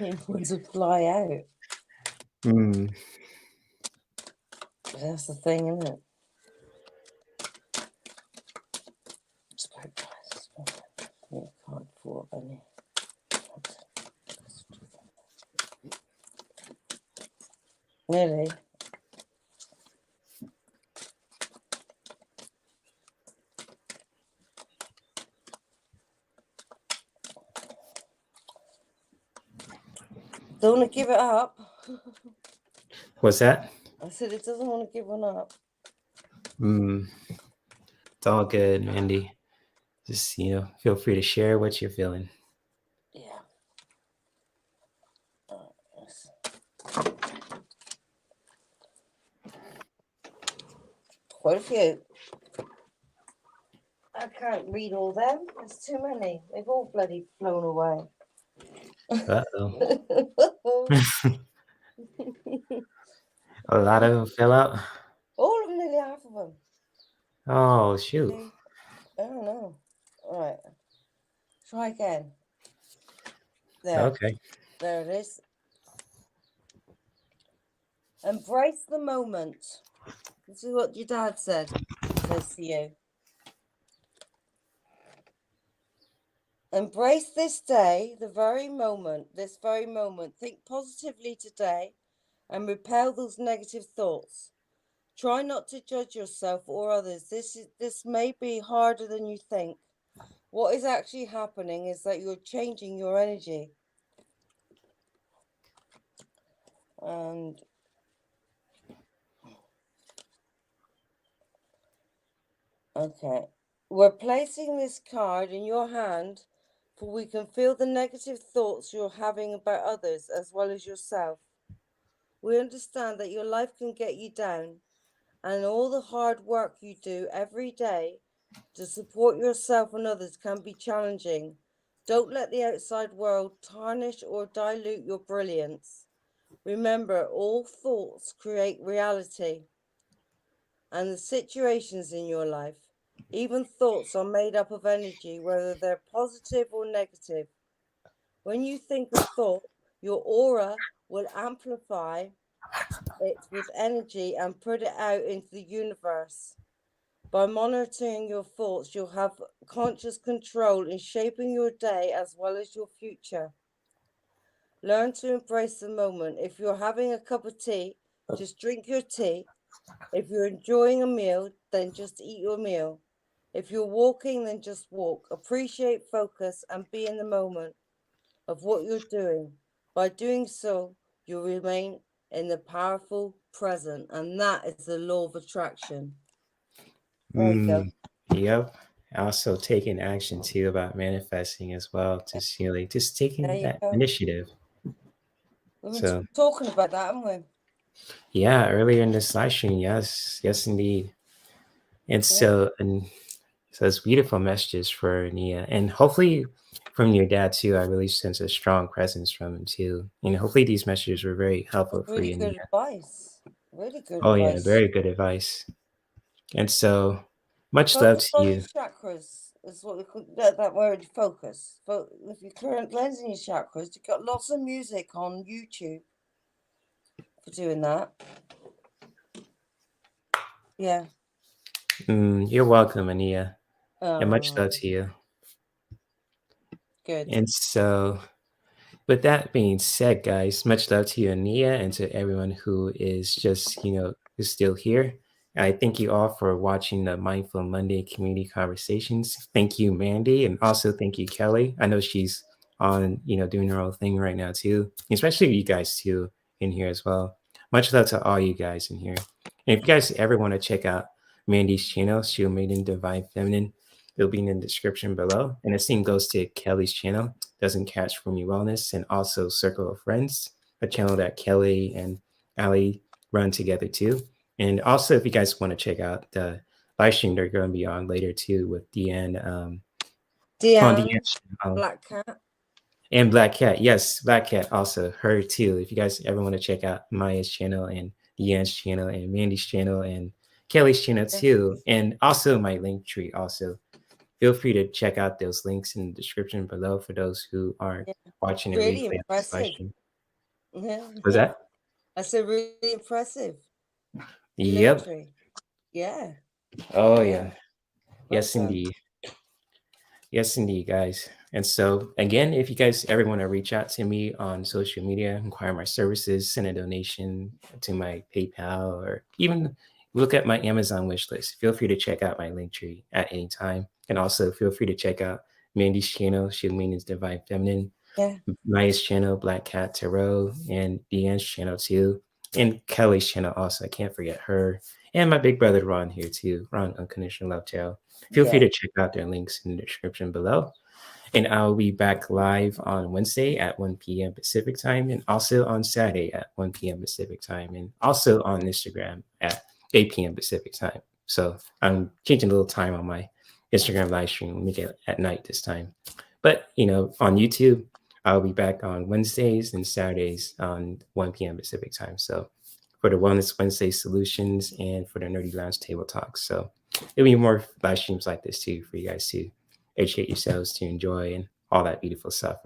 People to fly out. That's the thing, isn't it? Card 4, Benny. Nearly. Don't want to give it up. What's that? I said it doesn't want to give one up. It's all good, Mandy. Just, feel free to share what you're feeling. Yeah. Quite a few. I can't read all them. There's too many. They've all bloody flown away. Uh-oh. A lot of them fell out? All of them, nearly half of them. Oh, shoot. I don't know. All right. Try again. There. Okay. There it is. Embrace the moment. This is what your dad said. Says to you. Embrace this day, this very moment. Think positively today and repel those negative thoughts. Try not to judge yourself or others. This may be harder than you think. What is actually happening is that you're changing your energy. And okay. We're placing this card in your hand, for we can feel the negative thoughts you're having about others as well as yourself. We understand that your life can get you down, and all the hard work you do every day to support yourself and others can be challenging. Don't let the outside world tarnish or dilute your brilliance. Remember, all thoughts create reality, and the situations in your life. Even thoughts are made up of energy, whether they're positive or negative. When you think a thought, your aura will amplify it with energy and put it out into the universe. By monitoring your thoughts, you'll have conscious control in shaping your day as well as your future. Learn to embrace the moment. If you're having a cup of tea, just drink your tea. If you're enjoying a meal, then just eat your meal. If you're walking, then just walk. Appreciate, focus, and be in the moment of what you're doing. By doing so, you'll remain in the powerful present, and that is the law of attraction. There you go. Yep. Also taking action too about manifesting as well. Just taking that initiative. We've been talking about that, haven't we? Yeah, earlier in this live stream, yes, indeed. And so it's beautiful messages for Nia, and hopefully from your dad too. I really sense a strong presence from him too. And hopefully these messages were very helpful for you. Really good advice. Really good advice. Oh yeah, very good advice. And so much love to you. Chakras is what we call that word, focus. But if you're cleansing your chakras, you've got lots of music on YouTube for doing that. Yeah. You're welcome, Ania. And much love to you. Good. And so, with that being said, guys, much love to you, Ania, and to everyone who is just, is still here. I thank you all for watching the Mindful Monday Community Conversations. Thank you, Mandy, and also thank you, Kelly. I know she's on, doing her own thing right now too, especially you guys too in here as well. Much love to all you guys in here. And if you guys ever want to check out Mandy's channel, Shield Maiden Divine Feminine, it'll be in the description below. And the same goes to Kelly's channel, Doesn't Catch For Me Wellness, and also Circle of Friends, a channel that Kelly and Ali run together too. And also, if you guys want to check out the live stream, they're going to be on later too with Deann. Deann, Black Cat. And Black Cat. Yes, Black Cat also, her too. If you guys ever want to check out Maya's channel and Deann's channel and Mandy's channel and Kelly's channel too. And also my link tree also. feel free to check out those links in the description below for those who are watching a really replay impressive. of this stream. Yeah. Was that? I said really impressive. Yep. Military. Yeah. Oh yeah. Well Yes, done. indeed. Yes, indeed, guys. And so, again, if you guys ever want to reach out to me on social media, inquire my services, send a donation to my PayPal, or even look at my Amazon wish list, feel free to check out my link tree at any time. And also, feel free to check out Mandy's channel, She Means Divine Feminine, Maya's channel, Black Cat Tarot, and Deann's channel too, and Kelly's channel also. I can't forget her. And my big brother Ron here too, Ron Unconditional Love Tarot. Feel free to check out their links in the description below. And I'll be back live on Wednesday at 1 p.m. Pacific time, and also on Saturday at 1 p.m. Pacific time, and also on Instagram at 8 p.m. Pacific time. So I'm changing a little time on my Instagram live stream, make it at night this time. But, on YouTube, I'll be back on Wednesdays and Saturdays on 1 p.m. Pacific time. So for the Wellness Wednesday solutions and for the Nerdy Lounge Table Talks. So there'll be more live streams like this too for you guys to educate yourselves, to enjoy, and all that beautiful stuff.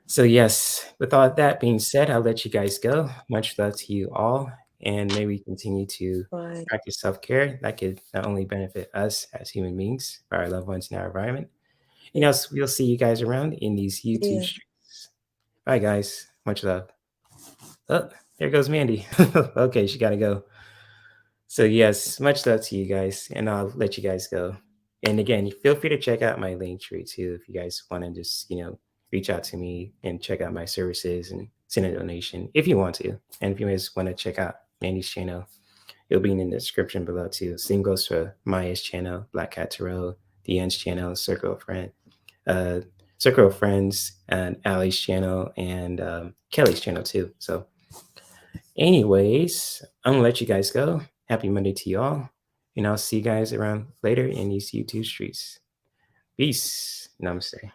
So yes, with all that being said, I'll let you guys go. Much love to you all, and may we continue to practice self-care that could not only benefit us as human beings, but our loved ones in our environment. We'll see you guys around in these YouTube streets. Bye, guys. Much love. Oh, there goes Mandy. Okay, she got to go. So yes, much love to you guys, and I'll let you guys go. And again, feel free to check out my link tree too if you guys want to just, reach out to me and check out my services and send a donation if you want to. And if you guys want to check out Mandy's channel, it'll be in the description below too. Same goes for Maya's channel, Black Cat Tarot, Deann's channel, Circle of Friends, and Allie's channel, and Kelly's channel too. So anyways, I'm gonna let you guys go. Happy Monday to you all. And I'll see you guys around later in these YouTube streets. Peace. Namaste.